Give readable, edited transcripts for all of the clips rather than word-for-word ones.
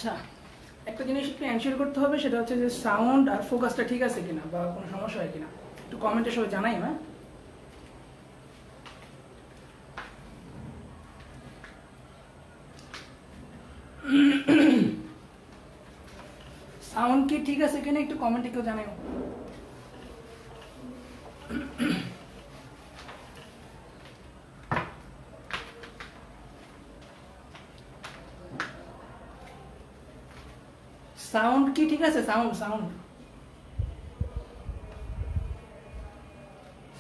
আচ্ছা, একটা জিনিস একটু এনশিওর করতে হবে, সেটা হচ্ছে যে সাউন্ড আর ফোকাসটা ঠিক আছে কিনা বা কোনো সমস্যা হয় কিনা, একটু কমেন্টে সবাই জানাই। হ্যাঁ, সাউন্ড কি ঠিক আছে কিনা একটু কমেন্টে কেউ জানাই। সাউন্ড কি ঠিক আছে? সাউন্ড সাউন্ড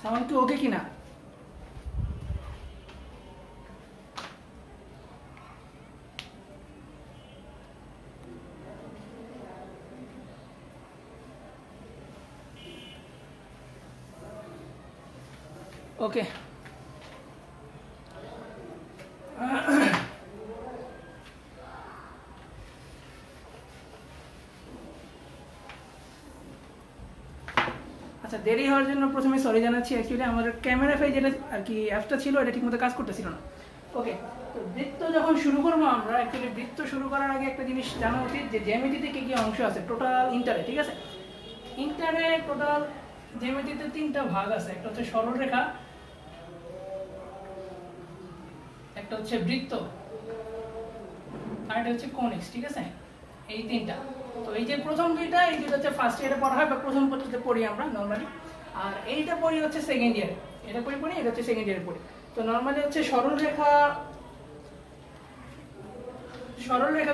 সাউন্ড কি ওকে কিনা? ওকে, আচ্ছা, দেরি হওয়ার জন্য প্রথমে সরি জানাচ্ছি। অ্যাকচুয়ালি আমার ক্যামেরা ফাই যেটা আর কি অ্যাপটা ছিল, এটা ঠিকমতো কাজ করতেছিল না। ওকে, তো বৃত্ত যখন শুরু করবো আমরা, অ্যাকচুয়ালি বৃত্ত শুরু করার আগে একটা জিনিস জানা উচিত যে জ্যামিতিতে কি কি অংশ আছে টোটাল ইন্টারে। ঠিক আছে, ইন্টারে টোটাল জ্যামিতিতে 3টা ভাগ আছে। একটা হচ্ছে সরলরেখা, একটা হচ্ছে বৃত্ত, আর একটা হচ্ছে কনিক্স। ঠিক আছে, এই 3টা। তো এই যে প্রথম দুইটা, এই দুইটা হচ্ছে ফার্স্ট ইয়ারে পড়া হয় বা প্রথম পত্রিতে পড়ি আমরা নর্মালি, আর এইটা পড়ি হচ্ছে সেকেন্ড ইয়ারে। এটা পড়ি এটা হচ্ছে সেকেন্ড ইয়ারে পড়ি। তো নর্মালি হচ্ছে সরলরেখা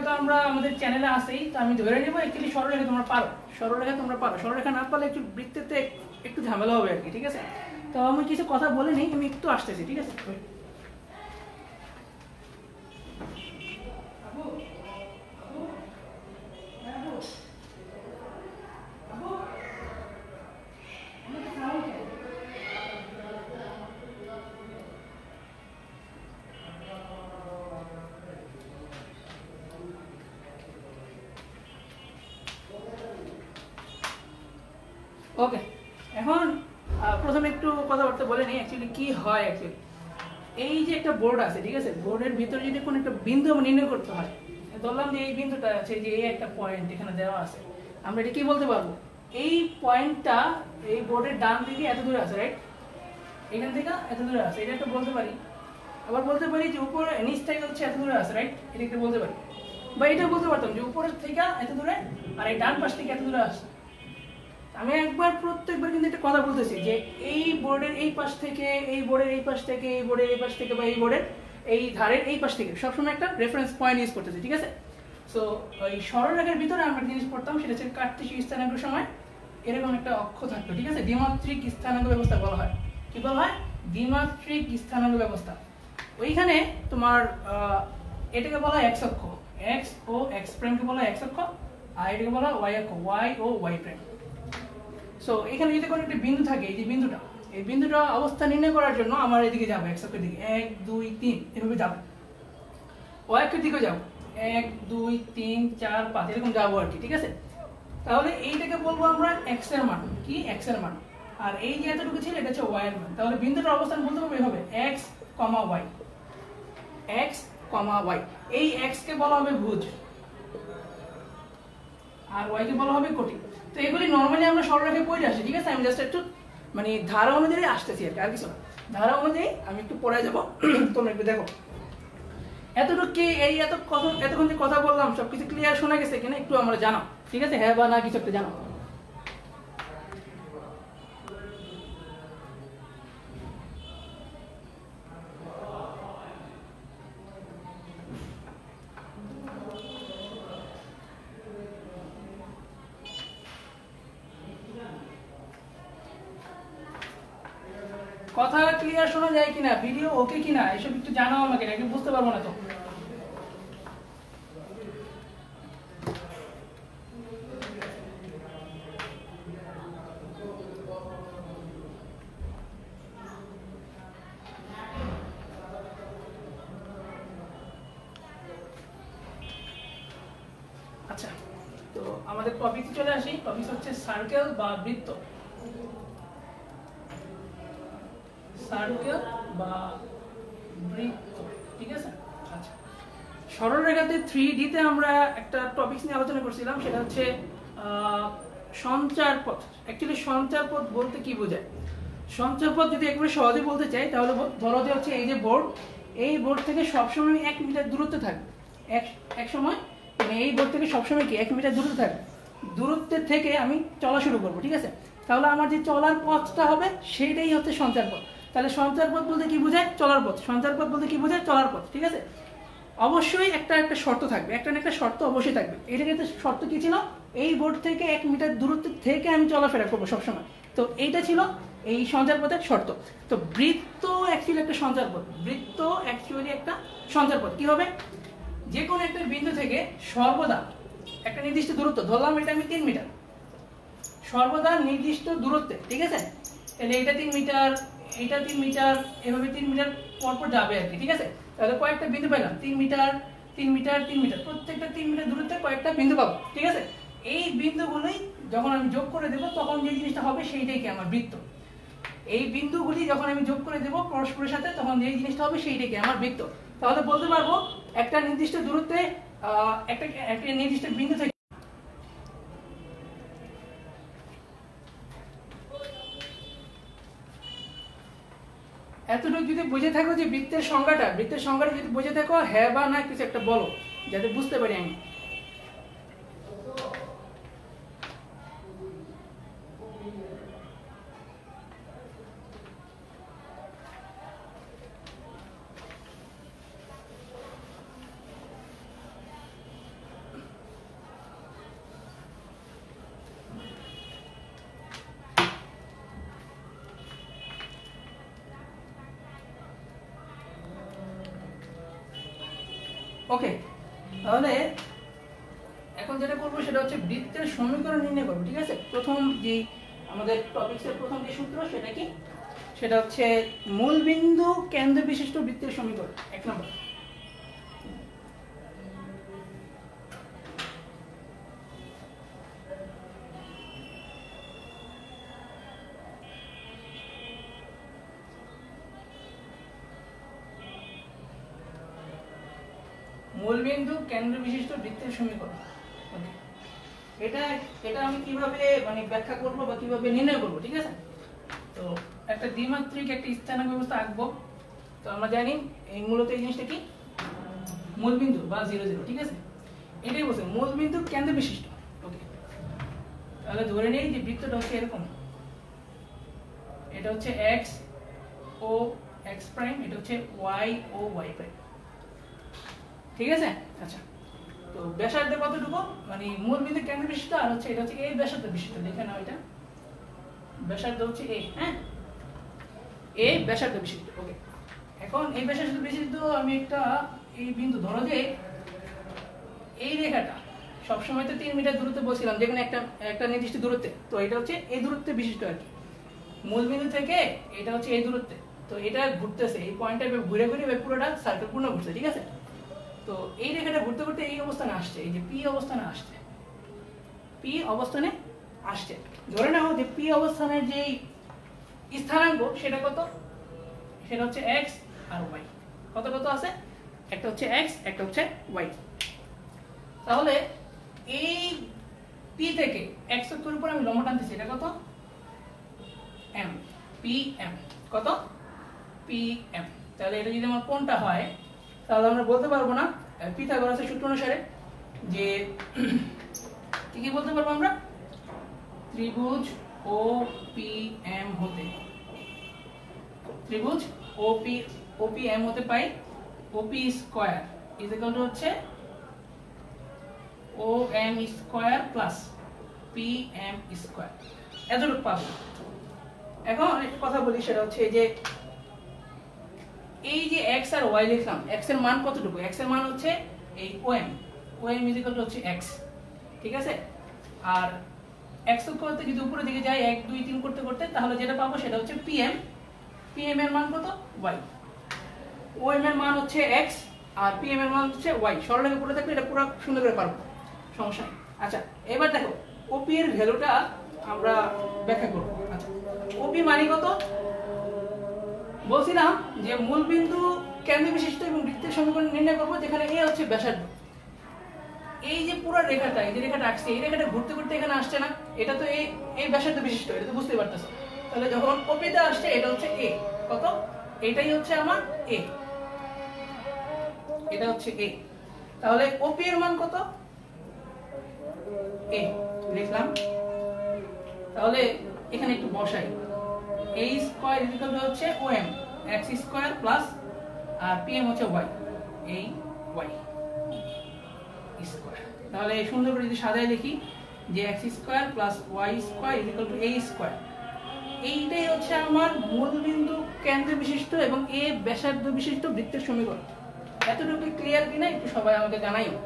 তো আমরা আমাদের চ্যানেলে আসেই, তো আমি ধরে নেবো অ্যাকচুয়ালি সরলরেখা তোমরা পারো, সরলরেখা না পারলে একটু বৃত্তেতে একটু ঝামেলা হবে আর কি। ঠিক আছে, তো আমি কিছু কথা বলে নিই, আমি একটু আসতেছি। ঠিক আছে, ওকে। এখন প্রথমে একটু কথাবার্তা বলে নিই অ্যাকচুয়ালি কি হয়। অ্যাকচুয়ালি এই যে একটা বোর্ড আছে, ঠিক আছে, বোর্ডের ভিতরে যদি কোনো একটা বিন্দু নির্ণয় করতে হয়, ধরলাম যে এই বিন্দুটা আছে, যে এই একটা পয়েন্ট এখানে দেওয়া আছে, আমরা এটা কি বলতে পারবো? এই পয়েন্টটা এই বোর্ডের ডান দিকে এত দূরে আছে, রাইট? এখান থেকে এত দূরে আছে, এটা একটা বলতে পারি। আবার বলতে পারি যে উপরে নিচ থেকে হচ্ছে এত দূরে আছে, রাইট? এটা একটা বলতে পারি। বা এটা বলতে পারতাম যে উপরের থেকে এত দূরে আর এই ডান পাশ থেকে এত দূরে আসছে। আমি একবার প্রত্যেকবার কিন্তু একটা কথা বলতেছি যে এই বোর্ডের এই পাশ থেকে, এই বোর্ডের এই পাশ থেকে, এই বোর্ডের এই পাশ থেকে, বা এই বোর্ডের এই ধারের এই পাশ থেকে সবসময় একটা রেফারেন্স পয়েন্ট ইউজ করতেছি। ঠিক আছে, সো ওই সরলরেখার ভিতরে আমরা একটা জিনিস পড়তাম, সেটা হচ্ছে কার্তেশীয় স্থানাঙ্কের সময় এরকম একটা অক্ষ থাকতো। ঠিক আছে, দ্বিমাত্রিক স্থানাঙ্ক ব্যবস্থা বলা হয়। কি বলা হয়? দ্বিমাত্রিক স্থানাঙ্ক ব্যবস্থা। ওইখানে তোমার এটাকে বলা হয় এক্স অক্ষ, এক্স ও এক্স প্রাইমকে বলা হয় এক্স অক্ষ, আর এটাকে বলা হয় ওয়াই অক্ষ, ওয়াই ও ওয়াই প্রাইম। সো এখানে যদি কোনো একটা বিন্দু থাকে, এই যে বিন্দুটা, এই বিন্দুটা অবস্থা নির্ণয় করার জন্য আমার এদিকে যাবো, এক্স অক্ষের দিকে 1 2 3 এভাবে যাবো। ওয়াই অক্ষের দিকে যাবো 1 2 3 4 5 এরকম যাবো আর কি। ঠিক আছে, তাহলে এইটাকে বলবো আমরা এক্স এর মান। কি? এক্স এর মান। আর এই যে এতটুকু ছিল, এটা হচ্ছে ওয়াই এর মান। তাহলে বিন্দুটার অবস্থান বলতে পারবো এভাবে এক্স কমা ওয়াই, এক্স কমা ওয়াই। এই এক্স কে বলা হবে ভুজ, আর ওয়াই কে বলা হবে কোটি। তো এগুলি নরমালি আমরা সরলরেখায় পড়ে আসি। ঠিক আছে, আমি জাস্ট একটু মানে ধারা অনুযায়ী আসতেছি আর কি, আর কিছু না। ধারা অনুযায়ী আমি একটু পড়ে যাবো, তোমরা একটু দেখো। এতটুকু কি এই এতক্ষণ যে কথা বললাম সবকিছু ক্লিয়ার শোনা গেছে কিনা একটু আমরা জানাও। ঠিক আছে, হ্যাঁ বা না কিছু একটা জানাও। কথা ক্লিয়ার শোনা যায় কিনা, ভিডিও ওকে কিনা, এসব একটু জানাও আমাকে, নাকি বুঝতে পারবো না তো। আচ্ছা, তো আমাদের টপিকে চলে আসি। টপিক হচ্ছে সার্কেল বা বৃত্ত। সার্কেল বা বৃত্ত, ঠিক আছে। আচ্ছা, সরলরেখাতে 3D তে আমরা একটা টপিকস নিয়ে আলোচনা করছিলাম, সেটা হচ্ছে সঞ্চার পথ। অ্যাকচুয়ালি সঞ্চার পথ বলতে কি বোঝায়? সঞ্চার পথ যদি একবারে সহজে বলতে চাই তাহলে ধরো যে হচ্ছে এই যে বোর্ড, এই বোর্ড থেকে সবসময় 1 মিটার দূরত্বে থাকবে। এক সময় মানে এই বোর্ড থেকে সবসময় কি 1 মিটার দূরত্বে থাকবে। দূরত্বের থেকে আমি চলা শুরু করবো, ঠিক আছে? তাহলে আমার যে চলার পথটা হবে সেটাই হচ্ছে সঞ্চার পথ। তাহলে সঞ্চার পথ বলতে কি বোঝায়? চলার পথ। সঞ্চার পথ বলতে কি বোঝায়? চলার পথ, ঠিক আছে? অবশ্যই একটা শর্ত থাকবে, একটা না একটা শর্ত অবশ্যই থাকবে। এটা কিন্তু শর্ত কি ছিল? এই বোর্ড থেকে 1 মিটার দূরত্ব থেকে আমি চলাফেরা করবো সবসময়। তো এইটা ছিল এই সঞ্চার পথের শর্ত। তো বৃত্ত অ্যাকচুয়ালি একটা সঞ্চার পথ। বৃত্ত অ্যাকচুয়ালি একটা সঞ্চার পথ। কি হবে? যে কোনো একটা বিন্দু থেকে সর্বদা একটা নির্দিষ্ট দূরত্ব, ধরলাম এটা আমি 3 মিটার, সর্বদা নির্দিষ্ট দূরত্বে, ঠিক আছে? তাহলে এটা 3 মিটার, এটা 3 মিটার, এভাবে 3 মিটার পরপর যাবে আর কি, ঠিক আছে? তাহলে কয়েকটা বিন্দু পেলাম, 3 মিটার 3 মিটার 3 মিটার, প্রত্যেকটা 3 মিটার দূরত্বে কয়েকটা বিন্দু পাবো, ঠিক আছে? এই বিন্দুগুলোই যখন আমি যোগ করে দেব তখন যে জিনিসটা হবে সেইটাই কি আমার বৃত্ত। এই বিন্দুগুলি যখন আমি যোগ করে দেব পরস্পরের সাথে তখন যে জিনিসটা হবে সেইটাই কি আমার বৃত্ত। তাহলে বলতে পারবো একটা নির্দিষ্ট দূরত্বে একটা নির্দিষ্ট বিন্দু থেকে এতটুকু যদি বুঝে থাকো যে বৃত্তের সংজ্ঞাটা যদি বুঝে থাকো, হ্যাঁ বা না কিছু একটা বলো যাতে বুঝতে পারি আমি। ওকে, তাহলে এখন যেটা করবো সেটা হচ্ছে বৃত্তের সমীকরণ নির্ণয় করবো, ঠিক আছে? প্রথম যে আমাদের টপিক্সের প্রথম যে সূত্র সেটা কি? সেটা হচ্ছে মূলবিন্দু কেন্দ্র বিশিষ্ট বৃত্তের সমীকরণ। 1 নম্বর, মূলবিন্দু কেন্দ্র বিশিষ্ট বৃত্তের সমীকরণ। এটা আমি কিভাবে মানে ব্যাখ্যা করব বা কিভাবে নির্ণয় করব, ঠিক আছে? তো একটা দ্বিমাত্রিক একটা স্থানাঙ্ক ব্যবস্থা আঁকবো। তো আমরা জানি এই মূলত এই জিনিসটা কি মূলবিন্দু বা 0 0, ঠিক আছে? এটাই বলছে মূলবিন্দু কেন্দ্র বিশিষ্ট। ওকে, তাহলে ধরে নেই যে বৃত্তটা হচ্ছে এরকম, এটা হচ্ছে x ও x প্রাইম, এটা হচ্ছে y ও y প্রাইম, ঠিক আছে? আচ্ছা, তো ব্যাসার্ধ কতটুকু? মানে মূলবিন্দু কেন্দ্র বিশিষ্ট আর হচ্ছে এটা হচ্ছে এই ব্যাসার্ধ বিশিষ্ট। দেখে নাও, এটা ব্যাসার্ধ হচ্ছে a, হ্যাঁ, a ব্যাসার্ধ বিশিষ্ট। ওকে, এখন এই ব্যাসার্ধ বিশিষ্ট আমি একটা এই বিন্দু, ধরো যে এই রেখাটা সবসময় তো 3 মিটার দূরত্বে বলছিলাম, যেখানে একটা নির্দিষ্ট দূরত্বে, তো এটা হচ্ছে এই দূরত্বে বিশিষ্ট আর কি। মূলবিন্দু থেকে এটা হচ্ছে এই দূরত্বে, তো এটা ঘুরতেছে এই পয়েন্টটা ঘুরে ঘুরে পুরোটা সার্কেল পূর্ণ ঘুরছে, ঠিক আছে? তো এই রেখাটা ঘুরতে ঘুরতে এই অবস্থানে আসছে, এই যে পি অবস্থানে আসছে, পি অবস্থানে আসছে। ধরে নাও যে পি অবস্থানের যে স্থানাঙ্ক সেটা কত? সেটা হচ্ছে x আর y। কত কত আছে? একটা হচ্ছে x, একটা হচ্ছে y। তাহলে এই পি থেকে x অক্ষের উপর আমি লম্ব টানতেছি, এটা কত? m, pm। কত? pm। তাহলে এটা যদি আমার কোণটা হয় তাহলে আমরা বলতে পারবো না পিথাগোরাসের সূত্র অনুসারে যে কি বলতে পারবো আমরা? ত্রিভুজ OPM হতে, ত্রিভুজ OPM হতে পাই OP square is equal to হচ্ছে OM square plus PM square, এতটুকু পাবো। এখন একটা কথা বলি, সেটা হচ্ছে যে এই যে x আর y লিখলাম, x এর মান কতটুকু? x এর মান হচ্ছে এই OM ইজ ইকুয়াল টু হচ্ছে x, ঠিক আছে? আর x করতে যদি উপরের দিকে যাই 1 2 3 করতে করতে, তাহলে যেটা পাবো সেটা হচ্ছে PM এর মান কত? y। OM এর মান হচ্ছে x আর PM এর মান হচ্ছে y। সরলরেখা পুরো থাকলে এটা পুরো সুন্দর করে পারবো, সমস্যা নেই। আচ্ছা, এবার দেখো OP এর ভ্যালুটা আমরা ব্যাখ্যা করব। আচ্ছা, OP মানে কত? বলছিলাম যে মূলবিন্দু কেন্দ্র বিশিষ্ট এবং বৃত্তের সমীকরণ নির্ণয় করবো, যেখানে এ হচ্ছে ব্যাসার্ধ। এই যে পুরো রেখাটা, এই যে রেখাটা আসছে, এই রেখাটা ঘুরতে ঘুরতে এখানে আসছে না, এটা তো এই ব্যাসার্ধ বিশিষ্ট, এটা তো বুঝতে পারতেছো। তাহলে যখন ওপিতে আসছে এটা হচ্ছে এ, কত, এটাই হচ্ছে আমার এ, এটা হচ্ছে এ। তাহলে ওপি এর মান কত, এ লিখলাম। তাহলে এখানে একটু বসাই, a স্কয়ার ইকুয়াল টু হচ্ছে ওএম x স্কয়ার প্লাস আর pm হচ্ছে y, এই y স্কয়ার। তাহলে সুন্দর করে যদি সাজায় লিখি যে x square plus y square equal to a square, এইটাই হচ্ছে আমার মূলবিন্দু কেন্দ্র বিশিষ্ট এবং এ ব্যাসার্ধ বিশিষ্ট বৃত্তের সমীকরণ। এতটুকু ক্লিয়ার কিনা একটু সবাই আমাকে জানাইও।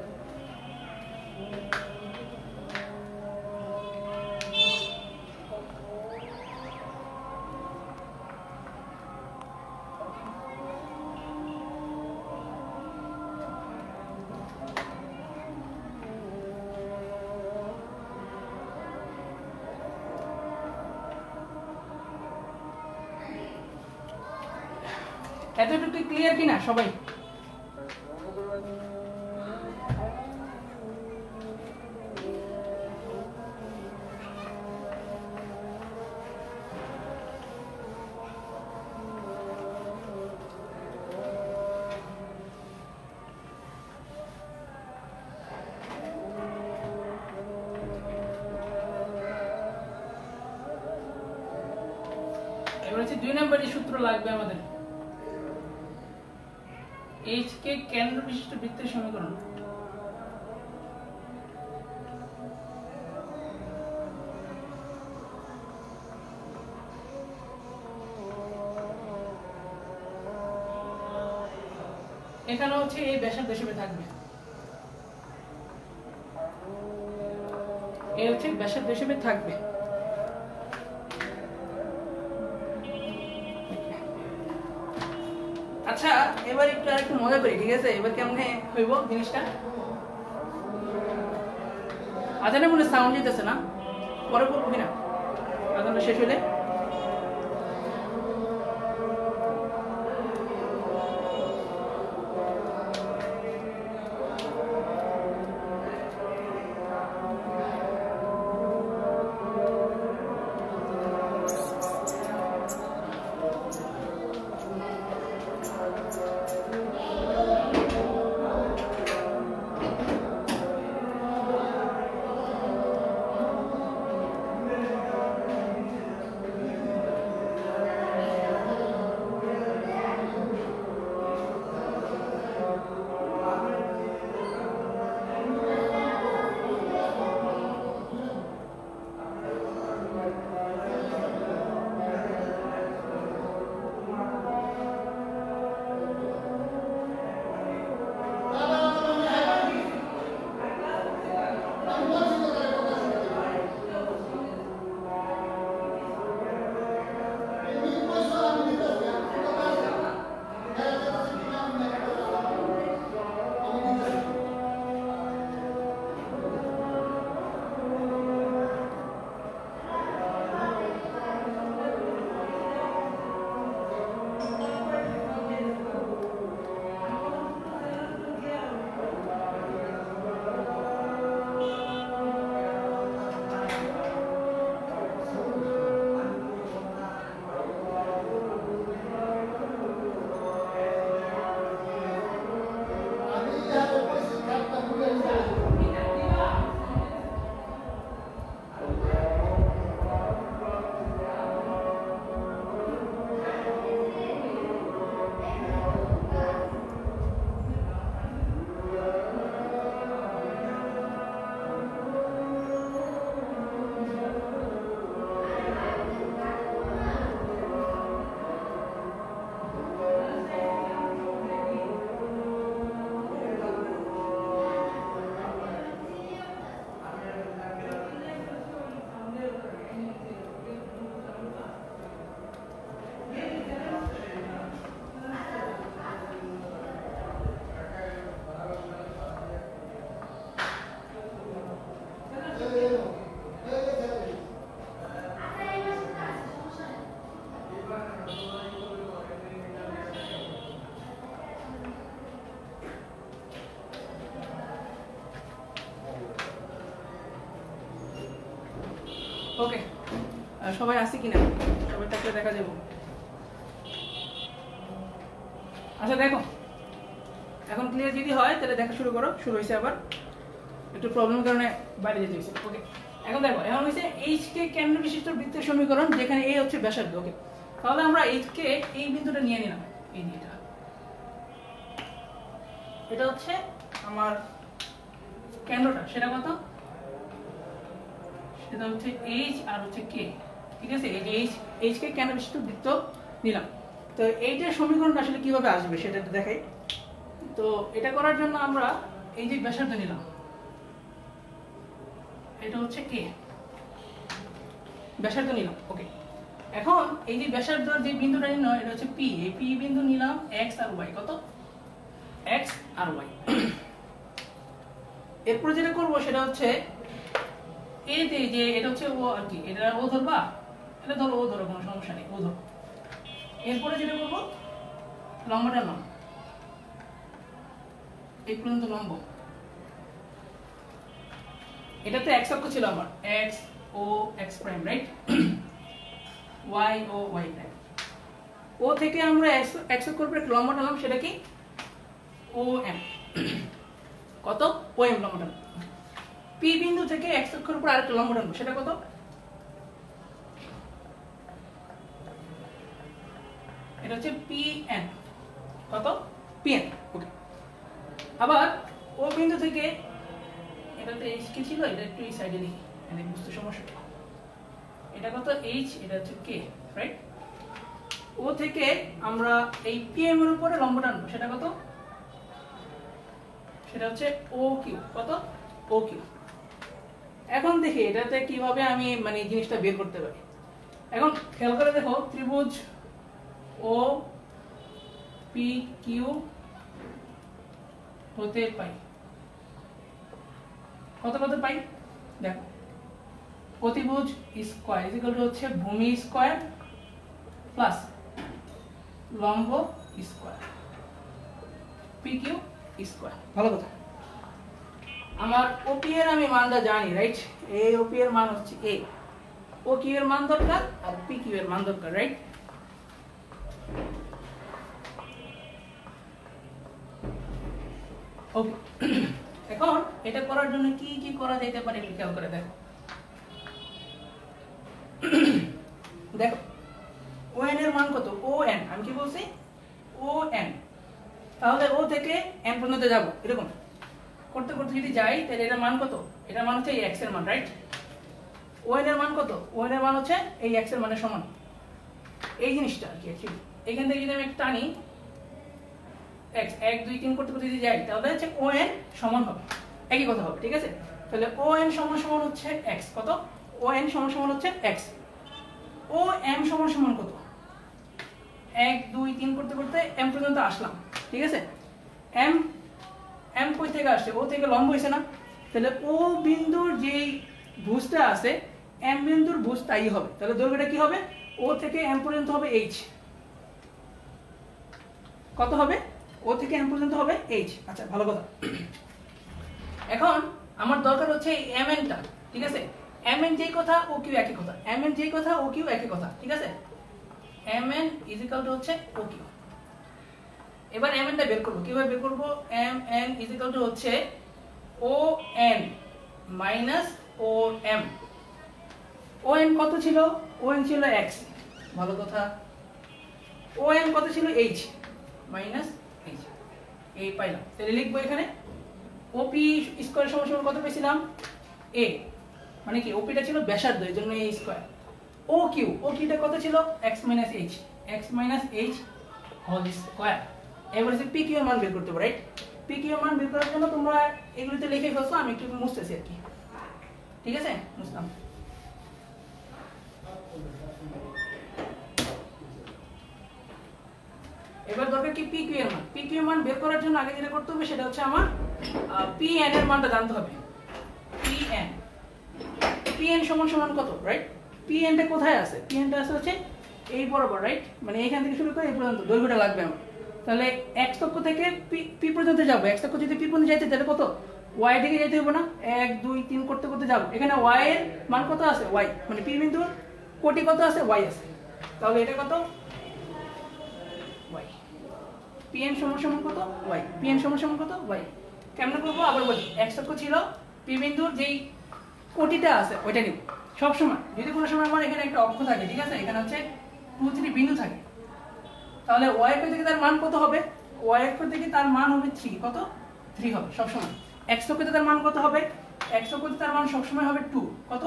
এতটুকু ক্লিয়ার কিনা সবাই? এবার হচ্ছে 2 নম্বরের সূত্র লাগবে আমাদের, H কে কেন্দ্র বিশিষ্ট বৃত্তের সমীকরণ। এখানে হচ্ছে এই ব্যাসার্ধ হিসেবে থাকবে, এই হচ্ছে ব্যাসার্ধ হিসেবে থাকবে। আচ্ছা এবার একটু মজা করি, ঠিক আছে? এবার কেমনে হইব জিনিসটা? আজানের মনে সাউন্ড দিতেছে না, পরে করবো কিনা আজানটা শেষ হইলে? ওকে, সবাই আছে কিনা? সবাই থাকলে দেখা যাবো। আচ্ছা দেখো, এখন ক্লিয়ার যদি হয় তাহলে দেখা শুরু করো। শুরু হয়েছে, আবার একটু প্রবলেমের কারণে বাইরে যেতে হয়েছে। ওকে, এখন দেখো, এখন হচ্ছে এইচ কে কেন্দ্র বিশিষ্ট বৃত্তের সমীকরণ, যেখানে এ হচ্ছে ব্যাসার্ধ। ওকে, তাহলে আমরা এইচ কে এই বিন্দুটা নিয়ে নিলাম, এই দিকটা। এটা হচ্ছে আমার কেন্দ্রটা, সেটা কত? সেটা হচ্ছে এইচ আর হচ্ছে কে, ঠিক আছে? এই যে এইচ কে কেন্দ্র বিশিষ্ট বৃত্ত নিলাম। তো এইটার সমীকরণটা আসলে কিভাবে আসবে সেটা একটু দেখাই। তো এটা করার জন্য আমরা এই যে ব্যাসার্ধ নিলাম, এটা হচ্ছে এ, ব্যাসার্ধ নিলাম। ওকে, এখন এই যে ব্যাসার্ধ যে বিন্দুটা নিলাম এটা হচ্ছে পি। এই পি বিন্দু নিলাম এক্স আর ওয়াই, কত? এক্স আর ওয়াই। এরপর যেটা করব সেটা হচ্ছে এতে যে এটা হচ্ছে ও আর কি, এটা ও ধরবা, এটা ধরো, ও ধরো, কোনো সমস্যা নেই, ও ধরো। এরপরে যেটা করব, লম্বটা নাম এই পর্যন্ত লম্ব, এটাতে এক্স অক্ষ ছিল আমার, এক্স ও এক্স প্রাইম, রাইট? ওয়াই ও ওয়াই প্রাইম। ও থেকে আমরা এক্স অক্ষর উপরে লম্ব টানলাম, সেটা কি? ও এম। কত? ও এম লম্ব টানলাম। পি বিন্দু থেকে এক্স অক্ষর উপর আরেকটা লম্ব টানবো, সেটা কত? এটা হচ্ছে পি এন। কত? P N. ওকে, আবার ও বিন্দু থেকে, এটাতে এইচ কি ছিল, এটা একটু এই সাইডে লিখি, মানে বুঝতে সমস্যা। এটা কত? এইচ, এটা হচ্ছে কে, রাইট? ও থেকে আমরা এই পি এম এর উপরে লম্ব টানবো, সেটা কত? সেটা হচ্ছে ও কিউ। কত? O Q. এখন দেখি এটাতে কিভাবে আমি মানে জিনিসটা বের করতে পারি। এখন খেয়াল করে দেখো, ত্রিভুজ ও পি কিউ হতে পাই, কত কত পাই? দেখো, প্রতিভুজ স্কয়ার ইকুয়াল টু হচ্ছে ভূমি স্কয়ার প্লাস লম্ব স্কয়ার, পি কিউ স্কয়ার। ভালো কথা, আমার ওপি এর আমি মানটা জানি, রাইট? এই ওপি এর মান হচ্ছে এ, ও কিউ এর মান দরকার আর পি কিউ এর মান দরকার, রাইট? ওকে, এখন এটা করার জন্য কি কি করা যেতে পারে একটু খেয়াল করে দেখো। দেখো, ও এন এর মান কত? ও এন, আমি কি বলছি? O N. তাহলে ও থেকে এন পর্যন্ত যাব, এরকম করতে করতে যদি যাই তাহলে এটার মান কত? এটার মান হচ্ছে এই এক্স এর মান, রাইট? ও এন এর মান কত? ও এন এর মান হচ্ছে এই এক্স এর মানের সমান, এই জিনিসটা আর কি। অ্যাকচুয়ালি এখান থেকে যদি আমি একটা টানি, এক্স 1 2 3 করতে করতে যদি যাই তাহলে হচ্ছে ও এন সমান হবে, একই কথা হবে, ঠিক আছে? তাহলে ও এন সমান সমান হচ্ছে এক্স, কত? ও এন সমান সমান হচ্ছে এক্স। ও এম সমান সমান কত? 1 2 3 করতে করতে এম পর্যন্ত আসলাম, ঠিক আছে? এম এম কই থেকে আসছে? ও থেকে লম্ব হইছে না? তাহলে ও বিন্দুর যেই ভুজটা আছে এম বিন্দুর ভুজ তাই হবে। তাহলে দৈর্ঘ্যটা কি হবে? ও থেকে এম পর্যন্ত হবে এইচ। কত হবে? ও থেকে এম পর্যন্ত হবে এইচ। আচ্ছা, ভালো কথা। এখন আমার দরকার হচ্ছে এই এম এনটা, ঠিক আছে? এম এন যেই কথা ও কিউ একই কথা, এম এন যেই কথা ও কিউ একই কথা, ঠিক আছে? M N is equal to হচ্ছে ও কিউ। এবার এম এনটা বের করব, কিভাবে বের করব? M N is equal to হচ্ছে O N minus O M. O N কত ছিল? ও এন ছিল এক্স, ভালো কথা। ও এন কত ছিল? এইচ মাইনাস এইচ, এই পাইলাম। তাহলে লিখবো এখানে ওপি স্কয়ার সমান সমান কত পেয়েছিলাম? এ, মানে কি ওপিটা ছিল ব্যাসার্ধ, এর জন্য এ স্কয়ার। ও কিউটা কত ছিল? X minus h whole square. এবার হচ্ছে পি কিউ এর মান বের করতে হবে, রাইট? পি কিউ এর মান বের করার জন্য তোমরা এগুলিতে লিখে ফেলছো, আমি একটু মুছতেছি আর কি, ঠিক আছে? মুছলাম। এবার দরকার কি? পি কিউ এর মান। পি কিউ এর মান বের করার জন্য আগে যেটা করতে হবে সেটা হচ্ছে আমার পি এন এর মানটা জানতে হবে। পি এন সমান সমান কত, রাইট? পি এনটা কোথায় আছে? পি এনটা আছে হচ্ছে এই বরাবর, রাইট? মানে এইখান থেকে শুরু করে এই পর্যন্ত দৈর্ঘ্যটা লাগবে আমার। তাহলে এক্স অক্ষ থেকে পি পর্যন্ত যাবো। এক্স অক্ষ যদি পি পর্যন্ত যাইতে তাহলে কত? ওয়াই দিকে যেতে হবে না, 1 2 3 করতে করতে যাব। এখানে ওয়াই এর মান কত আছে, ওয়াই মানে পি বিন্দুর কোটি কত আছে, ওয়াই আছে। তাহলে এটা কত, ওয়াই। পিএন সমান সমান কত, ওয়াই। পিএন সমান সমান কত, ওয়াই। কেমনে করবো আবার বলি, x অক্ষ ছিল, পি বিন্দুর যেই কোটিটা আছে ওইটা নিব সব সময়। যদি কোনো সময় আমার এখানে একটা অক্ষ থাকে, ঠিক আছে, এখানে হচ্ছে 2 3 বিন্দু থাকে, তাহলে ওয়াই অক্ষ থেকে তার মান কত হবে, ওয়াই অক্ষ থেকে তার মান হবে 3, কত 3 হবে সব সময়। x অক্ষ থেকে তার মান কত হবে, x অক্ষ থেকে তার মান সব সময় হবে 2, কত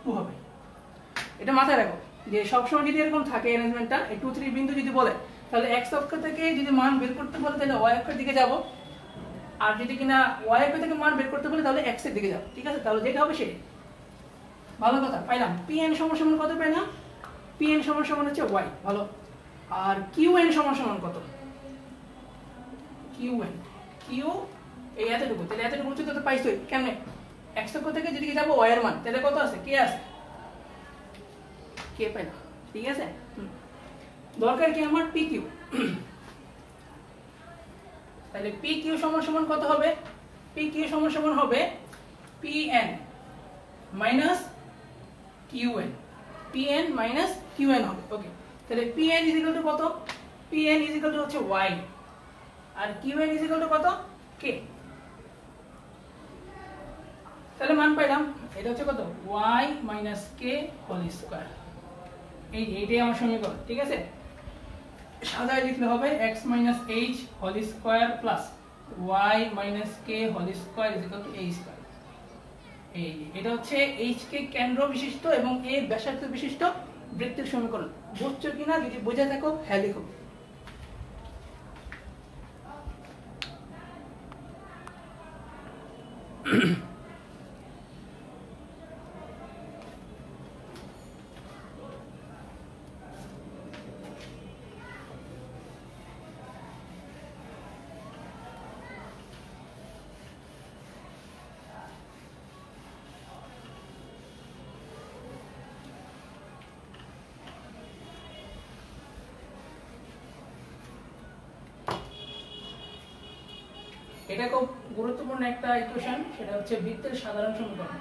2 হবে। এটা মাথায় রাখো যে সব সময় যদি এরকম থাকে অ্যারেঞ্জমেন্টটা, এই 2 3 বিন্দু যদি বলে, তাহলে x অক্ষ থেকে যদি মান বের করতে বলে তাহলে y অক্ষের দিকে যাব, আর যদি কিনা y অক্ষ থেকে মান বের করতে বলে তাহলে x এর দিকে যাব, ঠিক আছে। তাহলে যেটা হবে সেটাই। ভালো কথা পাইলাম। pn সমান সমান কত পাইলাম, pn সমান সমান হচ্ছে y, ভালো। আর qn সমান সমান কত, qn, q এই এতটুকু, তাহলে এতটুকু উচ্চতা তো পাইছই। কেমনে, x অক্ষ থেকে যদি যাব y এর মান, তাহলে কত আছে, k আছে, k পাইলাম, ঠিক আছে। দরকার কি আমার pq, তাহলে pq সমান সমান কত হবে, pq সমান সমান হবে pn minus qn, pn minus qn হবে। ওকে, তাহলে pn ইকুয়াল টু কত, pn ইকুয়াল টু হচ্ছে y, আর qn ইকুয়াল টু কত, k। তাহলে মান পাইলাম, এটা হচ্ছে কত, y minus k whole square. এইটাই আমার সমীকরণ, ঠিক আছে। সাদায় লিখলে হবে x minus h whole square plus y minus k whole square equal to a square. এটা হচ্ছে h কে কেন্দ্র বিশিষ্ট এবং a ব্যাসার্ধ বিশিষ্ট বৃত্তের সমীকরণ। বুঝছো কিনা, যদি বুঝে থাকো হ্যাঁ লিখো। এটা খুব গুরুত্বপূর্ণ একটা ইকুয়েশন, সেটা হচ্ছে বৃত্তের সাধারণ সমীকরণ।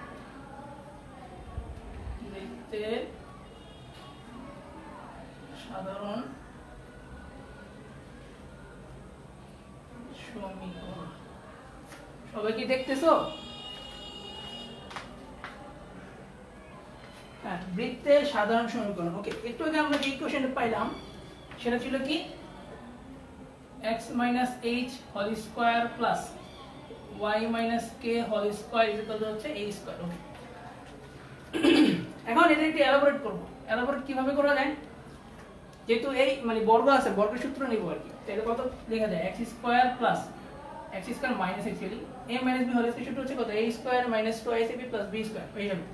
বৃত্তের সাধারণ সমীকরণ, সবাই কি দেখতেছো? হ্যাঁ, বৃত্তের সাধারণ সমীকরণ। ওকে, একটু আগে আমরা যে ইকুয়েশনটা পাইলাম সেটা ছিল কি, x minus h whole square plus y minus k whole square is equal to হচ্ছে a square। ওকে, এখন এটা একটু এলাবোরেট করব। এলাবোরেট কিভাবে করা যায়, যেহেতু এই মানে বর্গ আছে, বর্গের সূত্র নিব আর কি। তাহলে কত লেখা যায়, x square plus x square minus actually a minus b whole square সূত্র হচ্ছে কত, a square minus 2ac plus b square হয়ে যাবে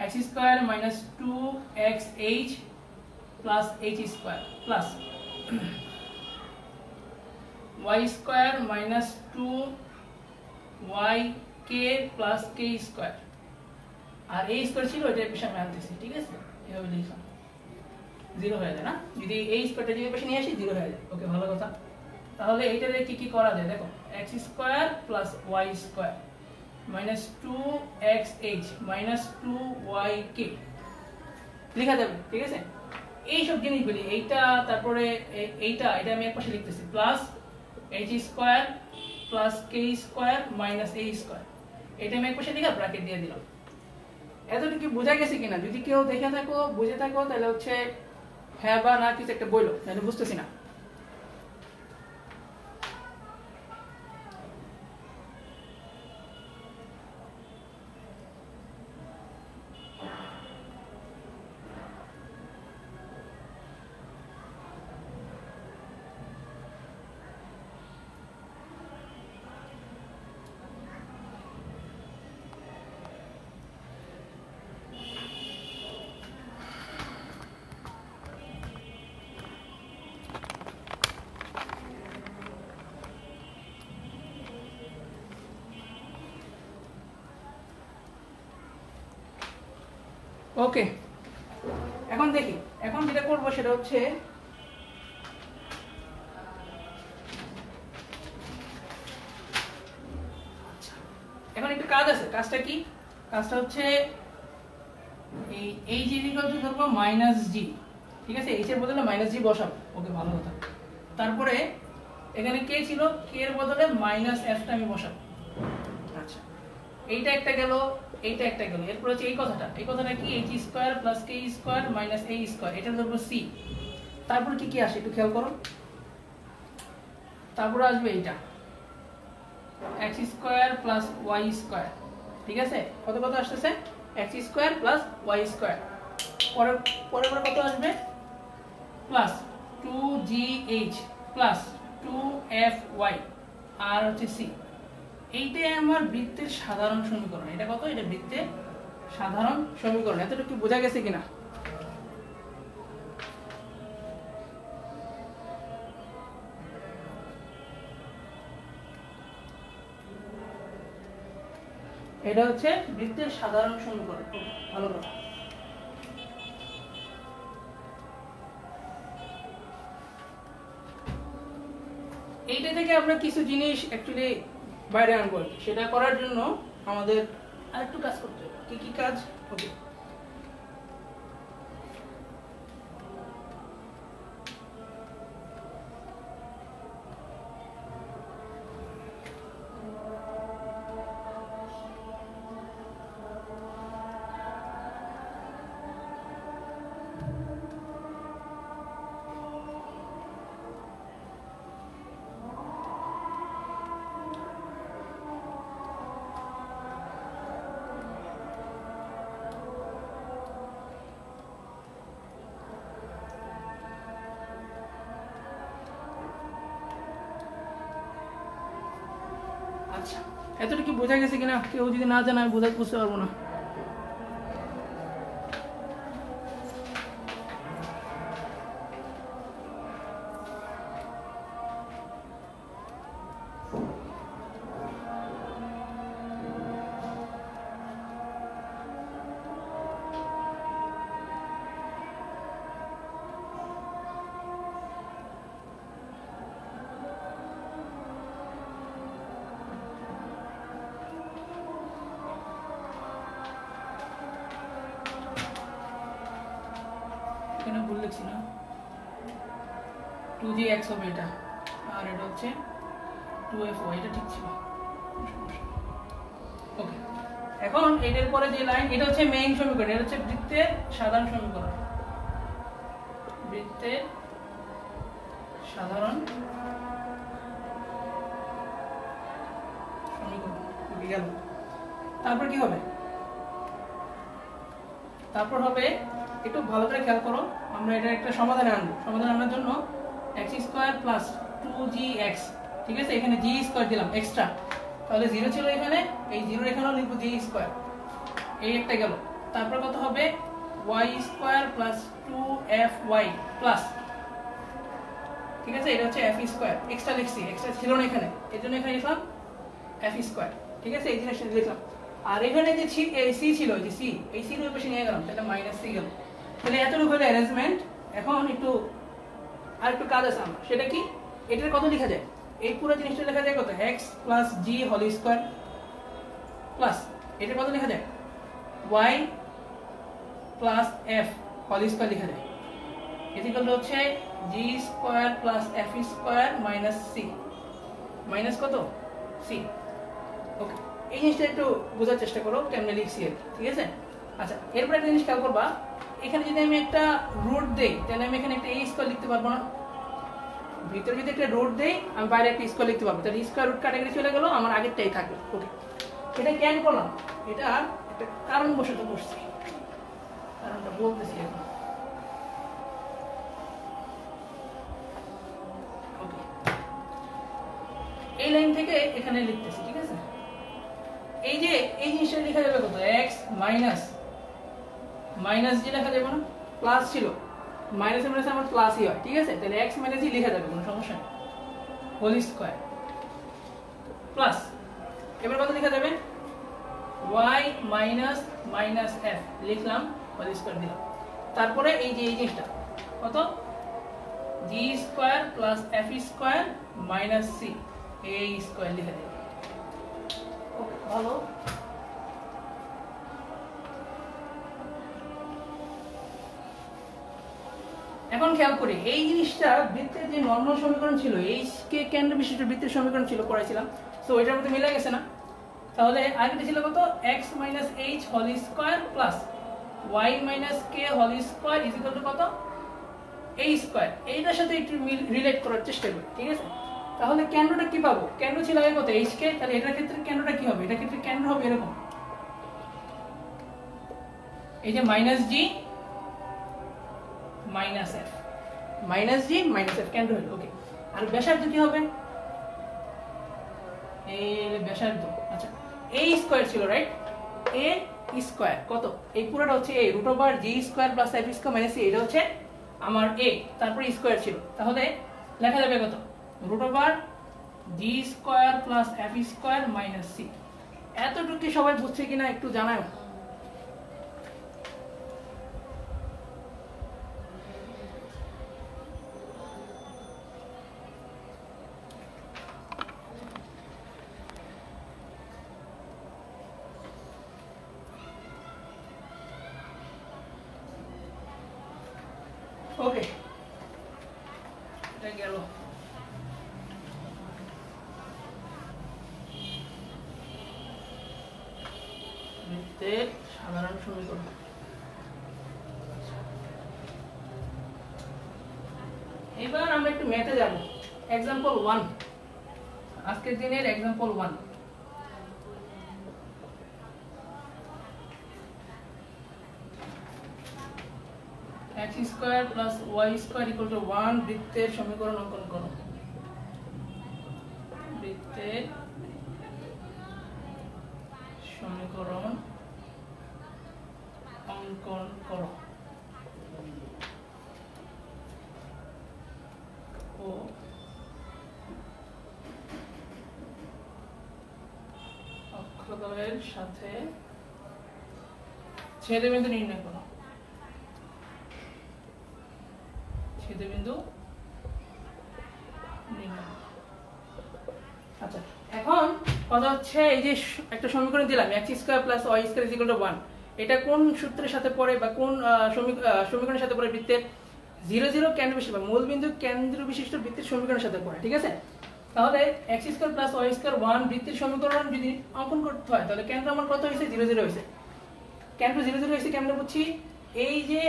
x square minus 2xh plus h square plus y square minus 2yk plus k square, R a square ছিল এটা পেশে আমি আনতেছি, ঠিক আছে। এভাবে লিখলাম, 0 হয়ে যায় না, যদি a স্কয়ারটা যে পেশে নিয়ে আসি 0 হয়ে যায়। ওকে, ভালো কথা। তাহলে এইটারে কি কি করা যায় দেখো, x square plus y square minus 2xh minus 2yk লেখা যাবে, ঠিক আছে। এই সব জিনিসগুলি, এইটা তারপরে এইটা আমি এক পাশে লিখতেছি, plus h square plus k square minus a square, এটা আমি এক পাশে লিখে ব্র্যাকেট দিয়ে দিলাম। এতটুকু বোঝা গেছে কিনা, যদি কেউ দেখে থাকো বুঝে থাকো তাহলে হচ্ছে হ্যাঁ বা না কিছু একটা বইলো, তাহলে বুঝতেছি না। ওকে, এখন দেখি, এখন যেটা করবো সেটা হচ্ছে এখন কাজ আছে, কাজটা কি? কাজটা হচ্ছে এই জি ইকুয়াল টু ধরবো মাইনাস জি, ঠিক আছে, এইচ এর বদলে মাইনাস জি বসাবো। ওকে, ভালো কথা। তারপরে এখানে কে ছিল, কে এর বদলে মাইনাস এফটা আমি বসাবো। আচ্ছা, এইটা একটা গেল, এইটা একটা গেল। এরপর হচ্ছে এই কথাটা কি, এইচ স্কোয়ার প্লাস কে স্কোয়ার মাইনাস এ স্কোয়ার, এটা ধরবো সি। তারপর কি কি আসে একটু খেয়াল করো। তারপরে আসবে এইটা x square plus y square, ঠিক আছে, কত কত আসতেছে, x square plus y square. পরে পরে কত আসবে, প্লাস 2gh প্লাস 2fy আর হচ্ছে সি। এইটাই আমার বৃত্তের সাধারণ সমীকরণ। এটা কত, এটা বৃত্তের সাধারণ সমীকরণ। এতটুকু বোঝা গেছে কিনা? এটা হচ্ছে বৃত্তের সাধারণ সমীকরণ। ভালো কথা। এইটা থেকে আমরা কিছু জিনিস অ্যাকচুয়ালি বাইরে আনবো। সেটা করার জন্য আমাদের আরেকটু কাজ করতে হবে। কি কি কাজ? ওকে, আচ্ছা, এতটুকু বোঝা গেছে কিনা? কেউ যদি না জানে আমি বুঝতে পারবো না। এখানে ভুল লিখছি না, 2gx হবে এটা, আর এটা হচ্ছে 2fy, এটা ঠিক ছিল। ওকে, এখন এটার পরে যে লাইন, এটা হচ্ছে মেইন সমীকরণ, এটা হচ্ছে বৃত্তের সাধারণ সমীকরণ। বৃত্তের সাধারণ সমীকরণ গেল। তারপর কি হবে? তারপর হবে, একটু ভালো করে খেয়াল করো, আমরা এটা একটা সমাধানে আনবো। সমাধান আনার জন্য এক্স স্কোয়ার প্লাস 2gx, ঠিক আছে, এখানে জি স্কোয়ার দিলাম এক্সট্রা, তাহলে 0 ছিল এখানে, এই 0 এখানেও লিখবো জি স্কোয়ার, এই একটা গেল। তারপর কত হবে, y square plus 2fy plus, ঠিক আছে, এটা হচ্ছে f স্কোয়ার, এক্সট্রা লিখছি, এক্সট্রা ছিল না এখানে, এর জন্য এখানে লিখলাম f স্কোয়ার, ঠিক আছে, এই জিনিসটা লিখলাম। আর এখানে যে সি ছিল, এই যে সি, এই সি এর পাশে নিয়ে গেলাম, তাহলে মাইনাস সি গেল। তাহলে এতটুকু হলো অ্যারেঞ্জমেন্ট। এখন একটু আর একটু কাজ আছে আমার, সেটা কি, এটার কত লেখা যায়, এই পুরো জিনিসটা লেখা যায় কত, x plus G whole square plus এটার কত লেখা যায়, y plus F whole square লেখা যায়। ইকুয়াল হচ্ছে G square plus F square minus C, minus কত, সি। ওকে, এই জিনিসটা একটু বোঝার চেষ্টা করো কেমনে লিখছি, ঠিক আছে। আচ্ছা, এরপর একটা জিনিস খেয়াল করবা, এখানে যদি আমি একটা রুট দেই, তাহলে আমি এখানে একটা a স্কয়ার লিখতে পারবো না। ভিতরে যদি একটা রুট দেই, আমি বাইরে একটা স্কয়ার লিখতে পারবো, তাহলে স্কয়ার রুট ক্যাটাগরি চলে গেল, আমার আগেরটাই থাকবে। ওকে, এটা কেন করলাম, এটা একটা কারণ বশত করছি, কারণটা বলতেছি এখন। ওকে, এই লাইন থেকে এখানে লিখতেছি, ঠিক আছে। এই যে এই জিনিসটা লেখা যাবে কত, x মাইনাস মাইনাস জি লেখা যাবে না, প্লাস ছিল, মাইনাস মাইনাস আমার প্লাসই হয়, ঠিক আছে, তাহলে x মাইনাস জি লেখা যাবে, কোনো সমস্যা নেই, হোল স্কয়ার প্লাস, এবার কত লেখা যাবে, y মাইনাস মাইনাস f লিখলাম, হোল স্কয়ার দিলাম। তারপরে এই যে এই জিনিসটা কত, g square plus f square minus c, এই স্কয়ার লিখে দেব। ওকে, ভালো। এখন খেয়াল করি এই জিনিসটা বৃত্তের যে নর্মাল সমীকরণ ছিল এইচ কে কেন্দ্র বিশিষ্ট বৃত্তের সমীকরণ ছিল পড়াইছিলাম, সো এটার মধ্যে মিলে গেছে না? তাহলে আগেটা ছিল কত, x minus h whole square plus y minus k whole square is equal to কত, a স্কয়ার। এইটার সাথে একটু রিলেট করার চেষ্টা করি, ঠিক আছে? তাহলে কেন্দ্রটা কি পাবো? কেন্দ্র ছিল আগে কত, এইচ কে, তাহলে এটার ক্ষেত্রে কেন্দ্রটা কি হবে? এটার ক্ষেত্রে কেন্দ্র হবে এরকম, এই যে মাইনাস জি মাইনাস এফ, মাইনাস জি মাইনাস এফ কেন্দ্র হলো। ওকে, আর ব্যাসার্ধ কি হবে? এই ব্যাসার্ধ, আচ্ছা a স্কয়ার ছিল, রাইট? a স্কয়ার কত, এই পুরোটা হচ্ছে a root over G square plus F square minus এটা হচ্ছে আমার a, তারপর স্কয়ার ছিল, তাহলে লেখা যাবে কত, রুট ওভার জি square plus F square minus C. এতটুকু সবাই বুঝছে কিনা একটু জানাও। ওকে, এটা গেল। বৃত্তের সাধারণ সমীকরণ। এবার আমরা একটু ম্যাথে যাব। এক্সাম্পল 1, আজকের দিনের example 1। x square plus y square equal two 1 বৃত্তের সমীকরণ অঙ্কন করো। বৃত্তের সমীকরণ অঙ্কন করো ও অক্ষদ্বয়ের সাথে ছেদবিন্দু নির্ণয় করো। ছেদবিন্দু নির্ণয়। আচ্ছা, এখন কথা হচ্ছে এই যে একটা সমীকরণ দিলাম x square plus y square is equal two 1, এটা কোন সূত্রের সাথে পড়ে বা কোন সমীকরণের সাথে পড়ে? বৃত্তের 0 0 কেন্দ্র বিশিষ্ট বা মূলবিন্দু কেন্দ্র বিশিষ্ট বৃত্তের সমীকরণের সাথে পড়ে, ঠিক আছে? তাহলে x square plus y square 1 বৃত্তের সমীকরণ যদি অঙ্কন করতে হয় তাহলে কেন্দ্র আমার কত হইছে? 0 0 হইছে। কেন্দ্র 0 0 হইছে কেমনে বুঝছি? এই যে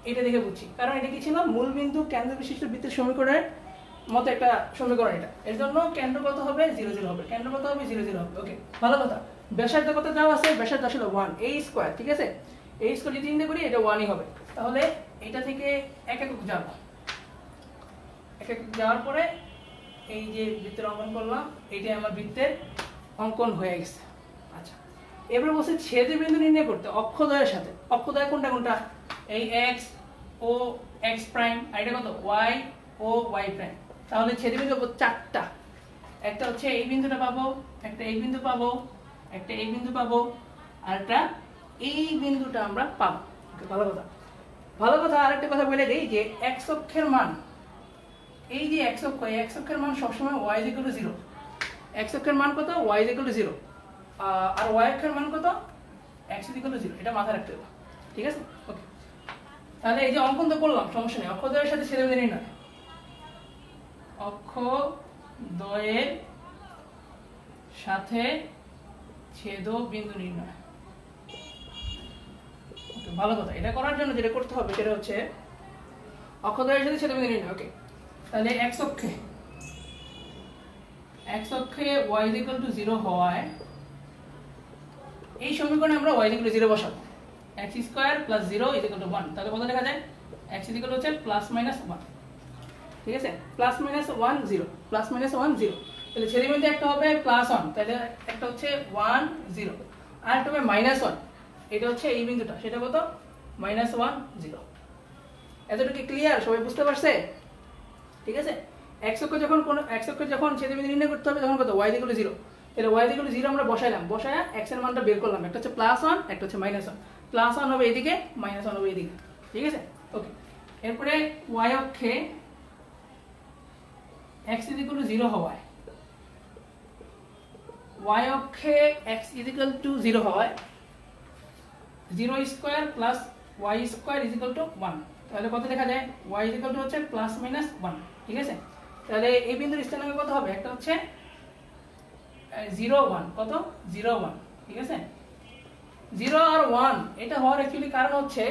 এটা দেখে বুঝছি, কারণ এটা কি ছিল? মূলবিন্দু কেন্দ্র বিশিষ্ট বৃত্তের সমীকরণের মতো একটা সমীকরণ এটা, এর জন্য কেন্দ্র কত হবে? 0 0 হবে। কেন্দ্র কত হবে? 0 0 হবে। ওকে, ভালো কথা। ব্যাসার্ধ কত দেওয়া আছে? ব্যাসার্ধ আসলে 1 a স্কয়ার, ঠিক আছে? a স্কয়ার যদি চিন্তা করি এটা 1ই হবে। তাহলে এটা থেকে এক একক যাব, এক একক যাওয়ার পরে এই যে বৃত্তের অঙ্কন করলাম, এইটাই আমার বৃত্তের অঙ্কন হয়ে গেছে। আচ্ছা, এবারে বলছে ছেদবিন্দু নির্ণয় করতে অক্ষদ্বয়ের সাথে। অক্ষদ্বয় কোনটা কোনটা? এই x ও x প্রাইম, আর এটা কত? y ও y প্রাইম। তাহলে ছেদবিন্দু পাবো 4টা। একটা হচ্ছে এই বিন্দুটা পাবো, একটা এই বিন্দু পাবো, একটা এই বিন্দু পাবো, আর একটা এই বিন্দুটা আমরা পাবো। ভালো কথা, ভালো কথা। আরেকটা কথা বলে দেই যে x অক্ষের মান, এই যে x অক্ষ, এই x অক্ষের মান সবসময় y 0। x অক্ষের মান কত? y 0। আর y অক্ষের মান কত? x 0। এটা মাথায় রাখতে হবে, ঠিক আছে? ওকে, তাহলে এই যে অঙ্কন তো করলাম, সমস্যা নেই। অক্ষদ্বয়ের সাথে ছেদবিন্দু নির্ণয়, অক্ষদ্বয়ের সাথে ছেদবিন্দু নির্ণয়। ওকে, ভালো কথা। এটা করার জন্য যেটা করতে হবে সেটা হচ্ছে অক্ষদ্বয়ের সাথে ছেদবিন্দু নির্ণয়। ওকে, তাহলে x অক্ষে y 0 হওয়ায় এই সমীকরণে আমরা y 0 বসাবো। x square plus 0 is equal two 1। তাহলে কত লেখা যায়? x ইজ ইকুয়াল হচ্ছে প্লাস মাইনাস 1, ঠিক আছে? Plus minus 1 0, plus minus 1 0। তাহলে ছেদবিন্দু একটা হবে প্লাস 1, তাহলে একটা হচ্ছে 1 0, আর একটা হবে মাইনাস 1। এটা হচ্ছে এই বিন্দুটা, সেটা কত? মাইনাস 1 0। এতটুকু ক্লিয়ার? সবাই বুঝতে পারছে? ঠিক আছে? x অক্ষে যখন ছেদবিন্দু নির্ণয় করতে হবে তখন কত? y 0। তাহলে y 0 আমরা বসাইলাম, বসায়া x এর মানটা বের করলাম। একটা হচ্ছে প্লাস 1, একটা হচ্ছে মাইনাস 1। প্লাস 1 হবে এদিকে, মাইনাস 1 হবে এদিকে, ঠিক আছে? ওকে, এরপরে y অক্ষে x 0 হওয়ায়, y অক্ষে x 0 হওয়ায় 0 square plus y square is equal two 1। তাহলে কত লেখা যায় y ইকুয়াল টু হচ্ছে প্লাস মাইনাস 1, ঠিক আছে। তাহলে এই বিন্দুর স্থানাঙ্ক কত হবে, একটা হচ্ছে 0 1, কত 0 1, ঠিক আছে। 0 আর 1 এটা হওয়ার অ্যাকচুয়ালি কারণ হচ্ছে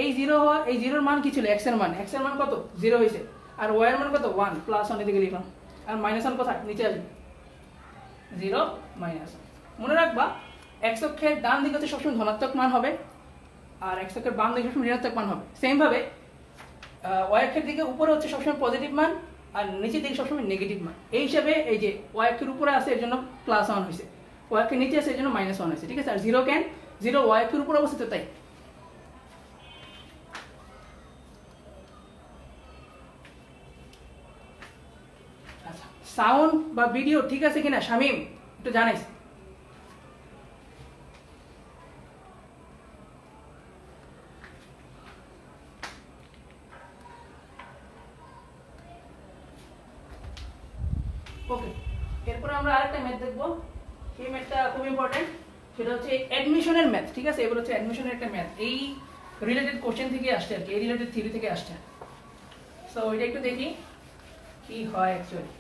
এই 0 হওয়া, এই 0 এর মান কি ছিল, x এর মান, x এর মান কত 0 হয়েছে, আর y এর মান কত 1, প্লাস 1 এদিকে লিখলাম, আর মাইনাস 1 কোথায় নিচে আসবে, 0 মাইনাস। মনে রাখবা x অক্ষের ডান দিকে হচ্ছে সবসময় ধনাত্মক মান হবে, আর x অক্ষের বাম দিকে সবসময় ঋণাত্মক মান হবে। সেম ভাবে y অক্ষের দিকে উপরে হচ্ছে সবসময় পজিটিভ মান, আর নিচের দিকে সবসময় নেগেটিভ মান। এই হিসাবে এই যে y অক্ষের উপরে আছে এর জন্য প্লাস 1 হয়েছে, y অক্ষের নিচে আছে এর জন্য মাইনাস 1 হয়েছে, ঠিক আছে। আর 0 কেন, 0 y অক্ষের উপরে অবস্থিত তাই। আচ্ছা, সাউন্ড বা ভিডিও ঠিক আছে কিনা শামিম একটু জানাইস। ওকে, এরপর আমরা আরেকটা ম্যাথ দেখব। এই ম্যাথটা খুব ইম্পর্টেন্ট, সেটা হচ্ছে অ্যাডমিশনের ম্যাথ, ঠিক আছে। এগুলো হচ্ছে অ্যাডমিশনের একটা ম্যাথ, এই রিলেটেড কোশ্চেন থেকে আসছে আর কি, এই রিলেটেড থিওরি থেকে আসছে। সো এটা একটু দেখি কি হয় actually.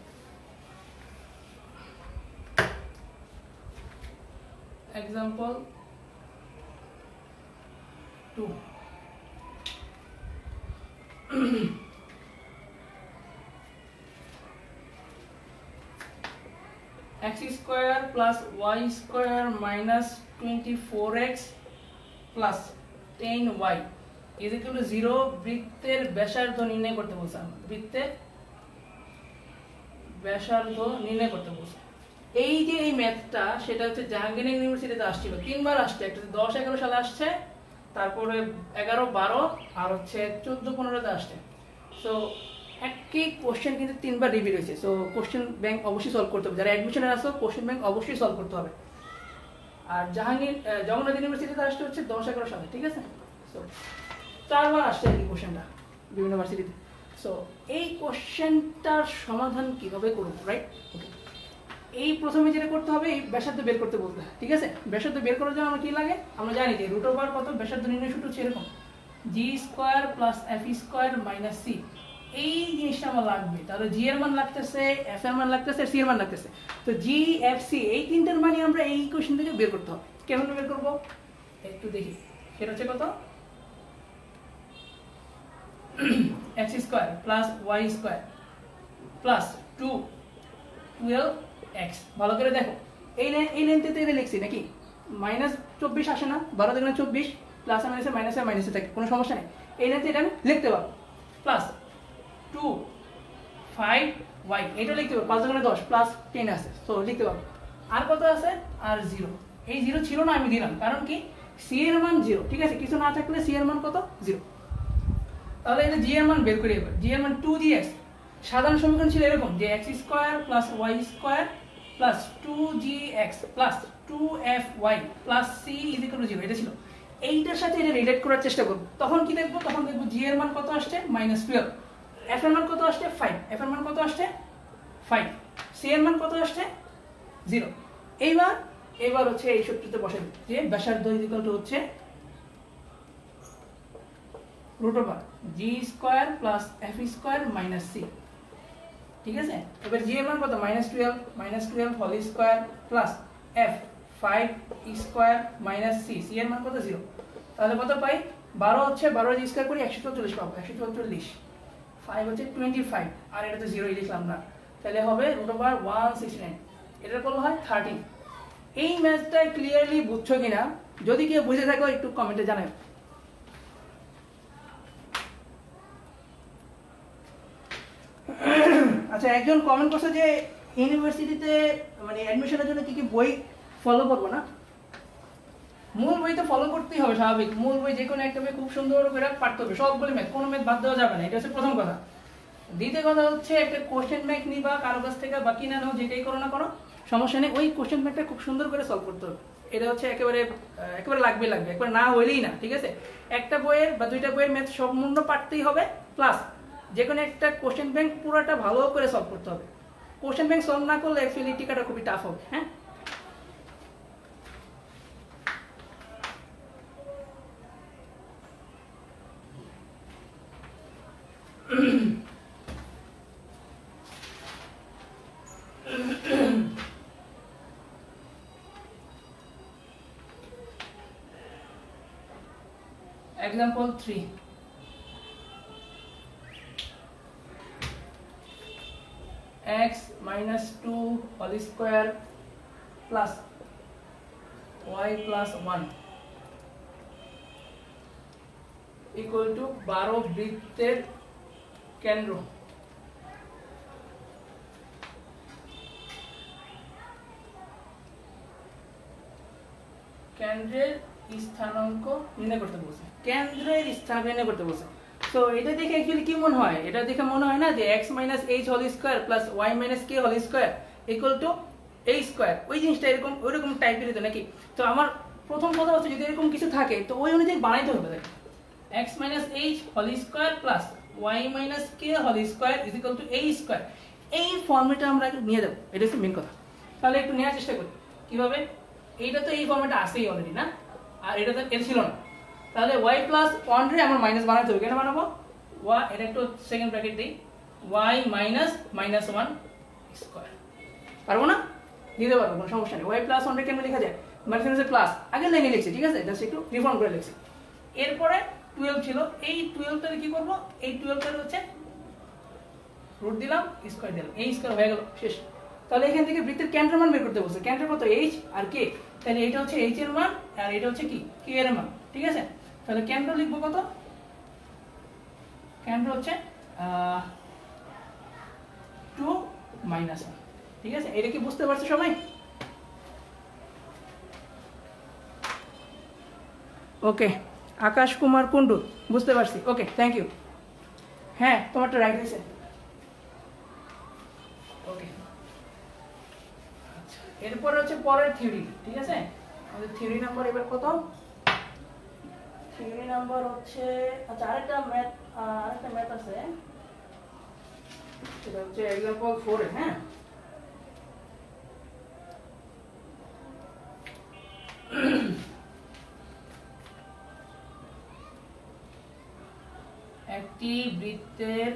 Example 2, x square plus y square minus 24x plus 10y is equal to 0 বৃত্তের ব্যাসার্ধ নির্ণয় করতে বলছে। বৃত্তের ব্যাসার্ধ নির্ণয় করতে বলছে। এই যে এই ম্যাথটা সেটা হচ্ছে জাহাঙ্গীরনগর ইউনিভার্সিটিতে আসছিল, 3বার আসছে, একটা 10 11 সালে আসছে, তারপরে 11 12 আর হচ্ছে 14 15তে আসছে। সো একই কোশ্চেন কিন্তু 3বার রিপিট হয়েছে। সো কোশ্চেন ব্যাংক অবশ্যই সলভ করতে হবে, যারা অ্যাডমিশনে আসো কোশ্চেন ব্যাংক অবশ্যই সলভ করতে হবে। আর জগন্নাথ ইউনিভার্সিটিতে আসছে হচ্ছে 10 11 সালে, ঠিক আছে। সো 4বার আসছে এই কোশ্চেনটা বিভিন্ন ইউনিভার্সিটিতে। সো এই কোশ্চেনটার সমাধান কিভাবে করব, রাইট? ওকে, এই প্রথমে যেটা করতে হবে এই ব্যাসার্ধ বের করতে বলতে, ঠিক আছে। ব্যাসার্ধ বের করার জন্য আমরা কি লাগে, আমরা জানি যে রুট ওভার কত, ব্যাসার্ধ নির্ণয় সূত্র হচ্ছে এরকম, G square plus F square minus C. এই জিনিসটা আমার লাগবে। তাহলে জি এর মান লাগতেছে, এফ এর মান লাগতেছে, সি এর মান লাগতেছে। তো জি এফ সি এই তিনটার মানই আমরা এই ইকুয়েশন থেকে বের করতে হবে। কেমন বের করব একটু দেখি। সেটা হচ্ছে কত, x square plus y square plus 12x। ভালো করে দেখো, এই লেন্থে তো এটা লিখছি নাকি, মাইনাস 24 আসে না, 12 দেখুন 24, প্লাস মাইনাসে মাইনাসে মাইনাসে থাকে, কোনো সমস্যা নেই। এই লেন্থে এটা আমি লিখতে পারবো, প্লাস 2 5y এটা লিখতে পারবো, 5 দেখুন 10 প্লাস 10 আছে, তো লিখতে পারবো। আর কত আছে, আর 0। এই 0 ছিল না, আমি দিলাম, কারণ কি সি এর মান 0, ঠিক আছে। কিছু না থাকলে সি এর মান কত, 0। তাহলে এটা জি এর মান বের করে এবার, জি এর মান 2gx। সাধারণ সমীকরণ ছিল এরকম যে x square plus y square plus 2gx plus 2fy plus c is equal to 0, এটা ছিল। এইটার সাথে এটা রিলেট করার চেষ্টা করব। তখন কি দেখব, তখন দেখব জি এর মান কত আসছে, -12, f এর মান কত আসছে 5, f এর মান কত আসছে 5, c এর মান কত আসছে 0। এইবার হচ্ছে এই সূত্রতে বসাই যে ব্যাসার্ধ ইজ ইকুয়াল টু হচ্ছে root over G square plus F square minus C, ঠিক আছে। এবার জি এর মান কত, -12 whole square plus F 5 square minus C, C এর মান কত 0। তাহলে কত পাই, 12 হচ্ছে 12 জি স্কোয়ার করি 144 পাবো, 144, 5 হচ্ছে 25, আর এটা তো 0 লিখলাম না, তাহলে হবে রুট ওভার 169, এটার কত হয় 13। এই ম্যাথটা ক্লিয়ারলি বুঝছো কিনা, যদি কেউ বুঝে থাকো একটু কমেন্টে জানাও। আচ্ছা, একজন কমেন্ট করছে যে ইউনিভার্সিটিতে মানে অ্যাডমিশনের জন্য কি কি বই ফলো করবো না। মূল বই তো ফলো করতেই হবে, স্বাভাবিক। মূল বই যে কোনো একটা বই খুব সুন্দর করে পাঠতে হবে, সবগুলো ম্যাথ, কোনো ম্যাথ বাদ দেওয়া যাবে না, এটা হচ্ছে প্রথম কথা। দ্বিতীয় কথা হচ্ছে একটা কোশ্চেন ব্যাংক নিবা কারো কাছ থেকে, বাকি না নাও, যেটাই করো না করো সমস্যা নেই, ওই কোশ্চেন ব্যাংকটা খুব সুন্দর করে সলভ করতে হবে। এটা হচ্ছে একেবারে লাগবে, একবার না হইলেই না, ঠিক আছে। একটা বইয়ের বা দুইটা বইয়ের ম্যাথ সম্পূর্ণ পাঠতেই হবে, প্লাস যে কোনো একটা কোশ্চেন ব্যাংক পুরোটা ভালো করে সলভ করতে হবে। কোশ্চেন ব্যাংক সলভ না করলে অ্যাকচুয়ালি টিকাটা খুবই টাফ হবে। হ্যাঁ, example 3, x minus 2 whole square plus y plus 1 equal to 12 বৃত্তের কেন্দ্র। কেন্দ্রের স্থানাঙ্ক নির্ণয় করতে বলছে, কেন্দ্রের স্থানাঙ্ক নির্ণয় করতে বলছে। তো এটা দেখে অ্যাকচুয়ালি কি মনে হয়, এটা দেখে মনে হয় না যে x minus h whole square plus y minus k whole square equal to a square, ওই জিনিসটা এরকম ওইরকম টাইপের তো নাকি? তো আমার প্রথম কথা হচ্ছে যদি এরকম কিছু থাকে তো ওই অনুযায়ী বানাইতে হবে, দেখ x minus h whole square plus y minus k whole square is equal to a square, এই ফর্মেটটা আমরা নিয়ে দেব, এটা হচ্ছে মেন কথা। তাহলে একটু নেওয়ার চেষ্টা করি কিভাবে। এইটা তো এই ফর্মেটটা আছেই অলরেডি না, আর এটা তো এর ছিল না, তাহলে y plus 1 রে আমার মাইনাস বানাতে হবে। কেন বানাবো? y, এটা একটু সেকেন্ড ব্র্যাকেট দেই, y minus minus 1 স্কয়ার, পারবো না? দিতে পারবো, কোনো সমস্যা নেই। y plus 1 রে কেমনে লেখা যায়? মাইনাস প্লাস, আগের লাইনে লিখছি, ঠিক আছে, জাস্ট একটু রিফর্ম করে লিখছি। এরপরে 12 ছিল, এই 12 টারে কি করব, এই 12 টারে হচ্ছে রুট দিলাম, স্কয়ার দিলাম, এই স্কয়ার হয়ে গেল, শেষ। তাহলে এখান থেকে বৃত্তের কেন্দ্রের মান বের করতে বলছে, কেন্দ্র কত? h আর k, তাহলে এটা হচ্ছে h এর মান আর এটা হচ্ছে কি k এর মান, ঠিক আছে। তাহলে কেন্দ্র লিখবো কত? কেন্দ্র হচ্ছে 2 minus 1, ঠিক আছে। এটা কি বুঝতে পারছো সবাই? ওকে, আকাশ কুমার কুন্ডু, বুঝতে পারছি, ওকে, থ্যাংক ইউ। হ্যাঁ, তোমারটা রাইট হয়েছে, ওকে। আচ্ছা, এরপরে হচ্ছে পরের থিওরি, ঠিক আছে। আমাদের থিওরি নাম্বার এবার কত? থিওরি নাম্বার হচ্ছে, আচ্ছা আরেকটা ম্যাথ আছে, সেটা হচ্ছে এক্সাম্পল 4 এ। হ্যাঁ, একটি বৃত্তের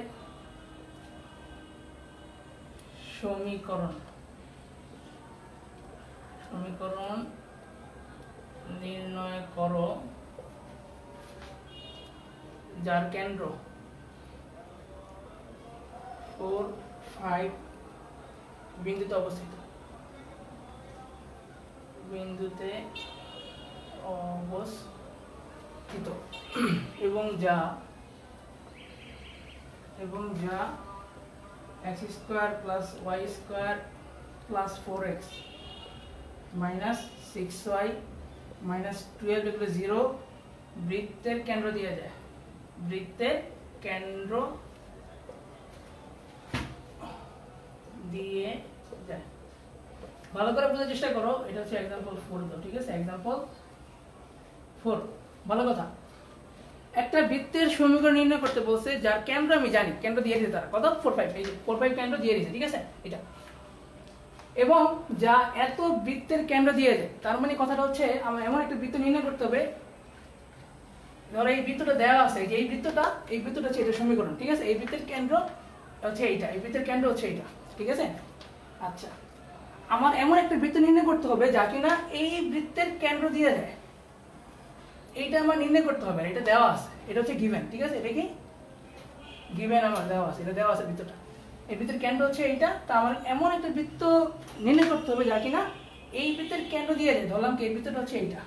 সমীকরণ নির্ণয় করো যার কেন্দ্র 4, 5 বিন্দুতে অবস্থিত, এবং যা x square plus y square plus 4x minus 6y minus 12 equal 0 বৃত্তের কেন্দ্র দিয়ে যায়, বৃত্তের কেন্দ্র দিয়ে যায়। ভালো করে বোঝার চেষ্টা করো, এটা হচ্ছে এক্সাম্পল 4 দাও, ঠিক আছে। এক্সাম্পল 4, ভালো কথা। একটা বৃত্তের সমীকরণ নির্ণয় করতে বলছে যার কেন্দ্র আমি জানি, কেন্দ্র দিয়ে দিয়েছে তারা কত? 4, 5, এই যে 4, 5 কেন্দ্র দিয়ে দিয়েছে, ঠিক আছে, এটা। এবং যা এত বৃত্তের কেন্দ্র দিয়ে যায়, তার মানে কথাটা হচ্ছে আমার এমন একটা বৃত্ত নির্ণয় করতে হবে, ধরো এই বৃত্তটা দেওয়া আছে, যে এই বৃত্তটা হচ্ছে এটা সমীকরণ, ঠিক আছে। এই বৃত্তের কেন্দ্র হচ্ছে এইটা, এই বৃত্তের কেন্দ্র হচ্ছে এইটা, ঠিক আছে। আচ্ছা, আমার এমন একটা বৃত্ত নির্ণয় করতে হবে যা কিনা এই বৃত্তের কেন্দ্র দিয়ে যায়, এইটা আমার নির্ণয় করতে হবে, এটা দেওয়া আছে, এটা হচ্ছে গিভেন, ঠিক আছে। এটা কি গিভেন, আমার দেওয়া আছে, এটা দেওয়া আছে বৃত্তটা, এই বৃত্তের কেন্দ্র হচ্ছে এইটা। তা আমার এমন একটা বৃত্ত নির্ণয় করতে হবে যা কিনা এই বৃত্তের কেন্দ্র দিয়ে যায়, ধরলাম কি এই বৃত্তটা হচ্ছে এইটা,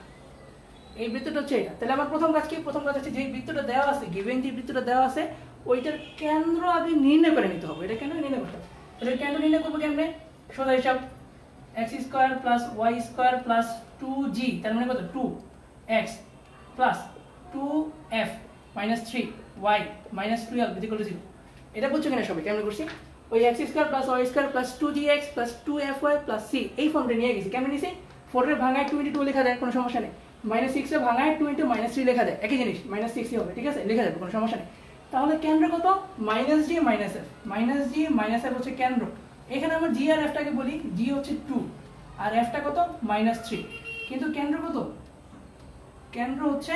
এই বৃত্তটা হচ্ছে এইটা। তাহলে আমার প্রথম কাজ কি? প্রথম কাজ হচ্ছে যে বৃত্তটা দেওয়া আছে, গিভেন যে বৃত্তটা দেওয়া আছে, ওইটার কেন্দ্র আগে নির্ণয় করে নিতে হবে, এটা কেন্দ্র নির্ণয় করতে হবে। তাহলে কেন্দ্র নির্ণয় করবো কেমনে? সোজা হিসাব, x square plus y square plus 2g, তার মানে কত? 2x plus 2f minus 3y minus 12 equal to 0। এটা বুঝছো কিনা সবাই কেমন করছি? ওই x square plus y square plus 2gx plus 2fy plus c, এই ফর্মটা নিয়ে গেছি। কেমন নিয়েছি? 4 এর ভাঙায় 2 × 2 লেখা যায়, কোনো সমস্যা নেই। মাইনাস 6 এর ভাঙায় 2 × -3 লেখা যায়, একই জিনিস, মাইনাস 6 হবে, ঠিক আছে, লেখা যাবে, কোনো সমস্যা নেই। তাহলে কেন্দ্র কত? মাইনাস জি মাইনাস এফ, মাইনাস জি মাইনাস এফ হচ্ছে কেন্দ্র। এখানে আমরা জি আর এফটাকে বলি, জি হচ্ছে 2 আর এফটা কত? -3, কিন্তু কেন্দ্র কত? কেন্দ্র হচ্ছে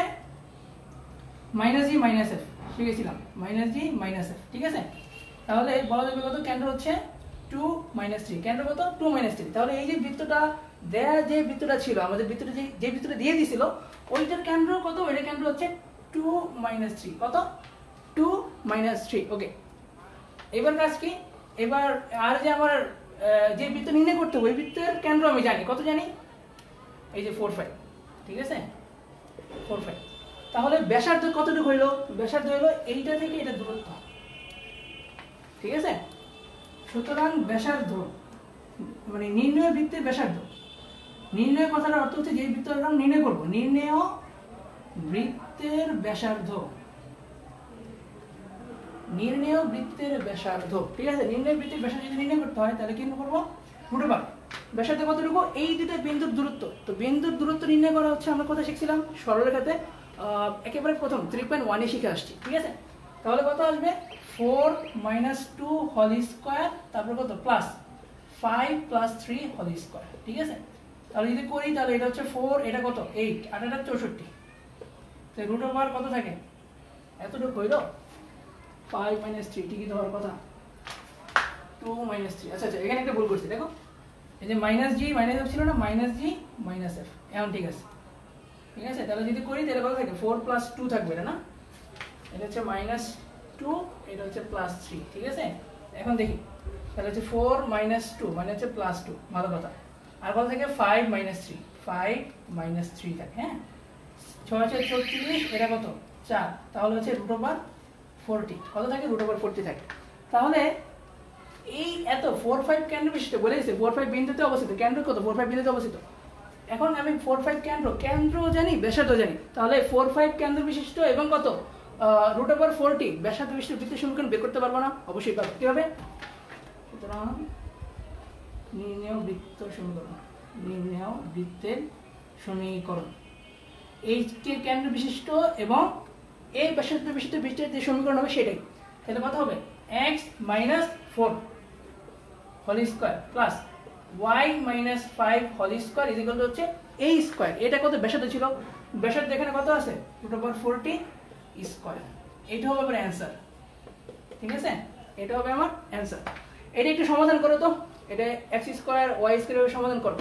মাইনাস জি মাইনাস এফ, শিখেছিলাম মাইনাস জি মাইনাস এফ, ঠিক আছে। তাহলে বলা যাবে কত? কেন্দ্র হচ্ছে 2 -3, কেন্দ্র কত? 2 -3। তাহলে এই যে বৃত্তটা দেয়া, যে বৃত্তটা ছিল আমাদের, বৃত্তটা যে বৃত্তটা দিয়ে দিয়েছিল, ওইটার কেন্দ্র কত? ওইটার কেন্দ্র হচ্ছে 2 মাইনাস 3 কত 2 মাইনাস 3 ওকে এবার কাজ কি এবার আর যে আমার যে বৃত্ত নির্ণয় করতে হবে ওই বৃত্তের কেন্দ্র আমি জানি কত জানি এই যে 4 5 ঠিক আছে 4 5 তাহলে ব্যাসার্ধ কতটুকু হইলো ব্যাসার্ধ হইলো এইটা থেকে এটা দূরত্ব ঠিক আছে সুতরাং ব্যাসার্ধ মানে নির্ণয় বৃত্তের ব্যাসার্ধ নির্ণয় কথার অর্থ হচ্ছে যে বৃত্তের নাম নির্ণয় করব নির্ণয় বৃত্তের ব্যাসার্ধ নির্ণয় বৃত্তের ব্যাসার্ধ ঠিক আছে নির্ণয় বৃত্তের ব্যাসার্ধ যদি নির্ণয় করতে হয় তাহলে কি করব √r ব্যাসার্ধ কতটুকু এই দুটো বিন্দুর দূরত্ব তো বিন্দুর দূরত্ব নির্ণয় করা হচ্ছে আমরা কথা শিখছিলাম সরলরেখাতে একেবারে প্রথম 3.1 এ শিখে আসছি ঠিক আছে তাহলে কত আসবে 4 - 2 হোল স্কয়ার তারপর কত প্লাস 5 + 3 হোল স্কয়ার ঠিক আছে তাহলে যদি করি তাহলে এটা হচ্ছে 4 এটা কত 8 আর এটা 64 তো √r কত থাকে এতটুকু হইলো 5 - 3 ঠিকই তো হওয়ার কথা 2 - 3 আচ্ছা এখানে একটা ভুল করছি দেখো এই যে -g - f ছিল না -g - f এখন ঠিক আছে তাহলে যদি করি তাহলে কত থাকে 4 + 2 থাকবে না এটা হচ্ছে -2 এটা হচ্ছে +3 ঠিক আছে এখন দেখি তাহলে হচ্ছে 4 - 2 মানে হচ্ছে +2 ভালো কথা আর কত থাকে 5 - 3 5 - 3 থাকে হ্যাঁ 6 × 36 এটা কত 4 তাহলে হচ্ছে √r 40 কত থাকে √r 40 থাকে তাহলে এই এত 4 5 কেন্দ্র বিশিষ্ট বলেছে 4 5 বিন্দুতে অবস্থিত কেন্দ্র কত 4 5 বিন্দুতে অবস্থিত এখন আমি 4 5 কেন্দ্র জানি ব্যাসার্ধ জানি তাহলে 4 5 কেন্দ্র বিশিষ্ট এবং কত √r 40 ব্যাসার্ধ বিশিষ্ট বৃত্তের সমীকরণ বের করতে পারবো না অবশ্যই পারবো কি হবে সুতরাং নির্ণয় বৃত্তের সমীকরণ এই কেন্দ্র বিশিষ্ট এবং এই ব্যাসার্ধ বিশিষ্ট বৃত্তের যে সমীকরণ হবে সেটাই তাহলে কত হবে x - 4 whole square plus y - 5 whole square equal to হচ্ছে a স্কয়ার এটা কত ব্যাসার্ধ ছিল ব্যাসার্ধ এখানে কত আছে √r 40 স্কয়ার এটা হবে আমার অ্যানসার ঠিক আছে এটা হবে আমার অ্যানসার এটা একটু সমাধান করো তো এটা x স্কয়ার y স্কয়ার এর সমাধান করো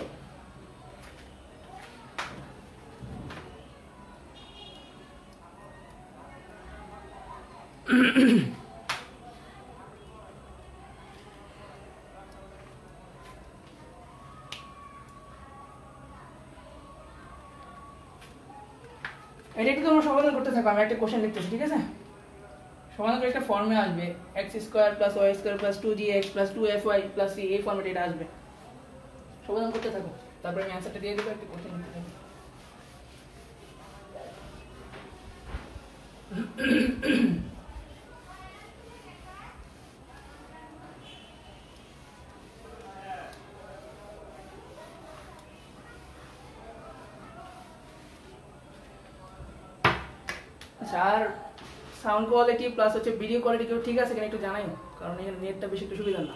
এটা একটু তোমরা সমাধান করতে থাকো আমি একটা কোশ্চেন লিখতেছি ঠিক আছে সমাধান করে একটা ফর্মে আসবে x² + y² + 2gx + 2fy + c এই ফর্মেটে এটা আসবে সমাধান করতে থাকো তারপর আমি অ্যানসারটা দিয়ে দেব একটা কোশ্চেন লিখতে থাকো আর সাউন্ড কোয়ালিটি প্লাস হচ্ছে ভিডিও কোয়ালিটি কি ঠিক আছে কিনা একটু জানাই কারণ এর নেটটা বেশি একটু সুবিধা না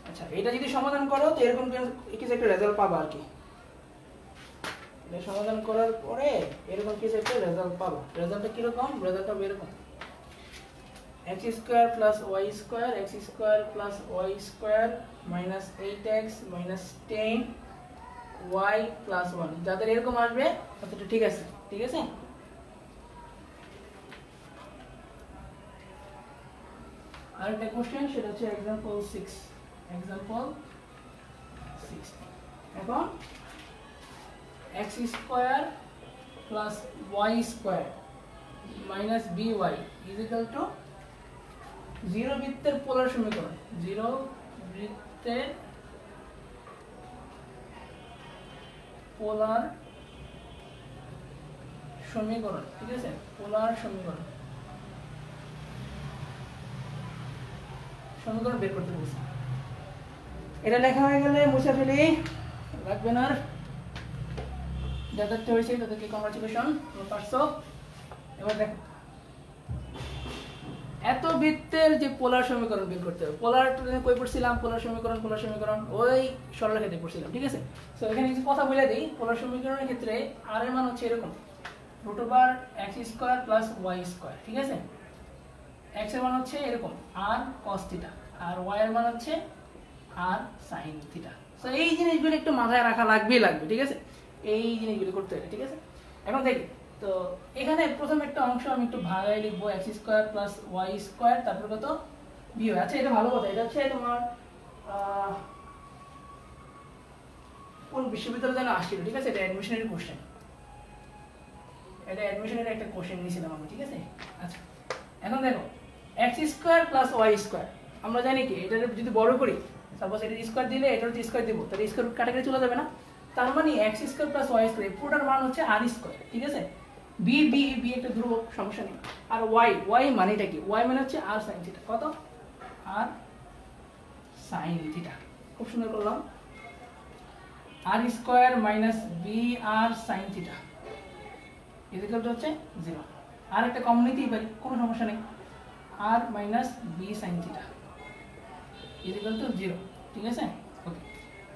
আচ্ছা এটা যদি সমাধান করো তো এরকম কিছু একটা রেজাল্ট পাবা আর কি এটা সমাধান করার পরে এরকম কিছু একটা রেজাল্ট পাবা রেজাল্টটা কি রকম রেজাল্টটা এরকম x² + y² x² + y² -8x - 10 y + 1 যাদের এরকম আসবে কতটা ঠিক আছে আরেকটা কোশ্চেন সেটা হচ্ছে एग्जांपल 6 এখন x² + y² - by = 0 বৃত্তের পোলার সমীকরণ 0 বৃত্তের পোলার সমীকরণ ঠিক আছে পোলার সমীকরণ বের করতে বলছি এটা লেখা হয়ে গেলে মুছে ফেলি লাগবে না আর যাদেরটা হয়েছে তাদেরকে কংগ্রাচুলেশন পারছো এবার দেখো এত বৃত্তের যে পোলার সমীকরণ বের করতে হবে পোলার কই পড়ছিলাম পোলার সমীকরণ ওই সরলরেখাতে পড়ছিলাম ঠিক আছে সো এখানে কিছু কথা বলে দেই পোলার সমীকরণের ক্ষেত্রে r এর মান হচ্ছে এরকম √r x² + y² ঠিক আছে x এর মান হচ্ছে এরকম r cos θ আর y এর মান হচ্ছে r sin θ তো এই জিনিসগুলো একটু মাথায় রাখা লাগবে, ঠিক আছে, এই জিনিসগুলো করতে হবে, ঠিক আছে। এখন দেখি তো এখানে প্রথম একটা অংশ আমি একটু ভাগায় লিখবো x square plus y square, তারপর কত b হয়। আচ্ছা এটা ভালো কথা, এটা হচ্ছে তোমার কোন বিশ্ববিদ্যালয়ে যেন আসছিল, ঠিক আছে, এটা অ্যাডমিশনের কোশ্চেন, এটা অ্যাডমিশনের একটা কোশ্চেন নিয়েছিলাম আমি, ঠিক আছে। আচ্ছা এখন দেখো x square plus y square, আমরা জানি কি এটা যদি বড় করি, সাপোজ এটা স্কয়ার দিলে এটার স্কয়ার দিব, তাহলে স্কয়ার রুট কাটাকাটি চলে যাবে না, তার মানে x square plus y square পুরোটার মান হচ্ছে r স্কয়ার, ঠিক আছে। b b b একটা ধ্রুবক, সমস্যা নেই। আর y মানেটা কি, y মানে হচ্ছে r sin থিটা, কত r sin থিটা, খুব সুন্দর করলাম, r square minus b r sin theta equal to হচ্ছে 0। আর একটা কমন নিতেই পারি, কোনো সমস্যা নেই, r minus b sin theta equal to 0, ঠিক আছে। ওকে,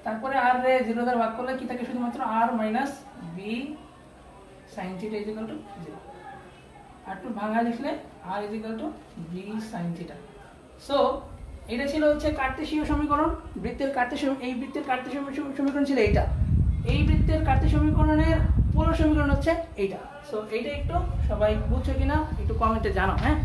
তারপরে r রে 0 দ্বারা ভাগ করলে কি থাকে, শুধুমাত্র r minus b sin theta equal to 0, আর একটু ভাঙা লিখলে r equal to b sin theta. So এটা ছিল হচ্ছে কার্তেশীয় সমীকরণ, বৃত্তের কার্তেশীয়, এই বৃত্তের কার্তেশীয় সমীকরণ ছিল এইটা, এই বৃত্তের কার্তেশীয় সমীকরণের পোলার সমীকরণ হচ্ছে এইটা। সো এইটা একটু সবাই বুঝছো কিনা একটু কমেন্টে জানাও, হ্যাঁ।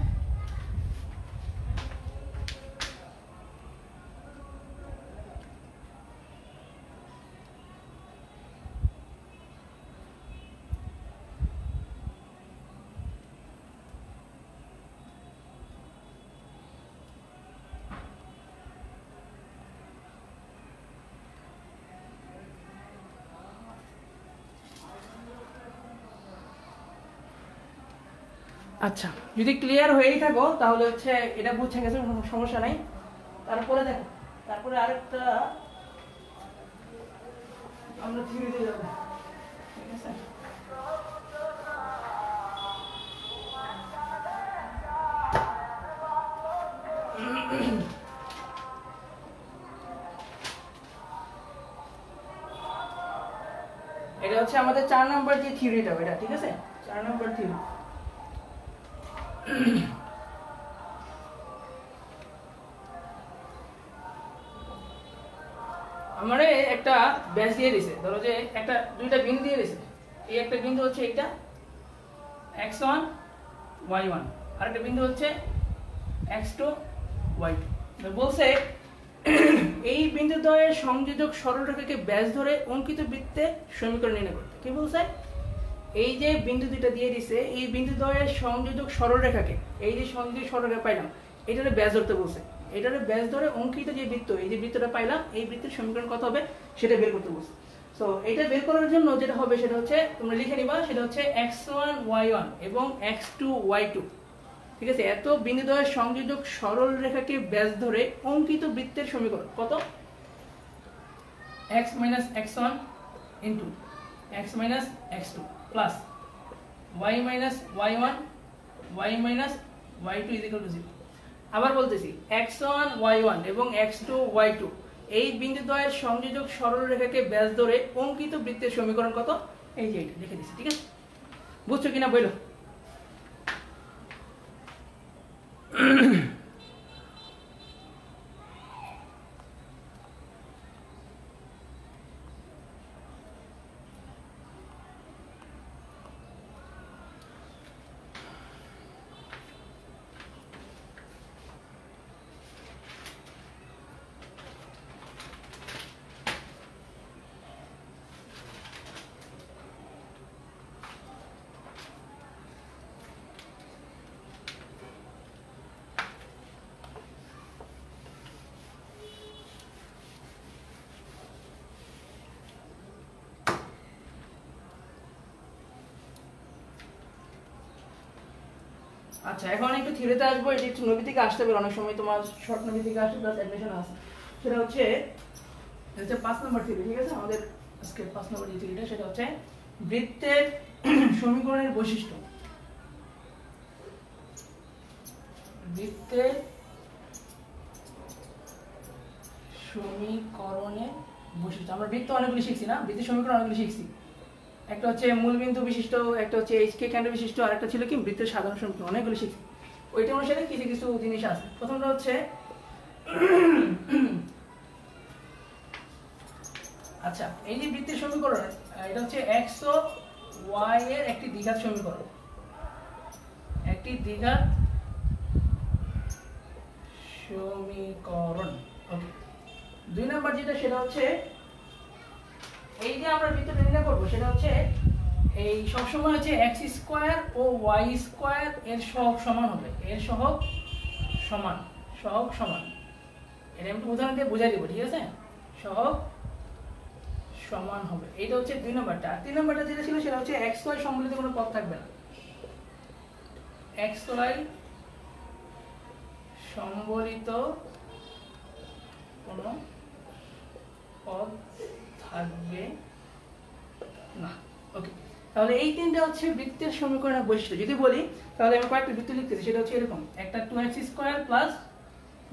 আচ্ছা যদি ক্লিয়ার হয়েই থাকো তাহলে হচ্ছে এটা বুঝে গেছে, কোনো সমস্যা নাই। তারপরে দেখো, তারপরে আরেকটা আমরা থিওরিতে যাব, ঠিক আছে। এটা হচ্ছে আমাদের 4 নম্বর যে থিওরিটা, এটা ঠিক আছে, 4 নম্বর থিওরি। আমারে একটা ব্যাস দিয়ে দিছে, ধরো যে একটা দুইটা বিন্দু দিয়ে দিছে, এই একটা বিন্দু হচ্ছে এইটা x1 y1, আর একটা বিন্দু হচ্ছে x2 y2। বলছে এই বিন্দুদ্বয়ের সংযোজক সরলরেখাকে ব্যাস ধরে অঙ্কিত বৃত্তে সমীকরণ নির্ণয় করতে। কি বলছে, এই যে বিন্দু দুইটা দিয়ে দিছে, এই বিন্দুদ্বয়ের সংযোজক সরলরেখাকে, এই যে সংযোজক সরলরেখা পাইলাম, এটারে ব্যাস ধরতে বলছে, এটারে ব্যাস ধরে অঙ্কিত যে বৃত্ত, এই যে বৃত্তটা পাইলাম, এই বৃত্তের সমীকরণ কত হবে সেটা বের করতে বলছে। সো এটা বের করার জন্য যেটা হবে সেটা হচ্ছে তোমরা লিখে নিবা, সেটা হচ্ছে x1 y1 এবং x2 y2, ঠিক আছে। এত বিন্দুদ্বয়ের সংযোজক সরল রেখাকে ব্যাস ধরে অঙ্কিত বৃত্তের সমীকরণ কত, x minus x1 into x minus x2 plus y minus y1 y minus y2 is equal to 0। আবার বলতেছি x1 y1 এবং x2 y2 এই বিন্দুদ্বয়ের সংযোজক সরল রেখাকে ব্যাস ধরে অঙ্কিত বৃত্তের সমীকরণ কত, এই যে এটা লিখে দিছি, ঠিক আছে। বুঝছো কিনা বলো। আচ্ছা এখন একটু থিওরিতে আসবো, এটা একটু নবী থেকে আসতে পারে, অনেক সময় তোমার শর্ট নবী থেকে আসে প্লাস অ্যাডমিশন আছে। সেটা হচ্ছে 5 নম্বর থিওরি, ঠিক আছে। আমাদের আজকে 5 নম্বর যে থিওরিটা সেটা হচ্ছে বৃত্তের সমীকরণের বৈশিষ্ট্য। বৃত্তের সমীকরণের বৈশিষ্ট্য, আমরা বৃত্ত অনেকগুলি শিখছি না, বৃত্তের সমীকরণ অনেকগুলি শিখছি। একটা হচ্ছে মূলবিন্দু বিশিষ্ট, একটা হচ্ছে এইচকে কেন্দ্র বিশিষ্ট, আর একটা ছিল কি বৃত্তের সাধারণ সমীকরণ, অনেকগুলো শিখছি। ওইটা অনুসারে কিছু কিছু জিনিস আছে। প্রথমটা হচ্ছে আচ্ছা, এই যে বৃত্তের সমীকরণ, এটা হচ্ছে এক্স ও ওয়াই এর একটি দ্বিঘাত সমীকরণ, একটি দ্বিঘাত সমীকরণ। ওকে, 2 নাম্বার যেটা সেটা হচ্ছে এই যে আমরা বৃত্তটা নির্ণয় করব সেটা হচ্ছে এই সবসময় হচ্ছে এক্স স্কোয়ার ও ওয়াই স্কোয়ার এর সহগ সমান হবে, এর সহগ সমান, সহগ সমান। এটা আমি উদাহরণ দিয়ে বুঝাই দেবো, ঠিক আছে? সহগ সমান হবে, এটা হচ্ছে 2 নাম্বারটা। 3 নাম্বারটা যেটা ছিল সেটা হচ্ছে এক্স ওয়াই সম্বলিত কোনো পদ থাকবে না, এক্স ওয়াই সম্বলিত কোনো পদ থাকবে না। ওকে, তাহলে এই তিনটা হচ্ছে বৃত্তের সমীকরণের বৈশিষ্ট্য। যদি বলি তাহলে আমি কয়েকটা বৃত্ত লিখতেছি, সেটা হচ্ছে এরকম একটা 2x স্কয়ার প্লাস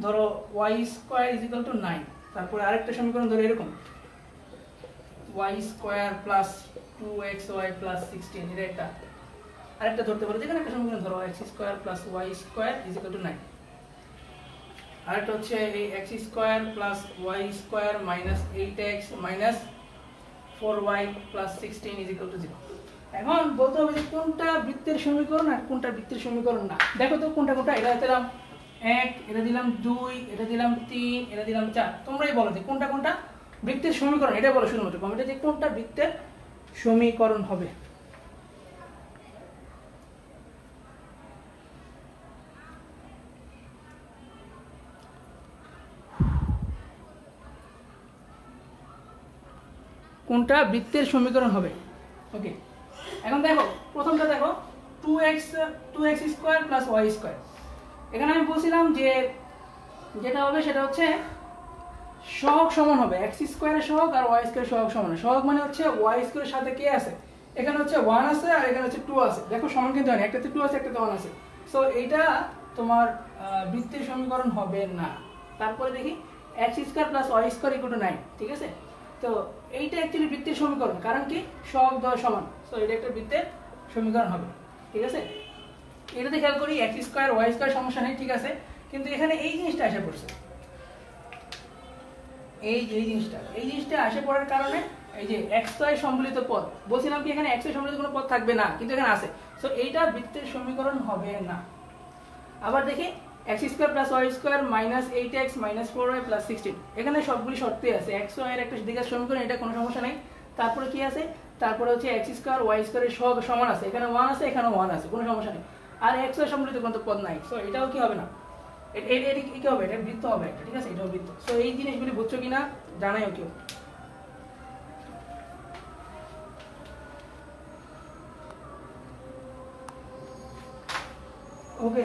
ধরো y square is equal two 9। তারপরে আরেকটা সমীকরণ ধরো এরকম y square plus 2xy plus 16, এটা একটা। আরেকটা ধরতে পারো যেখানে একটা সমীকরণ ধরো x square plus y square is equal two 9। আরেকটা হচ্ছে এই x square plus y square minus 8x minus 4y plus 16 is equal to 0। এখন বলতে হবে যে কোনটা বৃত্তের সমীকরণ আর কোনটা বৃত্তের সমীকরণ না। দেখো তো কোনটা কোনটা। এটা দিলাম 1, এটা দিলাম 2, এটা দিলাম 3, এটা দিলাম 4। তোমরাই বলো যে কোনটা কোনটা বৃত্তের সমীকরণ, এটা বলো শুধুমাত্র কমেন্টে যে কোনটা বৃত্তের সমীকরণ হবে। কোনটা বৃত্তের সমীকরণ হবে। ওকে, এখন দেখো প্রথমটা দেখো 2x square plus y square. এখানে আমি বলছিলাম যে যেটা হবে সেটা হচ্ছে সহগ সমান হবে, x স্কয়ারের সহগ আর y স্কয়ারের সহগ সমান। সহগ মানে হচ্ছে y স্কয়ারের সাথে কে আছে, এখানে হচ্ছে 1 আছে আর এখানে হচ্ছে 2 আছে। দেখো সমান কিন্তু হয় না, একটাতে 2 আছে একটাতে 1 আছে। সো এইটা তোমার বৃত্তের সমীকরণ হবে না। তারপরে দেখি x square plus y square equal two 9, ঠিক আছে? তো এইটা অ্যাকচুয়ালি বৃত্তের সমীকরণ, কারণ কি সহগ দ্বয় সমান। সো এটা একটা বৃত্তের সমীকরণ হবে, ঠিক আছে? এটাতে খেয়াল করি x স্কয়ার y স্কয়ার সমস্যা নেই, ঠিক আছে? কিন্তু এখানে এই জিনিসটা এসে পড়ছে, এই জিনিসটা এসে পড়ার কারণে এই যে x y সম্বলিত পদ, বলছিলাম কি এখানে x y সম্বলিত কোনো পদ থাকবে না, কিন্তু এখানে আছে। সো এইটা বৃত্তের সমীকরণ হবে না। আবার দেখি x square plus y square minus 8x minus 4y plus 16, এখানে সবগুলি শর্তে আছে। x y এর একটা দ্বিঘাত সমীকরণ, এটা কোনো সমস্যা নাই। তারপরে কি আছে, তারপরে হচ্ছে x স্কয়ার y স্কয়ারের সহগ সমান আছে, এখানে 1 আছে এখানে 1 আছে, কোনো সমস্যা নেই। আর x y সম্বলিত কোনো পদ নাই। সো এটাও কি হবে না, এটা কি হবে, এটা বৃত্ত হবে একটা, ঠিক আছে? এটাও বৃত্ত। সো এই জিনিসগুলি বুঝছো কিনা জানাইও কেউ। ওকে,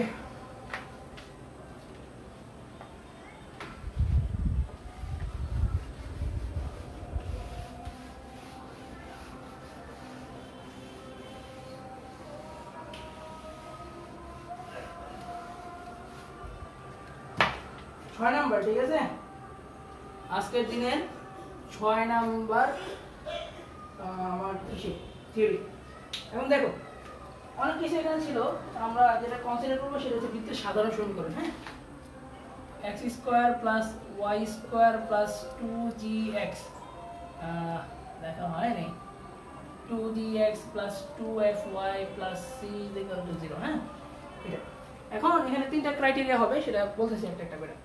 6 নাম্বার, ঠিক আছে? আজকের দিনের 6 নাম্বার আমার থিওরি। এখন দেখো অনেক কিছু এখানে ছিল, আমরা যেটা কনসিডার করবো সেটা হচ্ছে বৃত্তের সাধারণ সমীকরণ। হ্যাঁ, x square plus y square plus 2gx, দেখা হয় নাই, 2gx plus 2fy plus c equal to 0। হ্যাঁ, এটা এখন এখানে তিনটা ক্রাইটেরিয়া হবে, সেটা বলতেছি একটা একটা করে।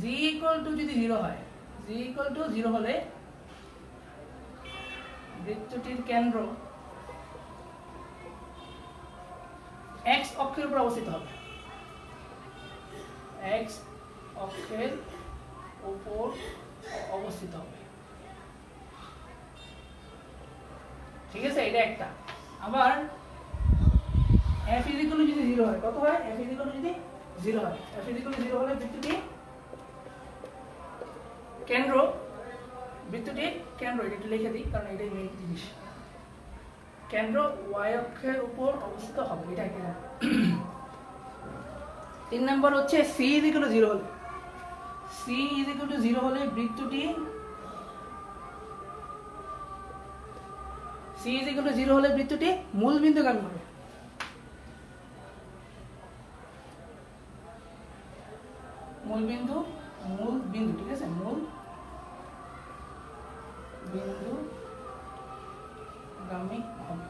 g ইকুয়াল টু যদি 0 হয়, g ইকুয়াল টু 0 হলে বৃত্তটির কেন্দ্র x অক্ষের উপর অবস্থিত হবে, x অক্ষের উপর অবস্থিত হবে, ঠিক আছে? এটা একটা। আবার f ইকুয়াল টু যদি 0 হয়, কত হয়, f ইকুয়াল টু যদি 0 হয়, f ইকুয়াল টু 0 হলে বৃত্তটি কেন্দ্র, বৃত্তটির কেন্দ্র, এটা একটু লিখে দিই কারণ এটাই মেইন জিনিস, কেন্দ্র y অক্ষের উপর অবস্থিত হবে, এটা একটা। 3 নাম্বার হচ্ছে c ইকুয়াল টু 0 হলে, c ইকুয়াল টু 0 হলে বৃত্তটি, c ইকুয়াল টু 0 হলে বৃত্তটি মূল বিন্দুগামী হবে। মূল বিন্দু, ঠিক আছে? মূল বিন্দু গামী হবে।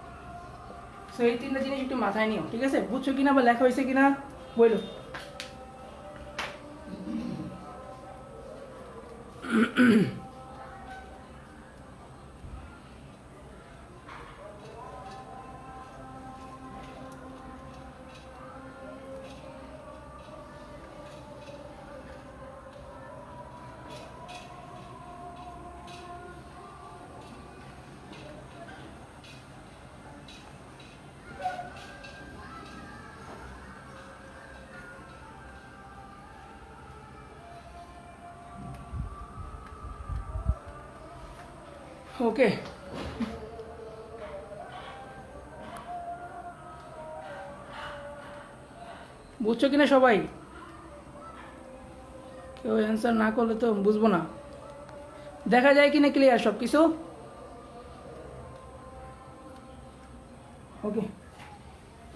সো এই তিনটা জিনিস একটু মাথায় নিও, ঠিক আছে? বুঝছো কিনা বা লেখা হয়েছে কিনা বলো। ওকে, বুঝছো কিনা সবাই? কেউ অ্যান্সার না করলে তো বুঝবো না। দেখা যায় কিনা ক্লিয়ার সব কিছু? ওকে,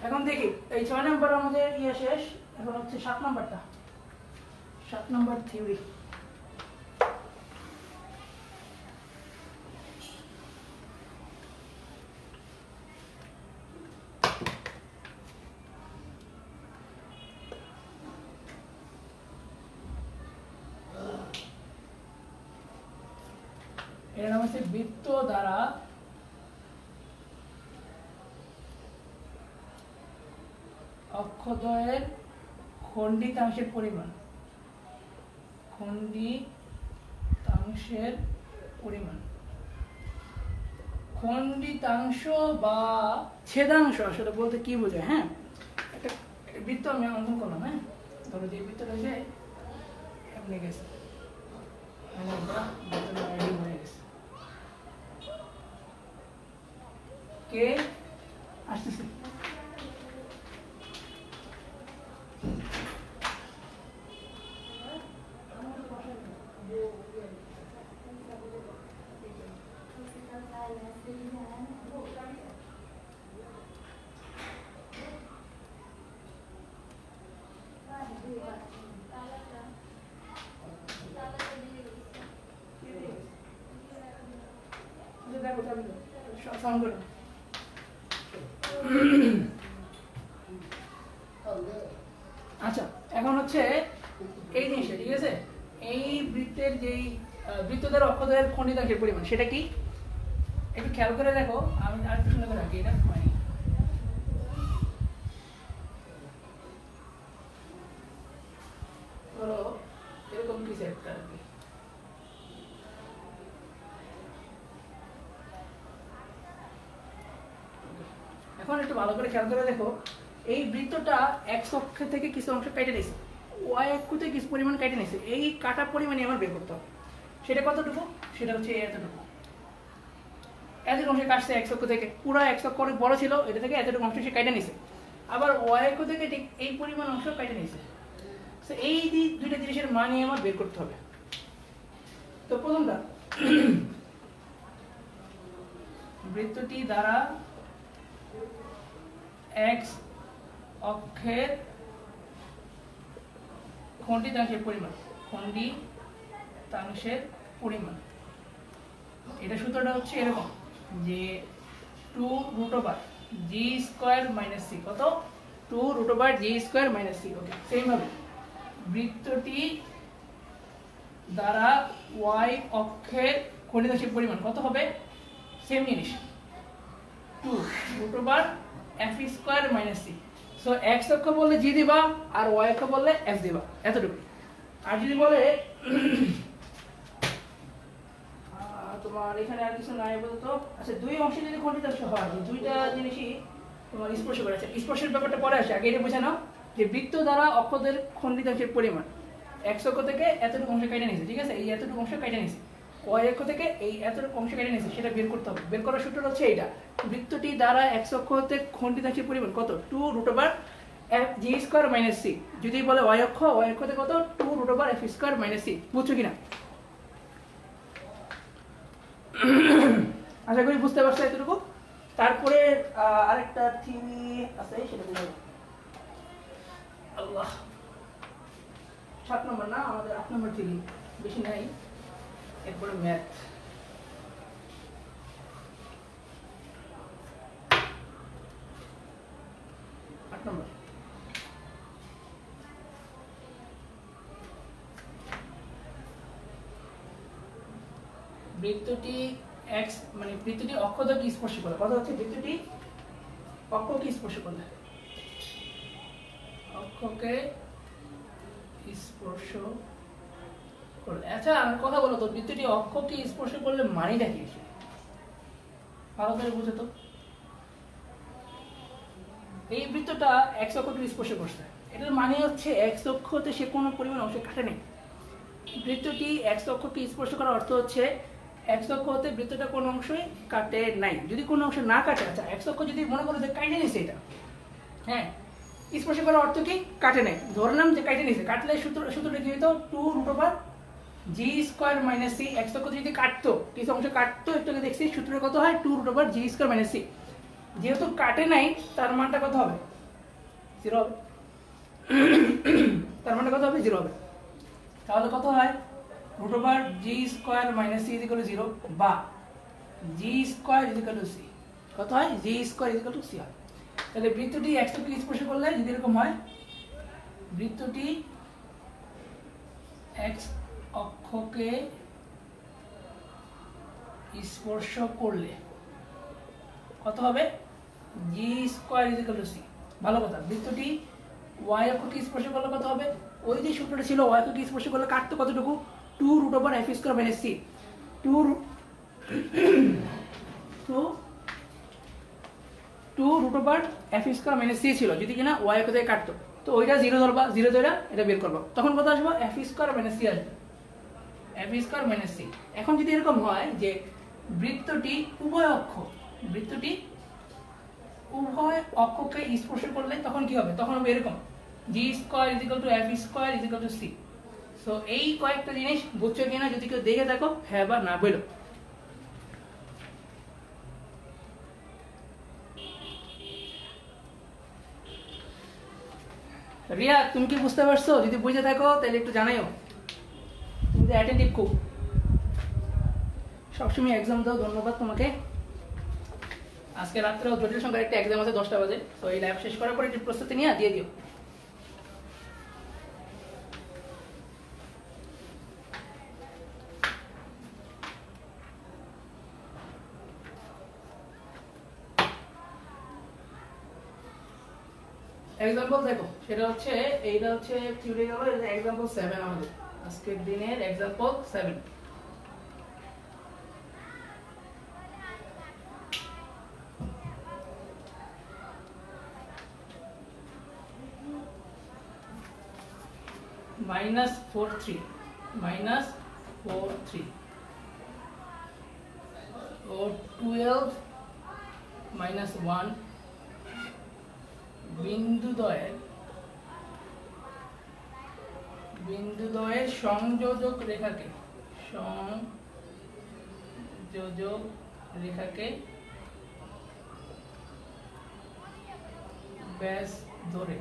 এখন দেখি এই 6 নম্বর আমাদের ইয়ে শেষ। এখন হচ্ছে 7 নম্বরটা, 7 নম্বর থিওরি। এর নাম হচ্ছে বৃত্ত দ্বারা অক্ষদ্বয়ের খণ্ডিতাংশের পরিমাণ, খণ্ডিতাংশের পরিমাণ। খণ্ডিতাংশ বা ছেদাংশ আসলে বলতে কি বোঝায়? হ্যাঁ, একটা বৃত্ত আমি অঙ্কন করলাম। হ্যাঁ, ধরো যে বৃত্ত রয়েছে এমনি গেছে, কে আসতেছে? আচ্ছা, এখন হচ্ছে এই জিনিসটা, ঠিক আছে? এই বৃত্তের যেই বৃত্ত দ্বারা অক্ষদ্বয়ের খণ্ডিতাংশের পরিমাণ সেটা কি একটু খেয়াল করে দেখো। আমি আর একটু সুন্দর করে রাখি, এটা হয়নি। ধরো এরকম কিছু একটা আর কি। এখন একটু ভালো করে খেয়াল করে দেখো, এই বৃত্তটা এক্স অক্ষ থেকে কিছু অংশ কেটে নিয়েছে, ওয়াই অক্ষ থেকে কিছু পরিমাণ কেটে নিয়েছে। এই কাটা পরিমাণই আমার বের করতে হবে। সেটা কতটুকু? সেটা হচ্ছে এতটুকু। এতটুকু অংশ কাটছে এক্স অক্ষ থেকে, পুরো এক্স অক্ষ অনেক বড় ছিল, এটা থেকে এতটুকু অংশ সে কেটে নিয়েছে। আবার ওয়াই অক্ষ থেকে ঠিক এই পরিমাণ অংশ কেটে নিয়েছে। তো এই দুইটা জিনিসের মানই আমার বের করতে হবে। তো প্রথমটা, বৃত্তটি দ্বারা এক্স অক্ষের খণ্ডিতাংশের পরিমাণ, খণ্ডিতাংশের পরিমাণ। এটা সূত্রটা হচ্ছে এরকম যে 2√g² - c। কত? 2√g² - c। ওকে, সেম ভাবে বৃত্তটি দ্বারা ওয়াই অক্ষের খণ্ডিতাংশের পরিমাণ কত হবে? সেম জিনিস, 2√f² - c। সো এক্স অক্ষ বললে জি দিবা, আর ওয়াই অক্ষ বললে এফ দিবা, এতটুকু। আর যদি বলে তোমার এখানে আর কিছু নাই বলতো, আচ্ছা দুই অংশে যদি খণ্ডিতাংশ হয়, দুইটা জিনিসই তোমার স্পর্শ করে। আচ্ছা, স্পর্শের ব্যাপারটা পরে আসে, আগে এটা বুঝে নাও যে বৃত্ত দ্বারা অক্ষদের খণ্ডিতাংশের পরিমাণ এক্স অক্ষ থেকে এতটুকু অংশ কেটে নিয়েছে, ঠিক আছে? এই এতটুকু অংশ কেটে নিয়েছে। ওয়াই অক্ষ থেকে এই এতটুকু অংশ কেটে নিয়েছে, সেটা বের করতে হবে। বের করার সূত্রটা হচ্ছে এইটা, বৃত্তটি দ্বারা এক্স অক্ষ হতে খণ্ডিতাংশের পরিমাণ কত? 2√g² - c। যদি বলে ওয়াই অক্ষ থেকে কত? 2√f² - c। বুঝছো কিনা? আশা করি বুঝতে পারছো এতটুকু। তারপরে আরেকটা থিওরি আছে, সেটা বুঝাবো। আল্লাহ, 7 নম্বর না, আমাদের 8 নম্বর থিওরি, বেশি নাই। এরপরে ম্যাথ। বৃত্তটি x মানে বৃত্তটি অক্ষকে স্পর্শ করে, কথা হচ্ছে বৃত্তটি অক্ষকে স্পর্শ করলে, অক্ষকে স্পর্শ করলে। আচ্ছা আর কথা বলো তো, বৃত্তটি অক্ষকে স্পর্শ করলে মানেটা কি? ভালো করে বুঝো তো। এই বৃত্তটা x অক্ষকে স্পর্শ করছে, এটার মানে হচ্ছে x অক্ষতে সে কোনো পরিমাণ অংশ কাটে নেই। বৃত্তটি x অক্ষকে স্পর্শ করার অর্থ হচ্ছে x অক্ষ হতে বৃত্তটা কোনো অংশই কাটে নাই। যদি কোনো অংশ না কাটে, আচ্ছা x অক্ষ যদি মনে করো যে কাটে নিছে এটা, হ্যাঁ, স্পর্শ করার অর্থ কি? কাটে নাই। ধরলাম যে কাটে নিছে, কাটলে সূত্রটা কি হতো? 2√g² - c। x অক্ষ যদি কাটতো, কিছু অংশ কাটতো, একটু আগে দেখছি সূত্রটা কত হয়? 2√g² - c। যেহেতু কাটে নাই, তার মানটা কত হবে? 0 হবে। তার মানটা কত হবে? 0 হবে। তাহলে কত হয়? √g² - c = 0 বা g² = c। কত হয়? g² = c হয়। তাহলে বৃত্তটি x অক্ষকে স্পর্শ করলে যদি এরকম হয়, বৃত্তটি x অক্ষকে স্পর্শ করলে কত হবে? g² = c। ভালো কথা। বৃত্তটি y অক্ষকে স্পর্শ করলে কত হবে? ওই যে সূত্রটা ছিল, y অক্ষকে স্পর্শ করলে কাটতো কতটুকু? 2√f² - c। 2√f² - c ছিল যদি কিনা y অক্ষ থেকে কাটতো, তো ওইটা 0 ধরবা, 0 ধরে এটা বের করবা, তখন কত আসবে? f² - c আসবে, f² - c। এখন যদি এরকম হয় যে বৃত্তটি উভয় অক্ষকে স্পর্শ করলে তখন কি হবে? তখন হবে এরকম, g² = f² = c। সো এই কয়েকটা জিনিস বুঝছো কিনা যদি কেউ দেখে থাকো, হ্যাঁ বা না বলো। রিয়া, তুমি কি বুঝতে পারছো? যদি বুঝে থাকো তাহলে একটু জানাইও। তুমি তো অ্যাটেন্টিভ খুব, সবসময় এক্সাম দাও, ধন্যবাদ তোমাকে। আজকে রাত্রেও জটিল সংখ্যার একটা এক্সাম আছে 10টা বাজে, তো এই ল্যাব শেষ করার পরে একটু প্রস্তুতি নিয়ে দিয়ে দিও। এক্সাম্পল দেখো, সেটা হচ্ছে এইটা হচ্ছে থিওরি গেল, এটা এক্সাম্পল 7 আমাদের আজকের দিনের এক্সাম্পল 7। -43 ও 12 - 1 বিন্দুদ্বয়ের সংযোজক রেখাকে ব্যাস ধরে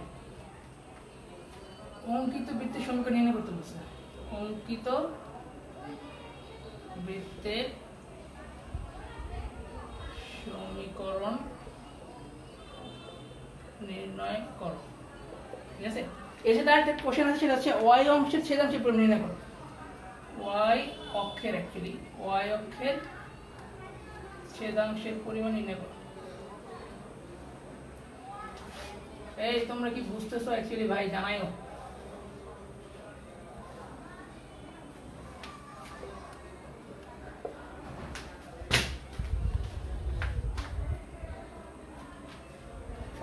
অঙ্কিত বৃত্তের সমীকরণ নির্ণয় করতে বলছে। অঙ্কিত বৃত্তের সমীকরণ নির্ণয় করো, ঠিক আছে? এর সাথে একটা কোশ্চেন আছে, সেটা হচ্ছে y অংশের ছেদাংশের পরিমাণ নির্ণয় করো। y অক্ষের ছেদাংশের পরিমাণ নির্ণয় করো। এই তোমরা কি বুঝতেছো? অ্যাকচুয়ালি ভাই জানাইও।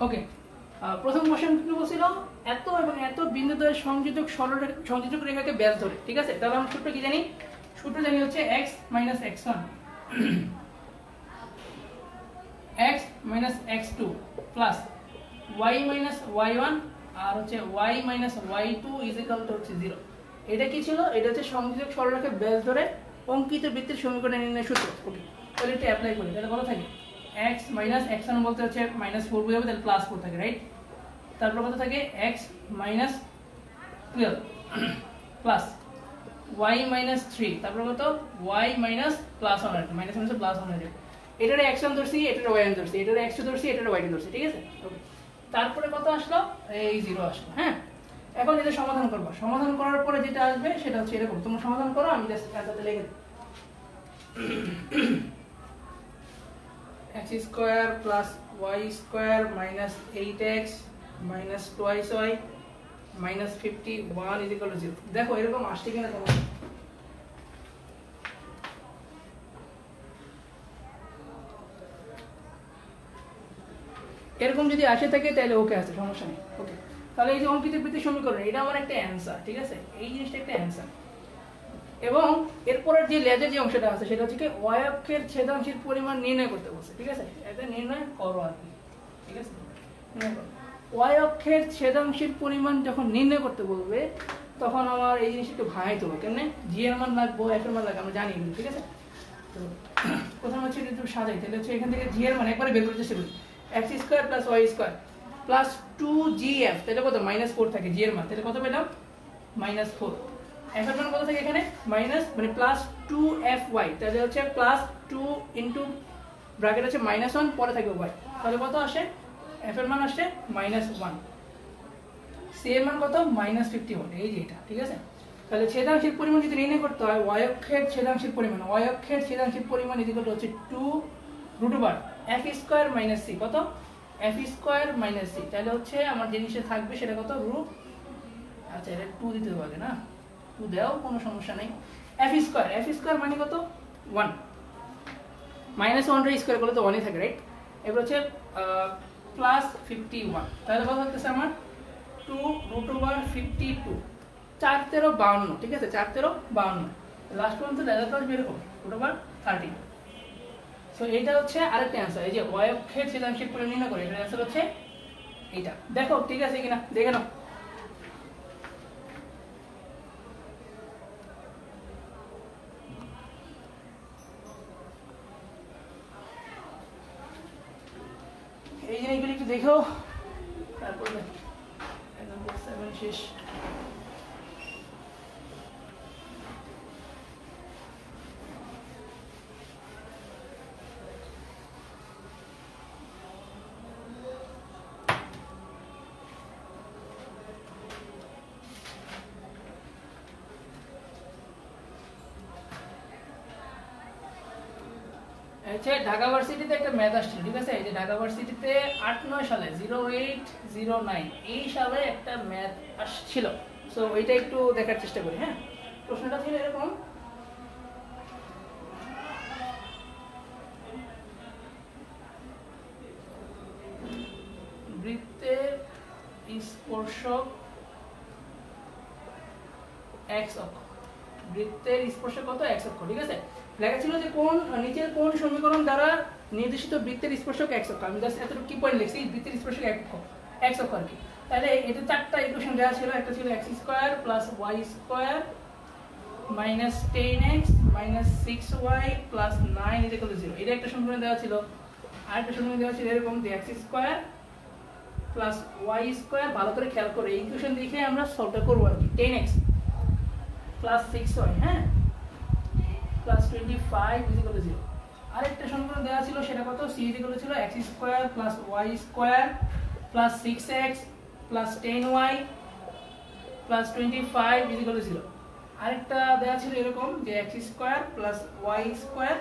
ওকে, প্রথম কোশ্চেন কি বলছিল? এত এবং এত বিন্দুদ্বয়ের সংযোজক রেখাকে ব্যাস ধরে, ঠিক আছে? তাহলে আমরা সূত্র কি জানি? সূত্র জানি হচ্ছে x - x1 x - x2 plus y - y1 আর হচ্ছে y - y2 = 0। এটা কি ছিল? এটা হচ্ছে সংযোজক সরলরেখাকে ব্যাস ধরে অঙ্কিত বৃত্তের সমীকরণ নির্ণয়ের সূত্র। ওকে, তাহলে এটা অ্যাপ্লাই করি, তাহলে কত থাকে? x - x1 বলতে হচ্ছে -4 বুঝাবে, তাহলে +4 থাকে, রাইট? তারপর কত থাকে? x - 12 প্লাস y - 3, তারপর কত? y +1 -1 এটারে x1 ধরছি, এটারে y1 ধরছি, এটারে x2 ধরছি, এটারে y2 ধরছি, ঠিক আছে? ওকে, তারপরে কত আসলো? এই 0 আসলো। হ্যাঁ, এখন এটা সমাধান করবা। সমাধান করার পরে যেটা আসবে সেটা হচ্ছে এরকম। তোমরা সমাধান করো, আমি জাস্ট অ্যান্সারটা লিখে দিই। x square plus y square minus 8x minus twice y minus 51 is equal to 0। দেখো এরকম আসছে কিনা তোমার। এরকম যদি আসে থাকে তাহলে ওকে আছে, সমস্যা নেই। ওকে, তাহলে এই যে অঙ্কিত বৃত্তের সমীকরণ, এটা আমার একটা অ্যান্সার, ঠিক আছে, এই জিনিসটা একটা অ্যান্সার। এবং এরপরের যে লেজের যে অংশটা আছে সেটা হচ্ছে কি y অক্ষের ছেদাংশের পরিমাণ নির্ণয় করতে বলছে, ঠিক আছে, এটা নির্ণয় করো আর কি, ঠিক আছে। y অক্ষের ছেদাংশের পরিমাণ যখন নির্ণয় করতে বলবে তখন আমার এই জিনিসটা একটু ভাঙাইতে হবে। কেমনে? জি এর মান লাগবো, এফ এর মান লাগবে, আমরা জানি কিন্তু, ঠিক আছে। তো প্রথম হচ্ছে এটা একটু সাজাই, তাহলে হচ্ছে এখান থেকে জি এর মান একবারে বের করতে চেষ্টা করি। x square plus y square plus 2gf, তাহলে কত? -4 থাকে জি এর মান, তাহলে কত পেলাম? -4। f এর মান কত থাকে এখানে? মাইনাস মানে প্লাস 2fy, তাহলে হচ্ছে প্লাস 2 ইনটু ব্র্যাকেট আছে -1, পরে থাকে y, তাহলে কত আসে? f এর মান আসে -1, c এর মান কত? -51, এই যে এটা, ঠিক আছে। তাহলে ছেদাংশের পরিমাণ যদি নির্ণয় করতে হয় y অক্ষের ছেদাংশের পরিমাণ, y অক্ষের ছেদাংশের পরিমাণ ইকুয়াল টু হচ্ছে 2√f স্কয়ার মাইনাস c, কত? f স্কয়ার মাইনাস c, তাহলে হচ্ছে আমার জিনিসে থাকবে সেটা কত? রুট, আচ্ছা এটা 2 দিতে হবে না, 2 দাও, কোনো সমস্যা নাই। f স্কয়ার মানে কত? 1, -1 রে স্কয়ার করলে তো 1ই থাকে, রাইট। এবার হচ্ছে প্লাস 51, তাহলে কত হচ্ছে আমার? 2√52, 4 13 52, ঠিক আছে, 4 13 52, লাস্ট পর্যন্ত রেজাল্ট আসবে এরকম √13। সো এটা হচ্ছে আরেকটা অ্যান্সার, এই যে y অক্ষের ছেদাংশের পরিমাণ নির্ণয় করে, এটার অ্যান্সার হচ্ছে এইটা। দেখো ঠিক আছে কিনা দেখে নাও। এই জিনিসগুলো একটু দেখো, তারপর শেষ। আচ্ছা, ঢাকা ভার্সিটিতে একটা ম্যাথ আসছিল, ঠিক আছে, এই যে ঢাকা ভার্সিটিতে 8-9 সালে 0809 এই সালে একটা ম্যাথ আসছিল। সো ওইটা একটু দেখার চেষ্টা করি। হ্যাঁ, প্রশ্নটা ছিল এরকম, বৃত্তের স্পর্শক x অক্ষ, বৃত্তের স্পর্শক কত? x অক্ষ, ঠিক আছে। লেখা ছিল যে কোন নিচের কোন সমীকরণ দ্বারা নির্দেশিত বৃত্তের স্পর্শক x অক্ষ। আমি জাস্ট এতটুকু কি পয়েন্ট লিখছি, বৃত্তের স্পর্শক x অক্ষ আর কি। তাহলে এটা চারটা ইকুয়েশন দেওয়া ছিল, একটা ছিল x square plus y square minus 10x minus 6y plus 9 is equal to 0, এটা একটা সমীকরণ দেওয়া ছিল। আরেকটা সমীকরণ দেওয়া ছিল এরকম যে x square plus y square, ভালো করে খেয়াল করে এই ইকুয়েশন দেখে আমরা সলভটা করব আর কি। 10x প্লাস 6y, হ্যাঁ, প্লাস 25 ইজ ইকুয়াল টু 0। আরেকটা সমীকরণ দেওয়া ছিল, সেটা কত? c ইজ ইকুয়াল টু ছিল x square plus y square plus 6x plus 10y plus 25 is equal to 0। আরেকটা দেওয়া ছিল এরকম যে x square plus y square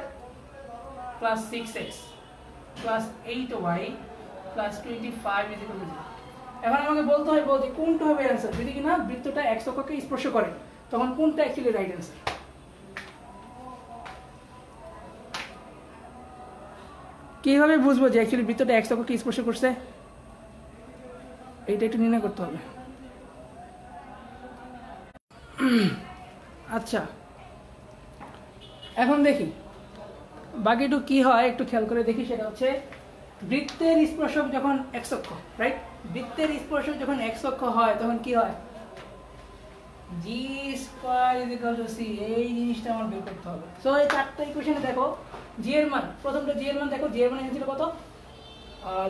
plus 6x plus 8y plus 25 is equal to 0। এখন আমাকে বলতে হবে যে কোনটা হবে অ্যান্সার, যদি কিনা বৃত্তটা x অক্ষকে স্পর্শ করে, তখন কোনটা অ্যাকচুয়ালি রাইট অ্যান্সার। কিভাবে বুঝবো যে অ্যাকচুয়ালি বৃত্তটা x অক্ষকে স্পর্শ করছে? এইটা একটু নির্ণয় করতে হবে। আচ্ছা, এখন দেখি বাকিটুকু কি হয়, একটু খেয়াল করে দেখি। সেটা হচ্ছে বৃত্তের স্পর্শক যখন x অক্ষ, রাইট, বৃত্তের স্পর্শক যখন x অক্ষ হয় তখন কি হয়? g square is equal two c, এই জিনিসটা আমার বের করতে হবে। সো এই চারটা ইকুয়েশনে দেখো g এর মান, প্রথমটা g এর মান দেখো, g এর মান ছিল কত?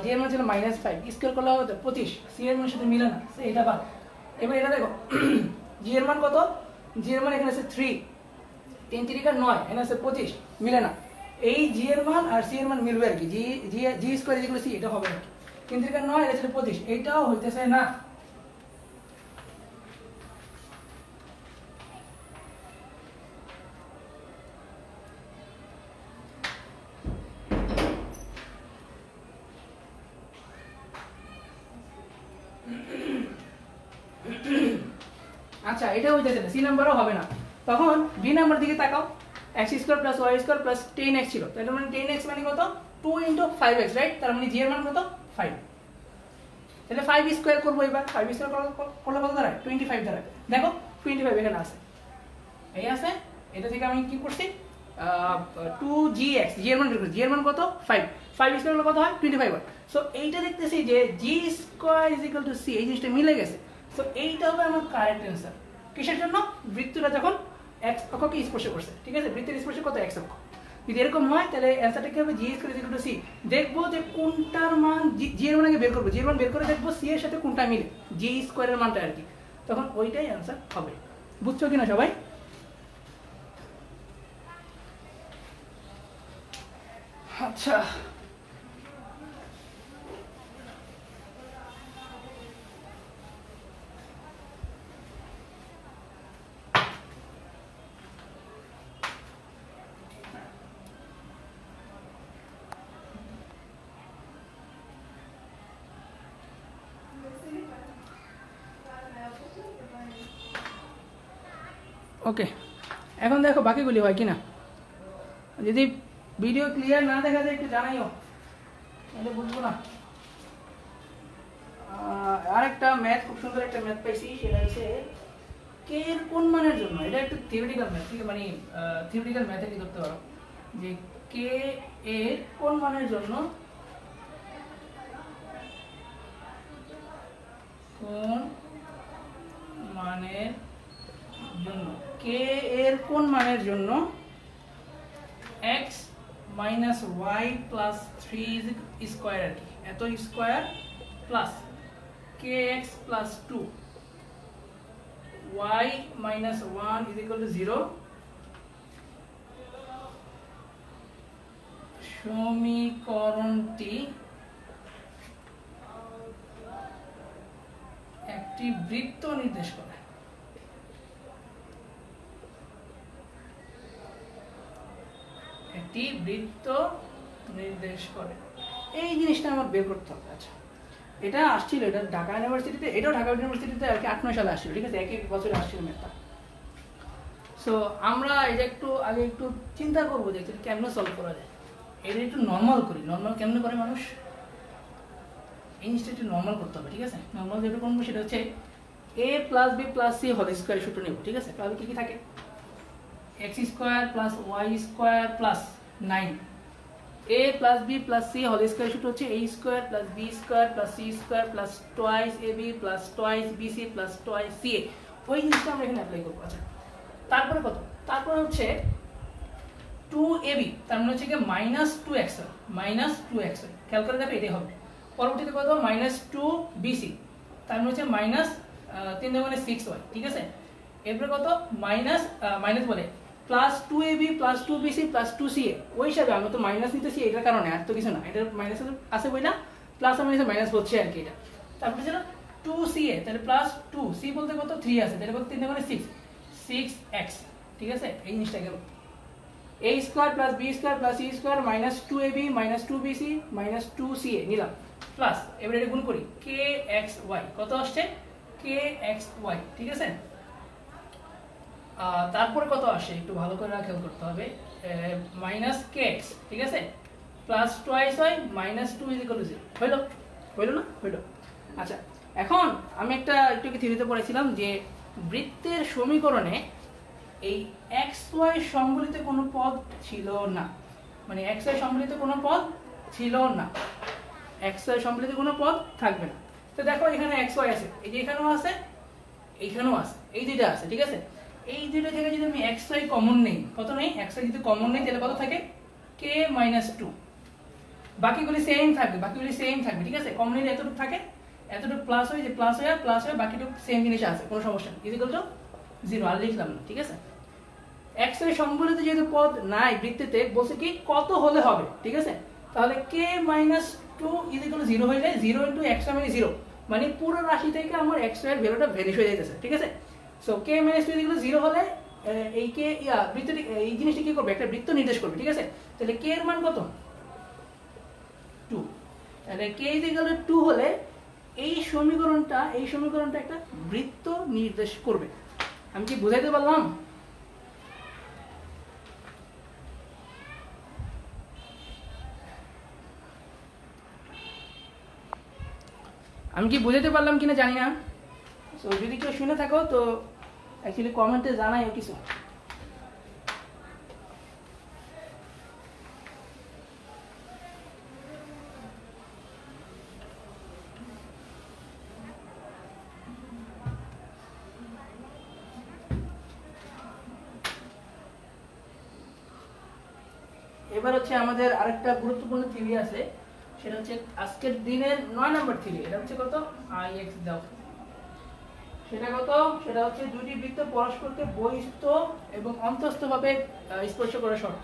g এর মান ছিল -5, স্কয়ার করলে হবে 25, c এর মানের সাথে মিলে না, এটা বাদ। এবার এটা দেখো g এর মান কত? g এর মান এখানে আছে 3, 3 3 9, এখানে আছে 25, মিলে না। এই g এর মান আর c এর মান মিলবে আর কি, g square is equal two c, এটা হবে না। 3 3 9, এটা ছিল 25, এইটাও হইতেছে না। আচ্ছা এটা হইতেছে না, সি নাম্বারও হবে না। তখন বি নাম্বার দিকে তাকাও, x square plus y square plus 10x ছিল, তার মানে 10x মানে কত 2 * 5x, রাইট? তার মানে জি এর মান কত 5। তাহলে 5 স্কয়ার করব, এবার 5 স্কয়ার করলে কত দাঁড়ায় 25 দাঁড়ায়। দেখো 25 এখানে আছে, এই আছে, এটা থেকে আমি কি করছি 2gx, জি এর মান বের করছি, জি এর মান কত 5, 5 স্কয়ার করলে কত হয় 25 হয়। সো এইটা দেখতেছি যে g স্কয়ার = c, এই জিনিসটা মিলে গেছে। সো এইটা হবে আমার কারেক্ট অ্যানসার। কিসের জন্য? বৃত্তটা যখন x অক্ষকে স্পর্শ করছে, ঠিক আছে? বৃত্তের স্পর্শ কত x অক্ষ। যদি এরকম হয় তাহলে অ্যানসারটা কি হবে g = c। দেখবো যে কোনটার মান g এর মান আগে বের করব, g এর মান বের করে দেখবো c এর সাথে কোনটা মিলে, g স্কয়ারের মানটা আর কি, তখন ওইটাই অ্যানসার হবে। বুঝছো কিনা সবাই? আচ্ছা ওকে, এখন দেখো বাকিগুলি হয় কিনা। যদি ভিডিও ক্লিয়ার না দেখা যায় একটু জানাইও, তাহলে বুঝবো না। আরেকটা ম্যাথ, খুব সুন্দর একটা ম্যাথ পাইছি, সেটা হচ্ছে কে এর কোন মানের জন্য, এটা একটু থিওরিটিক্যাল ম্যাথ, ঠিক আছে? মানে থিওরিটিক্যাল ম্যাথে কি করতে পারো যে কে এর কোন মানের জন্য, কোন মানের জন্য, কে এর কোন মানের জন্য x minus y plus 3 square আর কি, এত square plus kx plus 2 y minus 1 = 0 সমীকরণটি একটি বৃত্ত নির্দেশ করে। একটি বৃত্ত নির্দেশ করে, এই জিনিসটা আমার বের করতে হবে। আচ্ছা এটা আসছিল, এটা ঢাকা ইউনিভার্সিটিতে, এটাও ঢাকা ইউনিভার্সিটিতে আর কি 8-9 সালে আসছিল, ঠিক আছে? এক বছরে আসছিল ম্যাথটা। সো আমরা এটা একটু আগে একটু চিন্তা করবো যে কেমনে সলভ করা যায়। এটা একটু নর্মাল করি, নর্মাল কেমনে করে মানুষ, এই জিনিসটা একটু নর্মাল করতে হবে, ঠিক আছে? নর্মাল যেটা করবো সেটা হচ্ছে a + b + c whole square সূত্র নেব, ঠিক আছে? তাহলে কি কি থাকে, x square plus y square plus 9, a + b + c whole square সূত্র হচ্ছে a square plus b square plus c square plus twice ab plus twice bc plus twice ca। ওই জিনিসটা আমরা এখানে অ্যাপ্লাই করব। আচ্ছা তারপরে কত, তারপরে হচ্ছে 2ab, তার মানে হচ্ছে কি -2xy, -2xy খেয়াল করে দেখো এটাই হবে। পরবর্তীতে কত -2bc, তার মানে হচ্ছে -3 = 6y, ঠিক আছে? এরপরে কত মাইনাস বলে +2ab + 2bc + 2ca, ওই হিসাবে আমি তো মাইনাস নিতেছি এটার কারণে, আর তো কিছু না, এটা মাইনাস আছে বইলা প্লাস আর মাইনাস হচ্ছে আর কি এটা। তারপরে ছিল 2ca, তাহলে +2c বলতে কত 3 আছে, তাহলে কত 3 = 6, 6x, ঠিক আছে? এই জিনিসটা গেল a square plus b square plus c square -2ab -2bc -2ca নিলাম, প্লাস এবারে এটা গুণ করি kxy, কত আসছে kxy, ঠিক আছে? তারপরে কত আসে একটু ভালো করে খেয়াল করতে হবে, -kx, ঠিক আছে? প্লাস টুয়াইস y -2 = 0, হইল না? হইল। আচ্ছা এখন আমি একটু কি থিওরিতে পড়েছিলাম যে বৃত্তের সমীকরণে এই xy সম্বলিত কোনো পদ ছিল না, মানে xy সম্বলিত কোনো পদ ছিল না, xy সম্বলিত কোনো পদ থাকবে না। তো দেখো এখানে xy আছে, এই যে এখানেও আছে, এইখানেও আছে, এই দুইটা আছে, ঠিক আছে? এই দুইটা থেকে যদি আমি xy কমন নেই, কত নেই xy যদি কমন নেই তাহলে কত থাকে k - 2, বাকিগুলি সেম থাকবে, ঠিক আছে? কমন নিলে এতটুকু থাকে, এতটুকু প্লাস হয়, যে প্লাস হয় বাকিটুকু সেম জিনিস আছে, কোনো সমস্যা নেই, = 0, আর লিখলাম না, ঠিক আছে? xy সম্বলিত যেহেতু পদ নাই বৃত্তেতে, বলছে কি কত হলে হবে, ঠিক আছে? তাহলে k - 2 = 0 হইলে 0 * xy মানে 0, মানে পুরো রাশি থেকে আমার xy এর ভ্যালুটা ভ্যানিশ হয়ে যাইতেছে, ঠিক আছে? সো k - 2 = 0 হলে এই কে বৃত্তটি, এই জিনিসটি কি করবে, একটা বৃত্ত নির্দেশ করবে, ঠিক আছে? তাহলে k এর মান কত 2, তাহলে k = 2 হলে এই সমীকরণটা একটা বৃত্ত নির্দেশ করবে। আমি কি বুঝাইতে পারলাম? আমি কি বুঝাইতে পারলাম কিনা জানি না। তো যদি কেউ শুনে থাকো তো অ্যাকচুয়ালি কমেন্টে জানাইও কিছু। এবার হচ্ছে আমাদের আরেকটা গুরুত্বপূর্ণ থিওরি আছে, সেটা হচ্ছে আজকের দিনের 9 নম্বর থিওরি। এটা হচ্ছে কত? IX দাও। সেটা কত? সেটা হচ্ছে দুটি বৃত্ত পরস্পরকে বহিস্থ এবং অন্তস্থভাবে স্পর্শ করার শর্ত।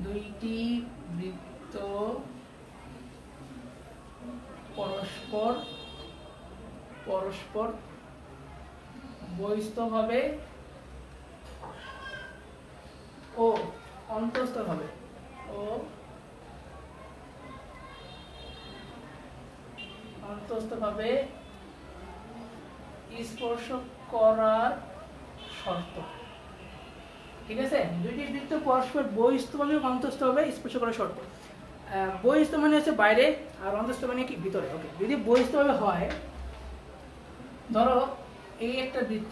দুইটি বৃত্ত পরস্পর বহিস্থভাবে ও অন্তস্থভাবে স্পর্শ করার শর্ত। ঠিক আছে, দুইটি বৃত্ত পরস্পর বহিস্থভাবে এবং অন্তস্থভাবে স্পর্শ করার শর্ত। বহিস্থ মানে হচ্ছে বাইরে, আর অন্তস্থ মানে কি? ভিতরে। ওকে, যদি বহিস্থভাবে হয়, ধরো এই একটা বৃত্ত,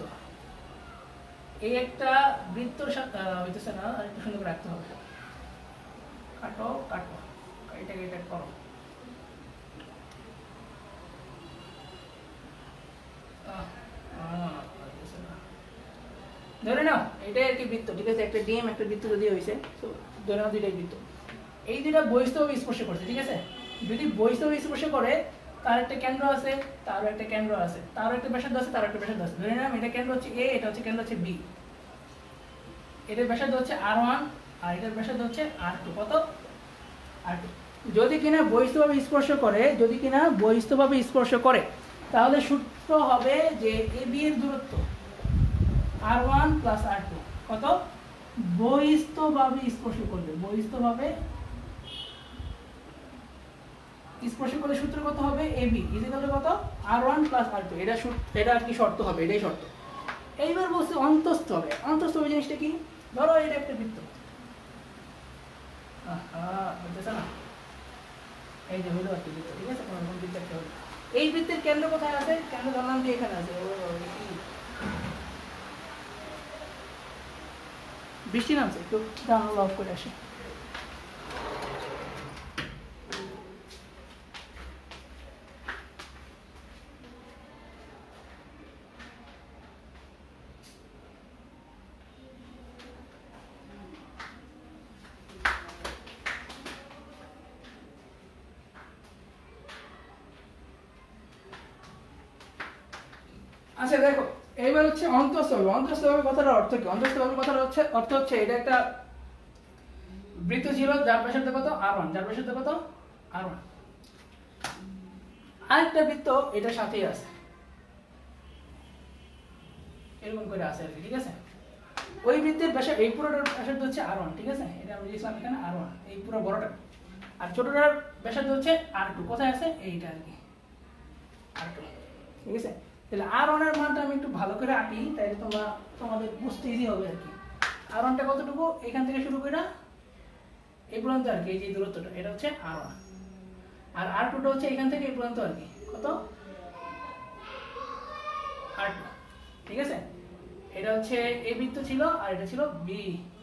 হইতেছে না, আর একটু সুন্দর করে রাখতে হবে। কাটো এটা করো। ধরে নাও এটাই আর কি বৃত্ত। ঠিক আছে, একটা ডিম একটা বৃত্ত যদি হয়েছে, তো ধরে নাও দুইটাই বৃত্ত, এই দুইটা বহিস্থভাবে স্পর্শ করছে। ঠিক আছে, যদি বহিস্থভাবে স্পর্শ করে, তার একটা কেন্দ্র আছে, তারও একটা কেন্দ্র আছে, তারও একটা ব্যাসার্ধ আছে, তারও একটা ব্যাসার্ধ আছে। ধরে নাও এটা কেন্দ্র হচ্ছে A, এটা হচ্ছে কেন্দ্র হচ্ছে B, এটার ব্যাসার্ধ হচ্ছে R1 আর এটার ব্যাসার্ধ হচ্ছে R2। কত? R2। যদি কিনা বহিস্থভাবে স্পর্শ করে, তাহলে সূত্র হবে যে AB এর দূরত্ব R1 প্লাস R2 কত? বহিস্থভাবে স্পর্শ করলে সূত্র কত হবে? AB কত? R1 plus R2। এটা আর কি শর্ত হবে, এটাই শর্ত। এইবার বলছে অন্তস্থভাবে জিনিসটা কি? ধরো এটা একটা বৃত্ত, বুঝতেছ না? এই যে হলো একটা বৃত্ত। ঠিক আছে, কোন বৃত্ত একটা হলো। এই বৃত্তের কেন্দ্র কোথায় আছে? কেন্দ্র ধরলাম যে এখানে আছে। বৃষ্টি নামছে, একটু জানালা অফ করে আসে। আচ্ছা দেখো, এইবার হচ্ছে অন্তস্থভাবে কথার অর্থ কি? অন্তস্থভাবে কথার অর্থ হচ্ছে এটা একটা বৃত্ত ছিল যার ব্যাসার্ধ কত? R1, যার ব্যাসার্ধ কত? R1। আরেকটা বৃত্ত এটার সাথেই আছে, এরকম করে আছে আর কি। ঠিক আছে, ওই বৃত্তের ব্যাসার্ধ, এই পুরোটার ব্যাসার্ধ হচ্ছে R1। ঠিক আছে, এটা আমি লিখলাম এখানে R1, এই পুরো বড়টা। আর ছোটটার ব্যাসার্ধ হচ্ছে R2। কোথায় আছে? এইটা আর কি, R2। ঠিক আছে, তাহলে R1 এর মানটা আমি একটু ভালো করে আঁকি, তাহলে তোমাদের বুঝতে ইজি হবে আর কি। R1 টা কতটুকু? এখান থেকে শুরু করে এই পর্যন্ত আর কি, এই যে দূরত্বটা, এটা হচ্ছে R1। আর R2 টা হচ্ছে এখান থেকে এই পর্যন্ত আর কি। কত? R2। ঠিক আছে, এটা হচ্ছে A বৃত্ত ছিল আর এটা ছিল B।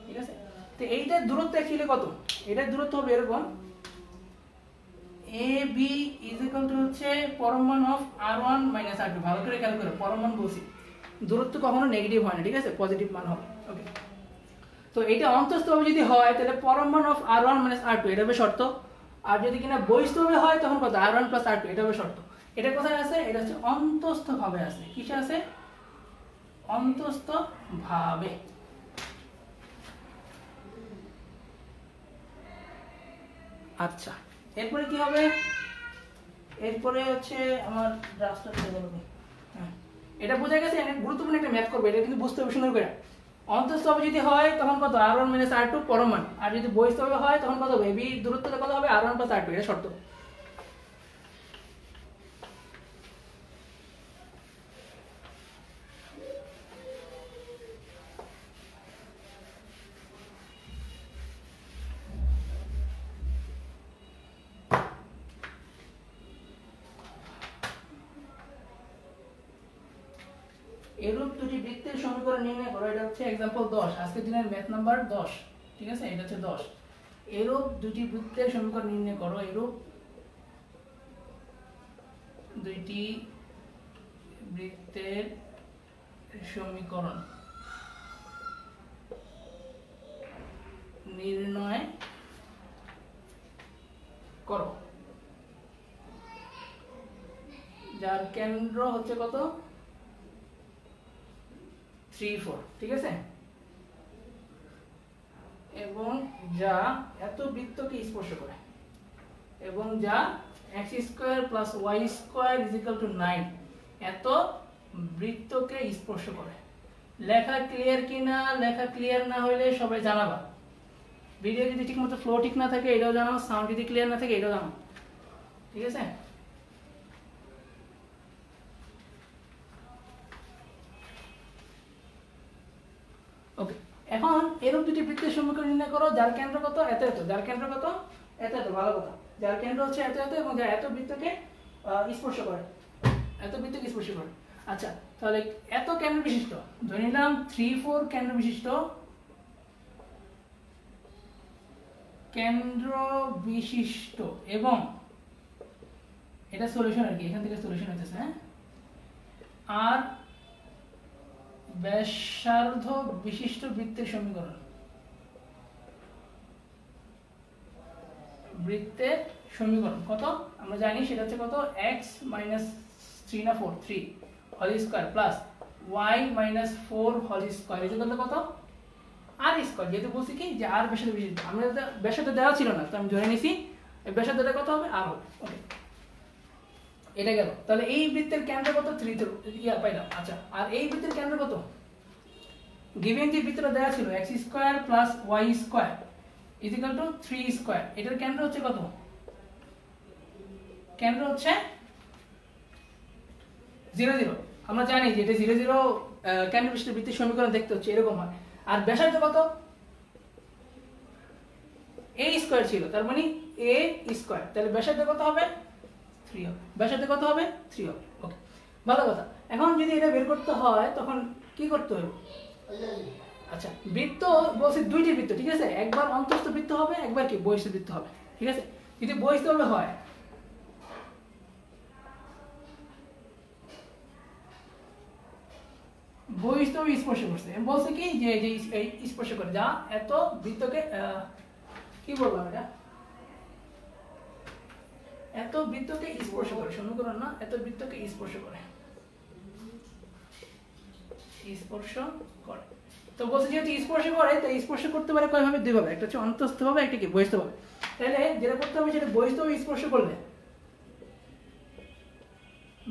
ঠিক আছে, তো এইটার দূরত্ব অ্যাকচুয়ালি কত? এটার দূরত্ব হবে এরকম, AB হচ্ছে পরম মান অফ R1 মাইনাস R2। ভালো করে খেয়াল করো, পরম মান বলছি, দূরত্ব কখনো নেগেটিভ হয় না। ঠিক আছে, পজিটিভ মান হবে। ওকে, তো এটা অন্তস্থভাবে যদি হয় তাহলে পরম মান অফ R1 মাইনাস R2 এটা হবে শর্ত। আর যদি কিনা বহিস্থভাবে হয় তখন কত? R1 প্লাস R2 এটা হবে শর্ত। এটা কোথায় আছে? এটা হচ্ছে অন্তস্থভাবে আছে। কিসে আছে? অন্তস্থভাবে। আচ্ছা, এরপরে কি হবে? এরপরে হচ্ছে আমার রাস্তা চলে যাবে। হ্যাঁ, এটা বোঝা গেছে। গুরুত্বপূর্ণ একটা ম্যাথ করবে, এটা কিন্তু বুঝতে হবে সুন্দর করে। অন্তস্থভাবে যদি হয় তখন কত? R1 মাইনাস R2 পরম মান। আর যদি বহিস্থভাবে হয় তখন কত হবে? AB দূরত্বটা কত হবে? R1 প্লাস R2 এটা শর্ত। এরূপ দুটি বৃত্তের সমীকরণ নির্ণয় করো। এটা হচ্ছে एग्जांपल 10, আজকের দিনের ম্যাথ নাম্বার 10, ঠিক আছে? এটা হচ্ছে 10। এরূপ দুটি বৃত্তের সমীকরণ নির্ণয় করো। এরূপ দুইটি বৃত্তের সমীকরণ নির্ণয় করো যার কেন্দ্র হচ্ছে কত 3 4, ঠিক আছে? এবং যা এত বৃত্তকে স্পর্শ করে এবং যা x² + y² 9 এত বৃত্তকে স্পর্শ করে। লেখা ক্লিয়ার কিনা? লেখা ক্লিয়ার না হলে সবাই জানাবা। ভিডিও যদি ঠিকমতো ফ্লো ঠিক না থাকে এটাও জানাও, সাউন্ড যদি ক্লিয়ার না থাকে এটাও জানাও, ঠিক আছে? ওকে, এখন এরূপ দুটি বৃত্তের সমীকরণ নির্ণয় করো যার কেন্দ্র কত এত এত, যার কেন্দ্র কত এত এত। ভালো কথা, যার কেন্দ্র হচ্ছে এত এত এবং যা এত বৃত্তকে স্পর্শ করে, এত বৃত্তকে স্পর্শ করে। আচ্ছা, তাহলে এত কেন্দ্র বিশিষ্ট, ধরে নিলাম 3 4 কেন্দ্র বিশিষ্ট, কেন্দ্র বিশিষ্ট এবং এটা সলিউশন আর কি, এখান থেকে সলিউশন হইতেছে, হ্যাঁ? আর ব্যাসার্ধ বিশিষ্ট বৃত্তের সমীকরণ, বৃত্তের সমীকরণ কত আমরা জানি, সেটা হচ্ছে কত x - 3 না 4 3 whole square plus y - 4 whole square, এটা কত কত r স্কয়ার। যেহেতু বলছি কি যে r ব্যাসার্ধ বিশিষ্ট, আমরা ব্যাসার্ধ দেওয়া ছিল না তো আমি ধরে নিছি এই ব্যাসার্ধটা কত হবে r হবে। ওকে, এটা গেল। তাহলে এই বৃত্তের কেন্দ্র কত 3 পাইলাম। আচ্ছা, আর এই বৃত্তের কেন্দ্র কত? গিভেন যে বৃত্তটা দেওয়া ছিল x² + y² = 3², এটার কেন্দ্র হচ্ছে কত? কেন্দ্র হচ্ছে 0 0। আমরা জানি যে এটা 0 0 কেন্দ্র বিশিষ্ট বৃত্তের সমীকরণ দেখতে হচ্ছে এরকম হয়। আর ব্যাসার্ধ কত? a² ছিল, তার মানে a², তাহলে ব্যাসার্ধ কত হবে 3 হবে। ব্যাসার্ধ কত হবে 3 হবে। ওকে, ভালো কথা। এখন যদি এটা বের করতে হয় তখন কি করতে হবে? আচ্ছা, বৃত্ত বলছি দুইটি বৃত্ত, ঠিক আছে? একবার অন্তঃস্থ বৃত্ত হবে, একবার কি বহিঃস্থ বৃত্ত হবে, ঠিক আছে? যদি বহিঃস্থ হয় বহিঃস্থ স্পর্শ করছে, বলছে কি যে এই স্পর্শ করে যা এত বৃত্তকে কি বললাম এটা, এত বৃত্তকে স্পর্শ করে, সমীকরণ না, এত বৃত্তকে স্পর্শ করে, স্পর্শ করে। তো বলছে যেহেতু স্পর্শ করে তো স্পর্শ করতে পারে কয় ভাবে? দুই ভাবে, একটা হচ্ছে অন্তঃস্থ ভাবে, একটা কি বহিঃস্থ ভাবে। তাহলে যেটা করতে হবে সেটা বহিঃস্থ ভাবে স্পর্শ করলে,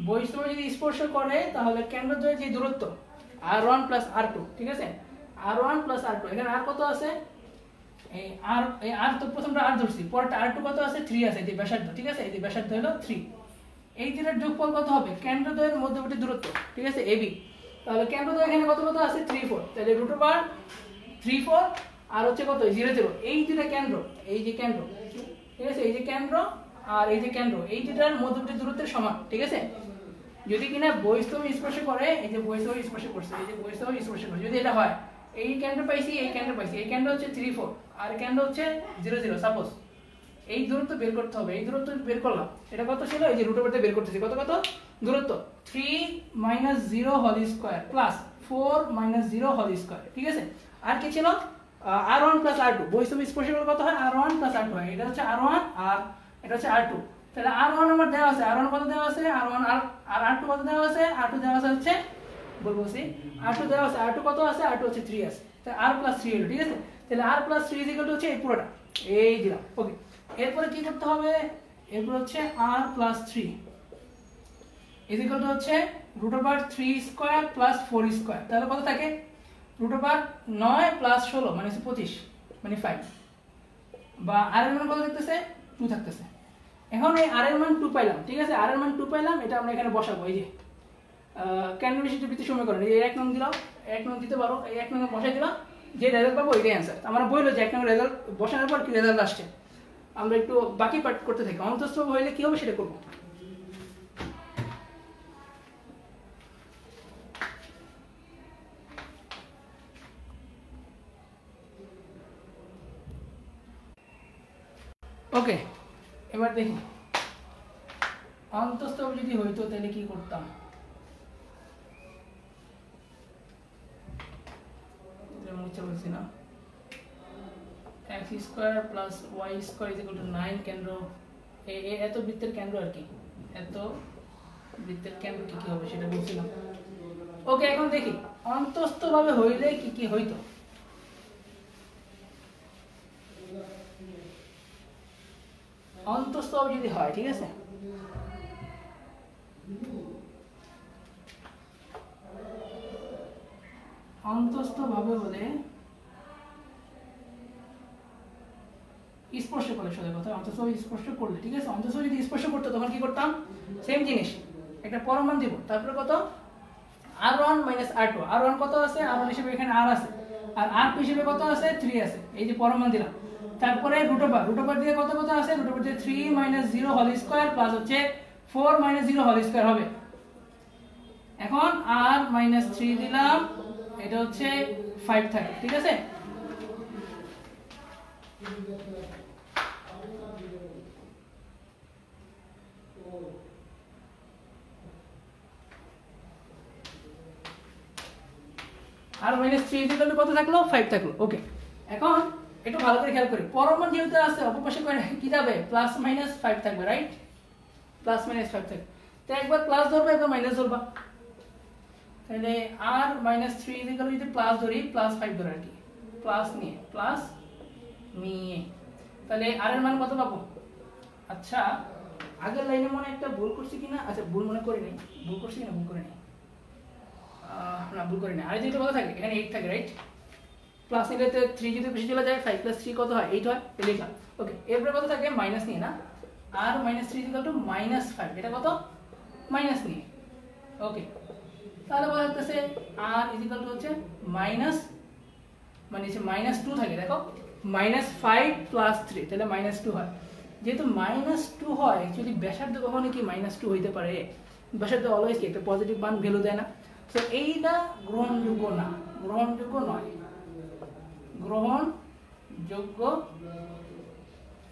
বহিঃস্থ ভাবে যদি স্পর্শ করে তাহলে কেন্দ্রদ্বয়ের যে দূরত্ব r1 + r2, ঠিক আছে? r1 + r2, এখানে r কত আছে? এই r তো প্রথমটা r ধরছি, পরেরটা r2 কত আছে? 3 আছে, এই যে ব্যাসার্ধ, ঠিক আছে? এই যে ব্যাসার্ধ হলো 3। এই দুটোর যোগফল কত হবে? কেন্দ্রদ্বয়ের মধ্যবর্তী দূরত্ব, ঠিক আছে? ab। তাহলে কেন্দ্রদ্বয় এখানে কত কত আছে? 3 4, তাহলে √3 4 আর হচ্ছে কত 0 0। এই দুটো কেন্দ্র, এই যে কেন্দ্র, ঠিক আছে? এই যে কেন্দ্র আর এই যে কেন্দ্র, এই দুটার মধ্যবর্তী দূরত্বের সমান, ঠিক আছে? যদি কিনা বহিঃস্থ স্পর্শ করে, এই যে বহিঃস্থ স্পর্শ করছে, এই যে বহিঃস্থ স্পর্শ করে, যদি এটা হয় এই কেন্দ্র পাইছি, এই কেন্দ্র পাইছি, এই কেন্দ্র হচ্ছে 3 4 আর কেন্দ্র হচ্ছে 0 0, সাপোজ এই দূরত্ব বের করতে হবে। এই দূরত্ব বের করলাম, এটা কত ছিল? এই যে √তে বের করতেছি, কত কত দূরত্ব 3 - 0 whole square plus 4 - 0 whole square, ঠিক আছে? আর কি ছিল? r1 + r2, বহিঃস্থ স্পর্শ করলে কত হয়? r1 + r2 হয়। এটা হচ্ছে r1 আর এটা হচ্ছে r2। তাহলে r1 আমার দেওয়া আছে, r1 কত দেওয়া আছে? r1 আর r2 কত দেওয়া আছে? r2 দেওয়া আছে হচ্ছে বলবছি r2 দেওয়া আছে, r2 কত আছে? r2 হচ্ছে 3 আছে, তাহলে r + 3 হলো, ঠিক আছে? তাহলে r + 3 হচ্ছে এই পুরোটা, এই দিলাম। ওকে, এরপরে কি করতে হবে? এরপর হচ্ছে r + 3 হচ্ছে √3² + 4², তাহলে কত থাকে? √9 + 16 মানে 25 মানে 5, বা r এর মান কত থাকতেছে? 2 থাকতেছে। এখন এই r এর মান 2 পাইলাম, ঠিক আছে? r এর মান 2 পাইলাম, এটা আমরা এখানে বসাবো। এই যে কেন্দ্র বিশিষ্ট বৃত্তের সমীকরণ, এই 1 নং দিলাম, 1 নং দিতে পারো, এই 1 নং বসাই দিলাম, যে রেজাল্ট পাবো এটাই অ্যানসার। আমরা বললো যে 1 নং রেজাল্ট বসানোর পর কি রেজাল্ট আসছে, আমরা একটু বাকি পার্ট করতে থাকি। অন্তঃস্থ হইলে কি হবে সেটা করব। ওকে, এবার দেখি অন্তঃস্থ যদি হইতো তাহলে কি করতাম। মুছে বলছি না, x² + y² = 9 কেন্দ্র, এত বৃত্তের কেন্দ্র আর কি, এত বৃত্তের কেন্দ্র কি কি হবে সেটা বলছিলাম। ওকে, এখন দেখি অন্তঃস্থ ভাবে হইলে কি কি হইতো। অন্তঃস্থ যদি হয়, ঠিক আছে, অন্তঃস্থ ভাবে হলে স্পর্শ করলে সাথে কথা, অন্তঃস্থ স্পর্শ করলে, ঠিক আছে, অন্তঃস্থ যদি স্পর্শ করতো তখন কি করতাম, সেম জিনিস, একটা পরমাণু দিব, তারপরে কত r1 - r2, r1 কত আছে, r1 হিসেবে এখানে r আছে, আর r2 হিসেবে কত আছে, 3 আছে, এই যে পরমাণু দিলাম, তারপরে √/√/, দিয়ে কত কত আছে, √/, দিয়ে 3 - 0² প্লাস হচ্ছে 4 - 0² হবে। এখন r - 3 দিলাম, এটা হচ্ছে 5 থাকে, ঠিক আছে। আর -3 ইকুয়াল কত থাকলো, 5 থাকলো। ওকে, এখন একটু ভালো করে খেয়াল করি, পরমাণু যেহেতু আছে অপপাশে করে কি যাবে, +-5 থাকবে, রাইট, +-5 থাকবে। তো একবার প্লাস ধরবে, একবার মাইনাস ধরবা, তাহলে r - 3 ইকুয়াল যদি প্লাস ধরি, +5 ধরে আর কি, প্লাস নিয়ে তাহলে r এর মান কত পাবো। আচ্ছা, আগের লাইনে মনে একটা ভুল করছি কিনা, আচ্ছা ভুল মনে করি নাই, ভুল করছি কিনা, ভুল করি নাই, না ভুল করি না, আর যেটা কত থাকে এখানে 8 থাকে, রাইট, প্লাস নিলে 3 যদি বেশি চলে যায়, 5 + 3 কত হয়, 8 হয়, লিখলাম। ওকে, এরপরে কত থাকে, মাইনাস নিয়ে না, r - 3 = -5, এটা কত, মাইনাস নিয়ে। ওকে, তাহলে বলা যাচ্ছে r হচ্ছে মাইনাস, মানে -2 থাকে, দেখো -5 + 3, তাহলে -2 হয়। যেহেতু -2 হয়, অ্যাকচুয়ালি ব্যাসার্ধ কখনো কি -2 হইতে পারে, ব্যাসার্ধ অলওয়েজ কি একটা পজিটিভ মান ভ্যালু দেয় না, তো এইটা গ্রহণযোগ্য না, গ্রহণযোগ্য নয়, গ্রহণযোগ্য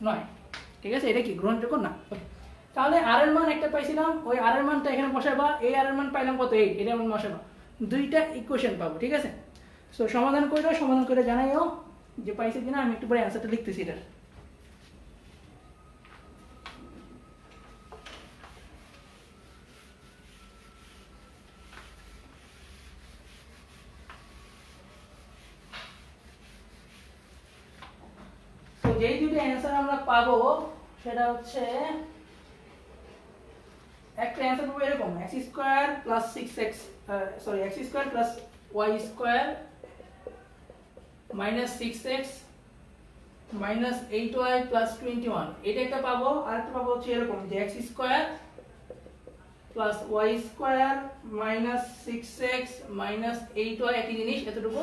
নয়, ঠিক আছে, এটা কি গ্রহণযোগ্য না। তাহলে r এর মান একটা পাইছিলাম, ওই r এর মানটা এখানে বসাবা, এই r এর মান পাইলাম কত, 8, এটা মান বসাবা, দুইটা ইকুয়েশন পাবো, ঠিক আছে। সো সমাধান করে দাও, সমাধান করে জানাইও যে পাইছে কিনা, আমি একটু পরে অ্যানসারটা লিখতেছি এটা। তো যেই দুটো অ্যানসার আমরা পাবো সেটা হচ্ছে, একটা অ্যানসার পাবো এরকম, x² + 6x, sorry x² + y² - 6x - 8y + 21, এটা একটা পাবো। আর একটা পাবো হচ্ছে এরকম যে x² + y² - 6x - 8y, একই জিনিস, এতটুকু,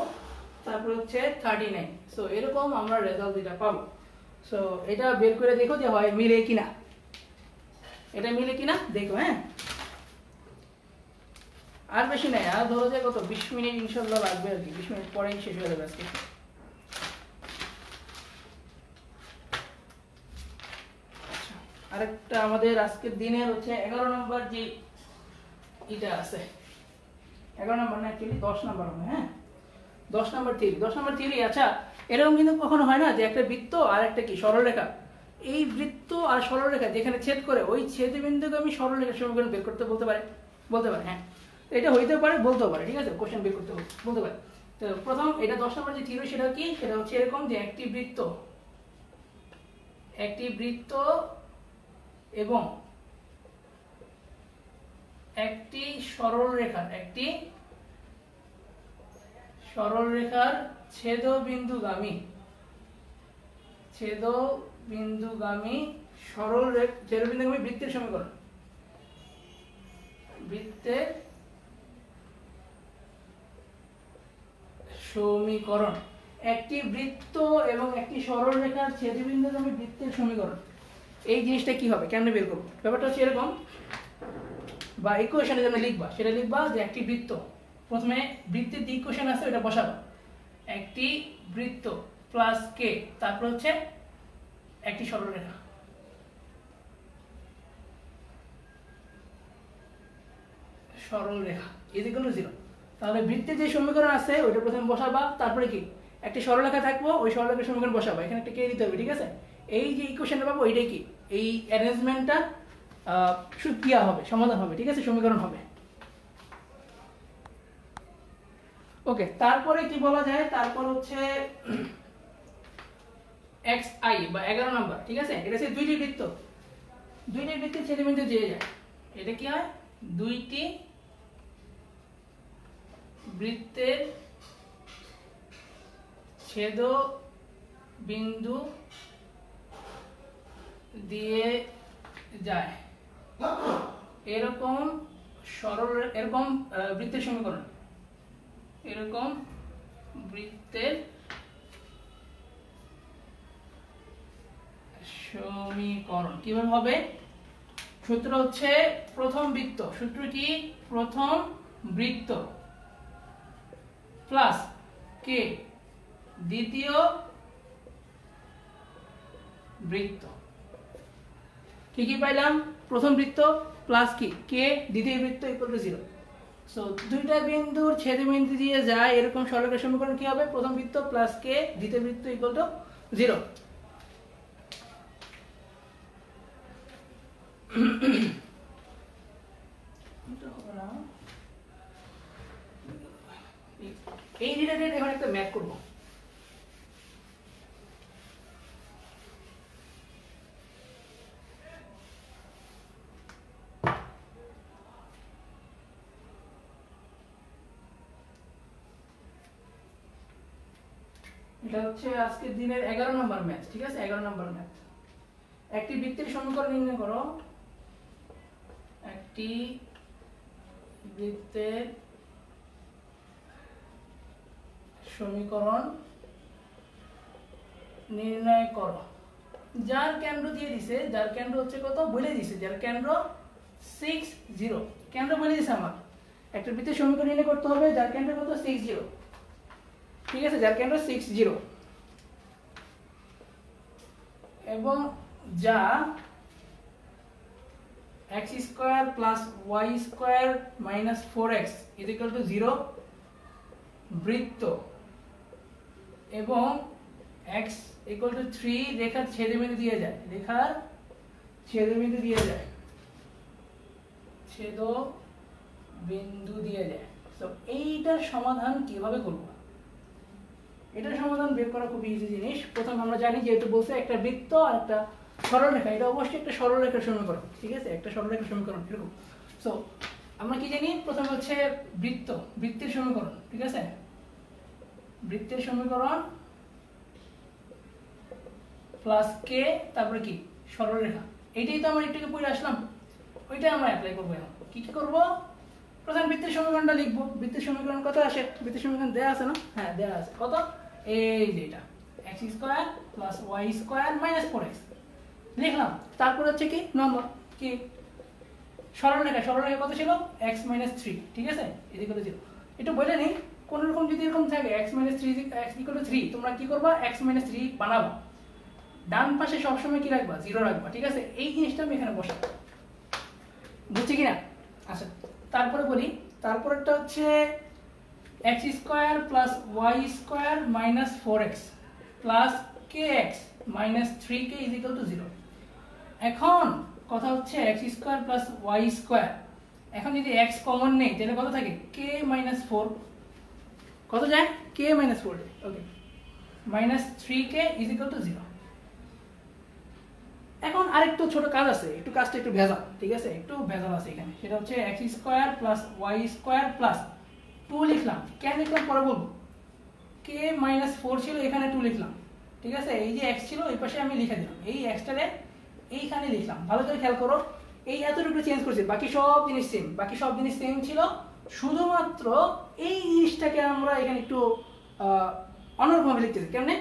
তারপর হচ্ছে 39। সো এরকম আমরা রেজাল্ট দুইটা পাবো। সো এটা বের করে দেখো যে হয় মিলে কিনা, এটা মিলে কিনা দেখো। হ্যাঁ, আর বেশি নাই, আর ধরো যে কত 20 মিনিট ইনশাআল্লাহ লাগবে আর কি, 20 মিনিট পরেই শেষ হয়ে যাবে আজকে। আরেকটা আমাদের আজকের দিনের হচ্ছে 11 নম্বর যে এটা আছে, 11 নম্বর না, অ্যাকচুয়ালি 10 নম্বর হবে। হ্যাঁ, 10 নম্বর থিওরি। আচ্ছা, এরকম কিন্তু কখনো হয় না যে একটা বৃত্ত আর একটা কি সরলরেখা, এই বৃত্ত আর সরলরেখা যেখানে ছেদ করে, ওই ছেদবিন্দুকে আমি সরলরেখার সমীকরণ বের করতে বলতে পারে। হ্যাঁ, এটা হইতে পারে, বলতেও পারে, ঠিক আছে, কোশ্চেন বের করতে বলতে পারে। তো প্রথম এটা 10 নম্বর যে থিওরি, সেটা কি, সেটা হচ্ছে এরকম যে একটি বৃত্ত এবং একটি সরলরেখার ছেদবিন্দুগামী বৃত্তের সমীকরণ, একটি বৃত্ত এবং একটি সরলরেখার ছেদবিন্দুগামী বৃত্তের সমীকরণ। এই জিনিসটা কি হবে, কেমনে বের করবো, ব্যাপারটা হচ্ছে এরকম, বা ইকুয়েশনে যেটা লিখবা সেটা লিখবা যে একটি বৃত্ত, প্রথমে বৃত্তের যে ইকুয়েশন আছে ওটা বসাবা, একটি বৃত্ত প্লাস কে, তারপর হচ্ছে একটি সরলরেখা, সরল রেখা ইজ ইকুয়াল টু 0। তাহলে বৃত্তের যে সমীকরণ আছে ওইটা প্রথমে বসাবা, তারপরে কি একটা সরলরেখা থাকবো, ওই সরলরেখার সমীকরণ বসাবা, এখানে একটা কে দিতে হবে, ঠিক আছে। এই যে ইকুয়েশনটা পাবো এইটাই কি, এই অ্যারেঞ্জমেন্টটা সুক্রিয়া হবে, সমাধান হবে, ঠিক আছে, সমীকরণ হবে। ওকে, তারপরে কি বলা যায়, তারপর হচ্ছে xi বা 11 নাম্বার, ঠিক আছে। এটা হচ্ছে দুইটি বৃত্ত, দুইটি বৃত্তের ছেদবিন্দু যে যায়, এটা কি হয়, দুইটি বৃত্তের ছেদ বিন্দু দিয়ে যায় এরকম সরল, এরকম বৃত্তের সমীকরণ, এরকম বৃত্তের সমীকরণ কিভাবে হবে, সূত্র হচ্ছে প্রথম বৃত্ত, সূত্র কি, প্রথম বৃত্ত প্লাস কে দ্বিতীয় বৃত্ত। কি কি পাইলাম, প্রথম বৃত্ত প্লাস কি কে দ্বিতীয় বৃত্ত ইকুয়াল টু 0। সো দুইটা বিন্দুর ছেদবিন্দু দিয়ে যায় এরকম সরলরেখার সমীকরণ কি হবে, প্রথম বৃত্ত প্লাস কে দ্বিতীয় বৃত্ত ইকুয়াল টু 0। এই রিলেটেড এখন একটা ম্যাথ করব। এটা হচ্ছে আজকের দিনের 11 নম্বর ম্যাথ, ঠিক আছে, 11 নম্বর ম্যাথ। একটি বৃত্তের সমীকরণ নির্ণয় করো, একটি বৃত্তের সমীকরণ নির্ণয় করো, যার কেন্দ্র দিয়ে দিছে, যার কেন্দ্র হচ্ছে কত বলে দিছে, যার কেন্দ্র 6 0, কেন্দ্র বলে দিছে আমার, একটা বৃত্তের সমীকরণ নির্ণয় করতে হবে যার কেন্দ্র কত 6 0, ঠিক আছে, যার কেন্দ্র 6 0 এবং যা x square plus y square minus 4x is equal to 0 বৃত্ত এবং x ইকুয়াল টু 3 রেখার ছেদবিন্দু দিয়ে যায়, রেখার ছেদবিন্দু দিয়ে যায়, ছেদ বিন্দু দিয়ে যায়। তো এইটার সমাধান কিভাবে করব, এটার সমাধান বের করা খুব ইজি জিনিস। প্রথম আমরা জানি যেহেতু বলছে একটা বৃত্ত আর একটা সরলরেখা, এটা অবশ্যই একটা সরলরেখার সমীকরণ, ঠিক আছে, একটা সরলরেখার সমীকরণ এরকম। সো আমরা কি জানি, প্রথম হচ্ছে বৃত্ত, বৃত্তের সমীকরণ, ঠিক আছে, বৃত্তের সমীকরণ প্লাস কে তারপরে কি সরলরেখা, এইটাই তো আমরা একটু পড়ে আসলাম, ওইটা আমরা অ্যাপ্লাই করবো। এখন কি কি করব, প্রথম বৃত্তের সমীকরণটা লিখবো। বৃত্তের সমীকরণ কত আসে, বৃত্তের সমীকরণ দেয়া আছে না, হ্যাঁ দেয়া আছে, কত, এই যে এটা x square plus y square minus 4x লিখলাম। তারপর হচ্ছে কি নম্বর কি সরলরেখা, সরলরেখা কত ছিল x মাইনাস 3, ঠিক আছে, এদিকে কত 0। একটু বলে নেই, কোন রকম যদি এরকম থাকে x minus 3 x equal to 3, তোমরা কি করবা, x মাইনাস 3 বানাবা, ডান পাশে সবসময় কি রাখবা 0 রাখবা, ঠিক আছে, এই জিনিসটা আমি এখানে বসাবো, বুঝছি কিনা। আচ্ছা তারপরে বলি, তারপরটা হচ্ছে x square plus y square minus 4x plus kx minus 3k is equal to 0। এখন কথা হচ্ছে x square plus y square, এখন যদি x কমন নেই তাহলে কত থাকে, k মাইনাস 4, কত যায়, k minus 4, okay, minus 3k is equal to 0। এখন আরেকটু ছোট কাজ আছে, একটু কাজটা একটু ভেজাল, ঠিক আছে, একটু ভেজাল আছে এখানে, সেটা হচ্ছে x square plus y square plus 2 লিখলাম, কেন লিখলাম পরে বলবো, k মাইনাস 4 ছিল এখানে 2 লিখলাম, ঠিক আছে, এই যে x ছিল এই পাশে আমি লিখে দিলাম, এই xটারে এইখানে লিখলাম। ভালো করে খেয়াল করো, এই এতটুকু চেঞ্জ করছি, বাকি সব জিনিস সেম, বাকি সব জিনিস সেম ছিল, শুধুমাত্র এই জিনিসটাকে আমরা এখানে একটু অন্যরকমভাবে লিখতেছি। কেমনে,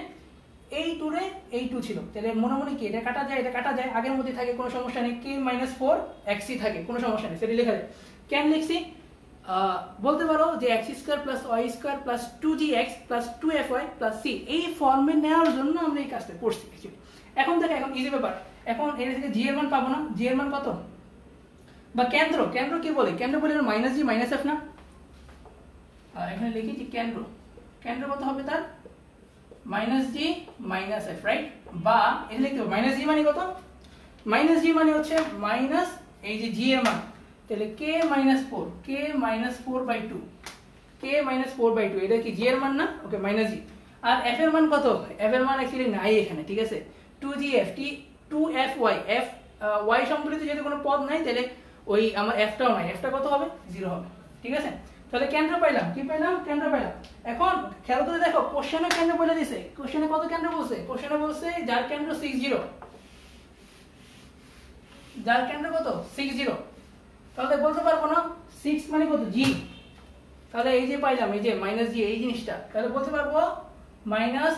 এই 2 রে এই 2 ছিল, তাহলে মনে মনে কি এটা কাটা যায়, এটা কাটা যায়, আগের মধ্যে থাকে, কোনো সমস্যা নেই, k মাইনাস 4 x থাকে, কোনো সমস্যা নেই, সেটা লেখা যায়। কেন লিখছি, বলতে পারো যে x square plus y square plus 2gx plus 2fy plus c, এই ফর্মে নেওয়ার জন্য আমরা এই কাজটা করছি অ্যাকচুয়ালি। এখন দেখো, এখন ইজি ব্যাপার, এখন এর থেকে g এর মান পাবো না, g এর মান কত, বা কেন্দ্র, কেন্দ্র কি বলে, কেন্দ্র বলে মাইনাস জি মাইনাস এফ না, এখানে লিখি যে কেন্দ্র, কেন্দ্র কত হবে তার মাইনাস জি মাইনাস এফ, রাইট? বা এটা লিখতে হবে মাইনাস জি মানে কত, মাইনাস জি মানে হচ্ছে মাইনাস এই যে জি এর মান, তাহলে K minus four, K minus four by two, K minus four by two, এটা কি জি এর মান না, ওকে মাইনাস জি। আর এফ এর মান কত, এফ এর মান অ্যাকচুয়ালি নাই এখানে, ঠিক আছে, two g f t, two f y, f y সম্পর্কিত যেহেতু কোনো পদ নাই তাহলে ওই আমার এফটাও নাই, এফটা কত হবে জিরো হবে, ঠিক আছে। তাহলে কেন্দ্র পাইলাম, কি পাইলাম, কেন্দ্র পাইলাম। এখন খেয়াল করে দেখো কোশ্চেনে কেন্দ্র বলে দিছে, কোশ্চেনে কত কেন্দ্র বলছে, কোশ্চেনে বলছে যার কেন্দ্র 60, যার কেন্দ্র কত 60, তাহলে বলতে পারবো না 6 মানে কত জি, তাহলে এই যে পাইলাম এই যে মাইনাস জি এই জিনিসটা, তাহলে বলতে পারবো minus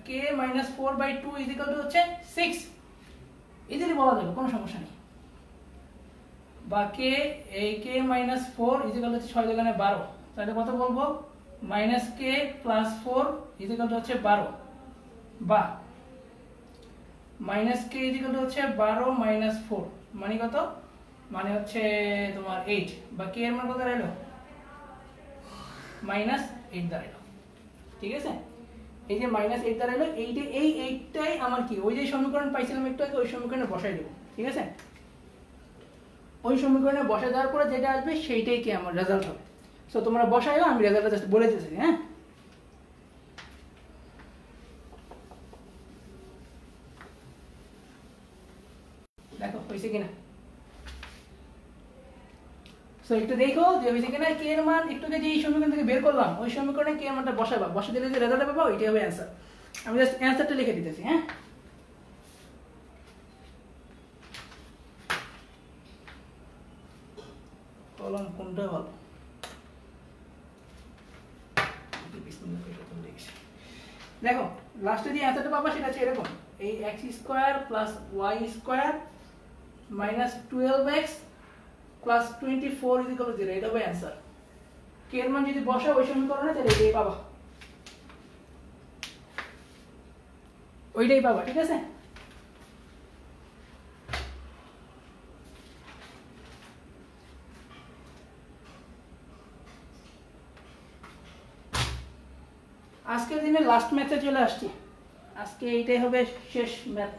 k minus four by two is equal to হচ্ছে 6, ইজিলি বলা যাবে কোনো সমস্যা নেই। বা কে এই কে মাইনাস ফোর ইজ ইকুয়াল হচ্ছে 6 দোকানে 12, তাহলে কত বলবো minus k plus four is equal to হচ্ছে 12, বা minus K is equal to হচ্ছে 12 মাইনাস ফোর মানে কত, মানে হচ্ছে তোমার 8, বা কে এর মান কত দাঁড়ালো মাইনাস 8 দাঁড়ালো, ঠিক আছে। এই যে মাইনাস 8 দাঁড়ালো, এইটা এই 8টাই আমার কি ওই যে সমীকরণ পাইছিলাম একটু আগে, ওই সমীকরণে বসাই দেবো, ঠিক আছে। ওই সমীকরণে বসাই দেওয়ার পরে যেটা আসবে সেইটাই কি আমার রেজাল্ট হবে। সো তোমরা বসাইও, আমি রেজাল্টটা জাস্ট বলে দিতেছি, হ্যাঁ। দেখো হয়েছে কিনা, সো একটু দেখো যে হয়েছে কিনা। কে এর মান একটু যে এই সমীকরণ থেকে বের করলাম, ওই সমীকরণে কে এর মানটা বসাবা, বসা দিলে যে রেজাল্ট পাবো ওইটাই হবে অ্যান্সার। আমি জাস্ট অ্যান্সারটা লিখে দিতেছি, হ্যাঁ। কলম কোনটা ভালো, দেখো লাস্টে যে অ্যান্সারটা পাবা সেটা হচ্ছে এরকম, এই x square plus y square minus 12x plus 24 is equal to 0, এটা হবে অ্যান্সার। কে এর মান যদি বসাও ওই সমীকরণে তাহলে এটাই পাবা, ওইটাই পাবা, ঠিক আছে। আজকের দিনে লাস্ট ম্যাথে চলে আসছি, আজকে এইটাই হবে শেষ ম্যাথ।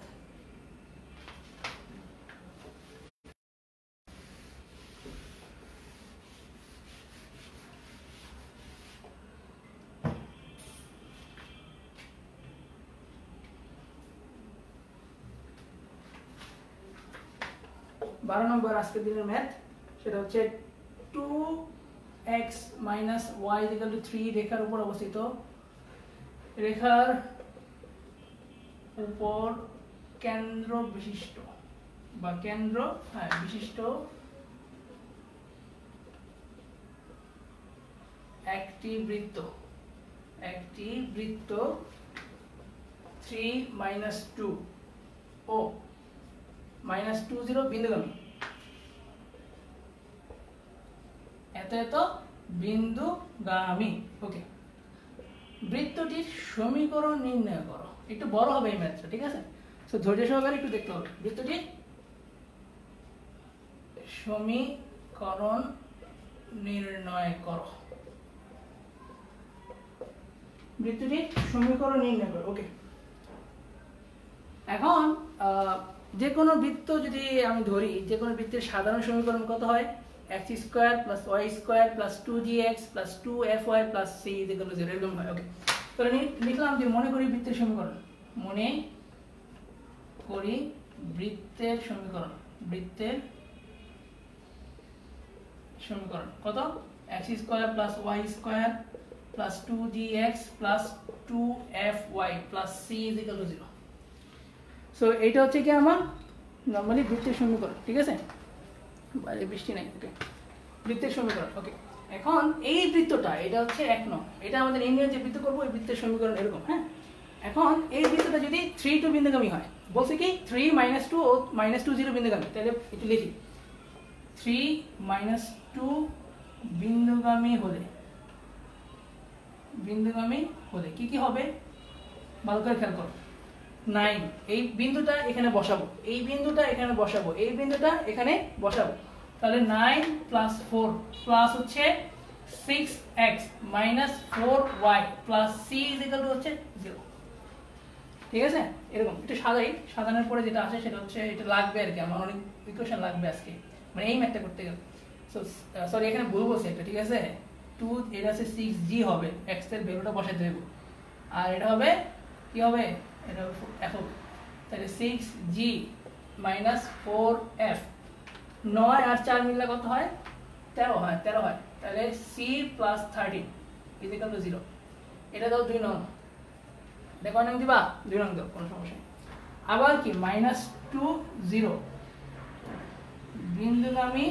বারো নম্বর আজকের দিনের ম্যাথ, সেটা হচ্ছে 2x minus Y equal to 3 রেখার উপর অবস্থিত, রেখার উপর কেন্দ্র বিশিষ্ট বা কেন্দ্র বিশিষ্ট একটি বৃত্ত, একটি বৃত্ত 3 মাইনাস 2 ও মাইনাস 20 বিন্দুগামী, এত এত বিন্দুগামী, ওকে। বৃত্তটির সমীকরণ নির্ণয় করো, একটু বড় হবে এই ম্যাথটা, ঠিক আছে। সো ধৈর্য সহকারে একটু দেখতে হবে। বৃত্তটির সমীকরণ নির্ণয় করো, বৃত্তটির সমীকরণ নির্ণয় করো, ওকে। এখন যে কোনো বৃত্ত যদি আমি ধরি, যে কোনো বৃত্তের সাধারণ সমীকরণ কত হয়, x square plus y square plus 2gx plus 2fy plus c is equal to 0, এরকম হয়, ওকে। তাহলে লিখলাম যে মনে করি বৃত্তের সমীকরণ, মনে করি বৃত্তের সমীকরণ, বৃত্তের সমীকরণ কত, x square plus y square plus 2gx plus 2fy plus c is equal to 0। So এইটা হচ্ছে কি আমার নরমালি বৃত্তের সমীকরণ, ঠিক আছে। বাইরে বৃষ্টি নাই, ওকে। বৃত্তের সমীকরণ, ওকে। এখন এই বৃত্তটা, এটা হচ্ছে 1 নং, এটা আমাদের ইন্ডিয়ান যে বৃত্ত করবো এই বৃত্তের সমীকরণ এরকম, হ্যাঁ। এখন এই বৃত্তটা যদি 3 2 বিন্দুগামী হয়, বলছে কি 3 মাইনাস 2 ও মাইনাস 2 0 বিন্দুগামী, তাহলে একটু লিখি 3 মাইনাস 2 বিন্দুগামী হলে, বিন্দুগামী হলে কি কি হবে ভালো করে খেয়াল করো। 9, এই বিন্দুটা এখানে বসাবো, এই বিন্দুটা এখানে বসাবো, এই বিন্দুটা এখানে বসাবো, তাহলে 9 প্লাস 4 প্লাস হচ্ছে 6x minus 4y plus c is equal to হচ্ছে 0। ঠিক আছে, এরকম একটু সাজানোর পরে যেটা আসে সেটা হচ্ছে এটা লাগবে আর কি, আমার অনেক ইকুয়েশন লাগবে আজকে, মানে এই ম্যাথটা করতে গেলে। সো সরি এখানে ভুল বলছি একটা, ঠিক আছে, 2 এটা হচ্ছে 6g হবে, x এর ভ্যালুটা বসাতে দেব, আর এটা হবে কি হবে, এটা f হবে, তাহলে 6g মাইনাস 4f, 9 আর 4 মিললে কত হয়, 13 হয়, 13 হয়, তাহলে c plus 13 is equal to 0। এটা দাও 2 নং, এটা কয় নং দিবা, 2 নং দাও, কোনো সমস্যা নেই। আবার কি মাইনাস 2 0 বিন্দুগামী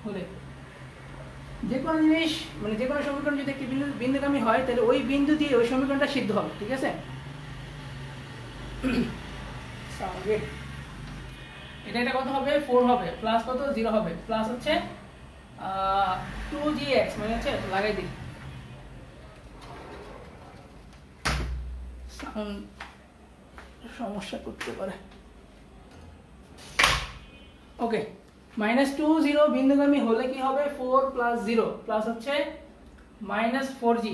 হলে যে কোনো জিনিস মানে যে কোনো সমীকরণ যদি একটি বিন্দুগামী হয় তাহলে ওই বিন্দু দিয়ে ওই সমীকরণটা সিদ্ধ হবে। ঠিক আছে, এটা কত হবে, 4 হবে, প্লাস কত 0 হবে, প্লাস হচ্ছে 2gx মানে হচ্ছে লাগাই দিই, সমস্যা করতে পারে। ওকে, মাইনাস 2 0 বিন্দুগামী হলে কি হবে, 4 প্লাস 0 প্লাস হচ্ছে minus 4g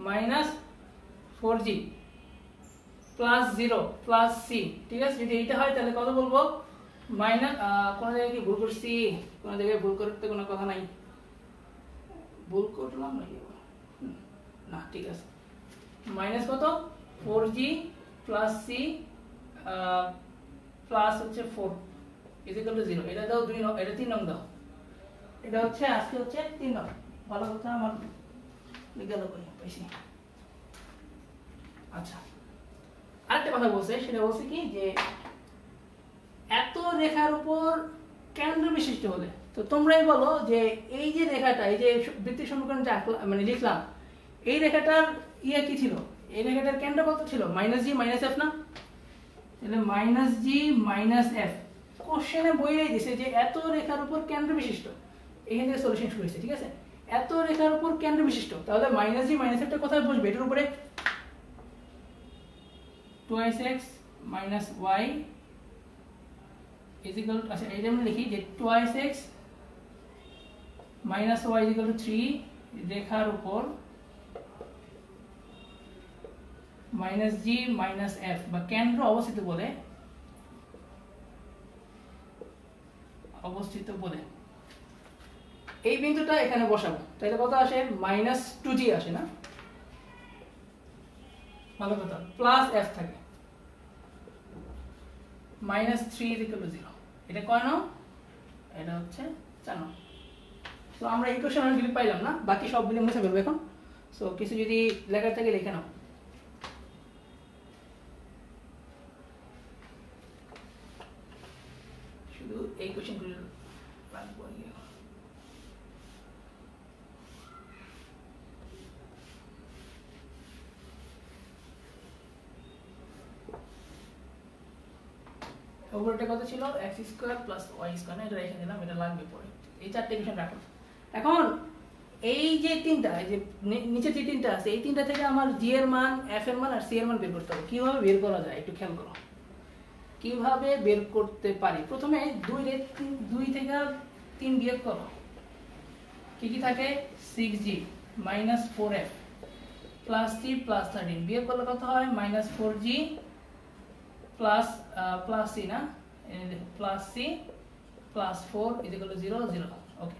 minus 4g plus 0 plus c। ঠিক আছে, যদি এইটা হয় তাহলে কত বলবো, মাইনাস কোন জায়গায় কি ভুল করছি, কোন জায়গায় ভুল করতে কোনো কথা নাই, ভুল করলাম নাকি না, ঠিক আছে, মাইনাস কত 4g প্লাস c প্লাস হচ্ছে 4 ইজ ইকুয়াল টু 0। এটা দাও 2 নং, এটা 3 নং দাও, এটা হচ্ছে আজকে হচ্ছে 3 নং। ভালো কথা, আমার লিখে দাও পাইছি। আচ্ছা, আরেকটা কথা বলছে, সেটা বলছে কি যে এত রেখার উপর কেন্দ্র বিশিষ্ট হলে, তো তোমরাই বলো যে এই যে রেখাটা, এই যে বৃত্তীয় সমীকরণ যা মানে লিখলাম, এই রেখাটার ইয়ে কি ছিল, এই রেখাটার কেন্দ্র কত ছিল, মাইনাস জি মাইনাস এফ না, তাহলে মাইনাস জি মাইনাস এফ। কোশ্চেনে বইয়েই দিছে যে এত রেখার উপর কেন্দ্র বিশিষ্ট, এখান থেকে সলিউশন শুরু হয়েছে। ঠিক আছে, এত রেখার উপর কেন্দ্র বিশিষ্ট, তাহলে মাইনাস জি মাইনাস এফটা কোথায় বসবে, এটার উপরে 2x minus y is equal, আচ্ছা এটা আমরা লিখি যে 2x minus y is equal two 3 রেখার উপর মাইনাস জি মাইনাস এফ বা কেন্দ্র অবস্থিত বলে, এই বিন্দুটা এখানে বসাবো, তাহলে কত আসে, মাইনাস 2g আসে না, ভালো কথা, প্লাস এফ থাকে, মাইনাস 3 ইজ ইকুয়াল টু 0। এটা কয় নাও, এটা হচ্ছে 4 নাও। তো আমরা ইকুয়েশন অনেকগুলি পাইলাম না, বাকি সবগুলি মুছে ফেলবো এখন। সো কিছু যদি লেখার থাকে লিখে নাও। শুধু এই কোশ্চেনগুলো রাখবো। উপরটা কত ছিল, x square plus y square, এটা রেখে দিলাম, এটা লাগবে পরে, এই চারটে ইকুয়েশন রাখো। এখন এই যে তিনটা, এই যে নিচে যে তিনটা আছে, এই তিনটা থেকে আমার g এর মান, f এর মান আর c এর মান বের করতে হবে। কিভাবে বের করা যায় একটু খেয়াল করো, কিভাবে বের করতে পারি। প্রথমে 2 থেকে 3 বিয়োগ করো, কি কি থাকে, 6g minus 4f plus c plus 13, বিয়োগ করলে কত হয়, minus 4g plus plus c না, plus c plus 4 is equal to 0 0। ওকে,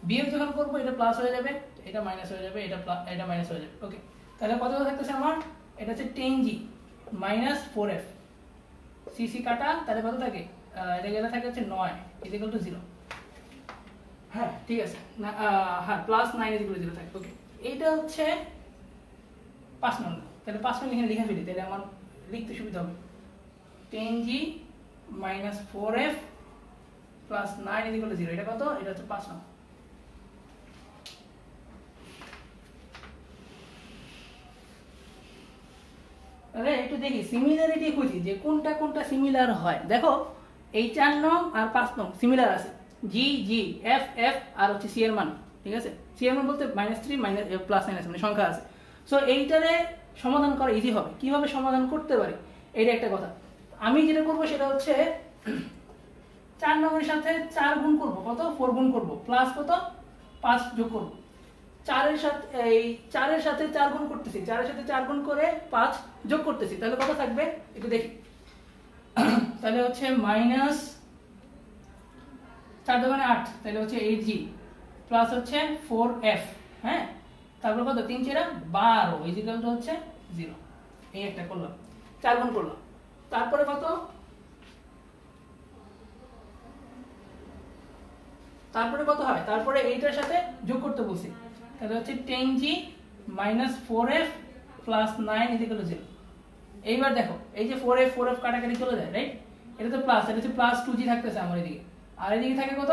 বিয়োগ যখন করব এটা প্লাস হয়ে যাবে, এটা মাইনাস হয়ে যাবে, এটা মাইনাস হয়ে যাবে। ওকে, তাহলে কত থাকতেছে আমার, এটা হচ্ছে 10g মাইনাস 4f, c কাটা, তাহলে কত থাকে, এটা গেলে থাকে হচ্ছে 9 ইজ ইকুয়াল টু 0। হ্যাঁ ঠিক আছে, হ্যাঁ প্লাস 9 ইজ ইকুয়াল টু 0 থাকে। ওকে, এইটা হচ্ছে 5 নম্বর, তাহলে 5 নম্বর এখানে লিখে ফেলি, তাহলে আমার লিখতে সুবিধা হবে। 10g minus 4f plus 9 is equal to 0, এটা কত, এটা হচ্ছে 5 নম্বর। তাহলে একটু দেখি সিমিলারিটি খুঁজি যে কোনটা কোনটা সিমিলার হয়। দেখো এই 4 নং আর 5 নং সিমিলার আছে, g g f f আর হচ্ছে c এর মান। ঠিক আছে, c এর মান বলতে -3 +9 আছে, মানে সংখ্যা আছে। সো এইটারে সমাধান করা ইজি হবে। কিভাবে সমাধান করতে পারি এটা একটা কথা। আমি যেটা করব সেটা হচ্ছে 4 নম্বরের সাথে 4 গুণ করব, কত 4 গুণ করব, প্লাস কত 5 যোগ করব। 4 এর সাথে এই 4 এর সাথে 4 গুণ করতেছি, 4 এর সাথে 4 গুণ করে 5 যোগ করতেছি, তাহলে কত থাকবে একটু দেখি। তাহলে হচ্ছে মাইনাস 4 দোকানে 8, তাহলে হচ্ছে 8g প্লাস হচ্ছে 4f, হ্যাঁ, তারপর কত 3 4 12 ইকুয়াল টু হচ্ছে 0। এই একটা করলাম, 4 গুণ করলাম, তারপরে কত, তারপরে কত হয়, তারপরে এইটার সাথে যোগ করতে বলছি, তাহলে হচ্ছে 10g minus 4f plus 9 equal to 0। এইবার দেখো এই যে 4f কাটাকাটি চলে যায়, রাইট, এটা তো প্লাস, এটা হচ্ছে প্লাস 2g থাকতেছে আমার এদিকে, আর এদিকে থাকে কত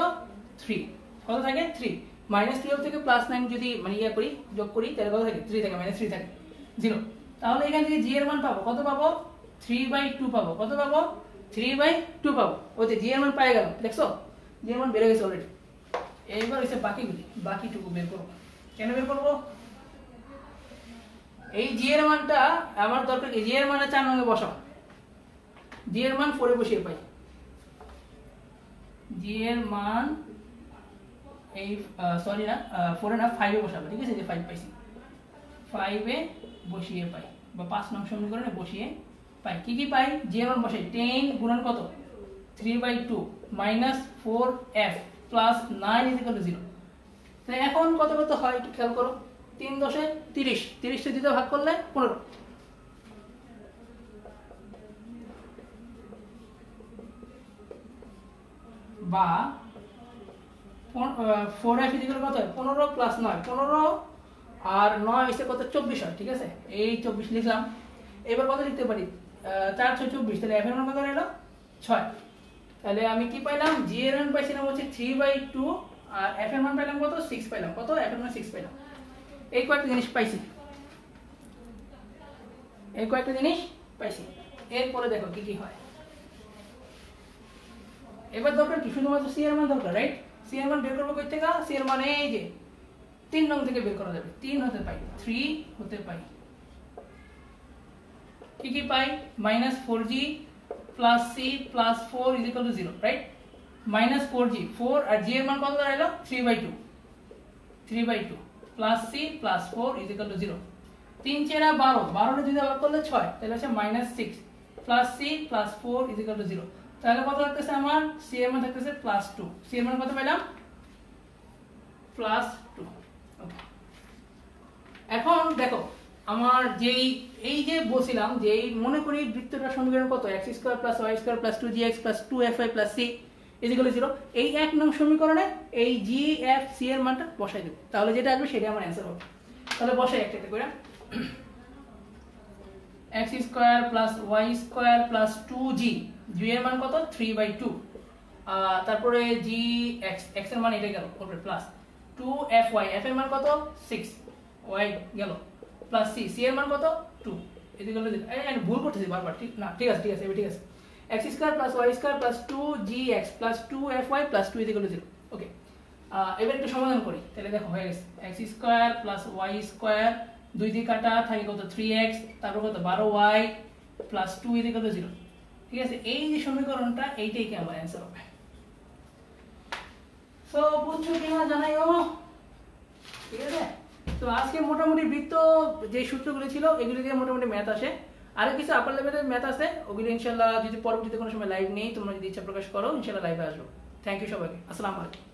3, কত থাকে 3, মাইনাস 12 থেকে প্লাস 9 যদি মানে ইয়া করি, যোগ করি, তাহলে কত থাকে 3 থাকে, মাইনাস 3 থাকে 0। তাহলে এখান থেকে g এর মান পাবো, কত পাবো 3/2 পাবো, কত পাবো 3/2 পাবো। ওই যে g এর মান পেয়ে গেল, দেখছো g এর মান বেড়ে গেছে অলরেডি। এইবার হচ্ছে বাকিটুকু বের করব। কেন বের করব, এই জি এর মানটা আমার দরকার, এই জি এর মানে 4 নঙ্গে বসাও, জি এর মান 4 এ বসিয়ে পাই, জি এর মান এই সরি না 4 এ না 5 এ বসাবো, ঠিক আছে, যে 5 পাইছি, 5 এ বসিয়ে পাই, বা 5 নং সমীকরণে বসিয়ে পাই, কি কি পাই, জি এর মান বসাই 10 গুণন কত 3/2 minus 4f plus 9 equal to 0। তো এখন কত কত হয় একটু খেয়াল করো, 3 10 30, 30 টা দিতে ভাগ করলে 15, বা 4f ইকুয়াল কত হয় 15 প্লাস 9, 15 আর 9 এসে কত 24 হয়, ঠিক আছে, এই 24 লিখলাম। এবার কত লিখতে পারি 4 6 24, তাহলে f এর মান কত হলো 6। তাহলে আমি কি পাইলাম, জি এর মান পাইছিলাম হচ্ছে 3/2 আর f এর মান পাইলাম কত 6 পাইলাম, কত f এর মান 6 পাইলাম। এই কয়েকটা জিনিস পাইছি, এই কয়েকটা জিনিস পাইছি। এরপরে দেখো কি কি হয়। এবার দরকার কি, শুধুমাত্র সি এর মান দরকার, রাইট, সি এর মান বের করবো কই থেকে, সি এর মানে এই যে 3 নং থেকে বের করা যাবে, 3 হতে পাই, 3 হতে পাই, কি কি পাই, minus 4g plus c plus 4 equal to 0, right, minus 4g 4 আর g এর মান কত দাঁড়ালো 3/2 plus c plus 4 equal to 0। 3 4 12, 12 টা যদি ভাগ করলে 6, তাহলে হচ্ছে minus 6 plus c plus 4 equal to 0। তাহলে কত থাকতেছে আমার, c এর মান থাকতেছে প্লাস 2, c এর মান কত পেলাম প্লাস 2। ওকে, এখন দেখো আমার যেই এই যে বলছিলাম যে এই মনে করি বৃত্তটার সমীকরণ কত, x² + y² + 2gx + 2fy + c equal to 0। এই 1 নং সমীকরণে এই g f c এর মানটা বসাই দেব, তাহলে যেটা আসবে সেটাই আমার অ্যানসার হবে। তাহলে বসাই একটা একটা করে, x² + y² + 2g, g এর মান কত 3/2, তারপরে g x এর মান এটা গেল উপরে প্লাস 2fy, f এর মান কত 6, y গেল প্লাস c, c এর মান কত 2 ইকুয়াল টু, আমি ভুল করতেছি বারবার, ঠিক না, ঠিক আছে এবার ঠিক আছে, x² + y² + 2gx + 2fy + 2 equal to 0। ওকে, এবার একটু সমাধান করি, তাহলে দেখো হয়ে গেছে x² + y² 2 দিয়ে কাটা থাকে কত 3x, তারপর কত 12y + 2 ইকুয়াল টু 0, ঠিক আছে। এই যে সমীকরণটা এইটাই কি আমার অ্যানসার হবে। সো বুঝছো কিনা জানাইও, ঠিক আছে। তো আজকে মোটামুটি বৃত্ত যে সূত্রগুলো ছিল এগুলো দিয়ে মোটামুটি ম্যাথ আসে, আরো কিছু আপার লেভেলের ম্যাথ আছে, ওগুলো ইনশাআল্লাহ যদি পরবর্তীতে কোনো সময় লাইভ নেই, তোমরা যদি ইচ্ছা প্রকাশ করো ইনশাআল্লাহ লাইভে আসবো। থ্যাংক ইউ সবাইকে, আসসালামু আলাইকুম।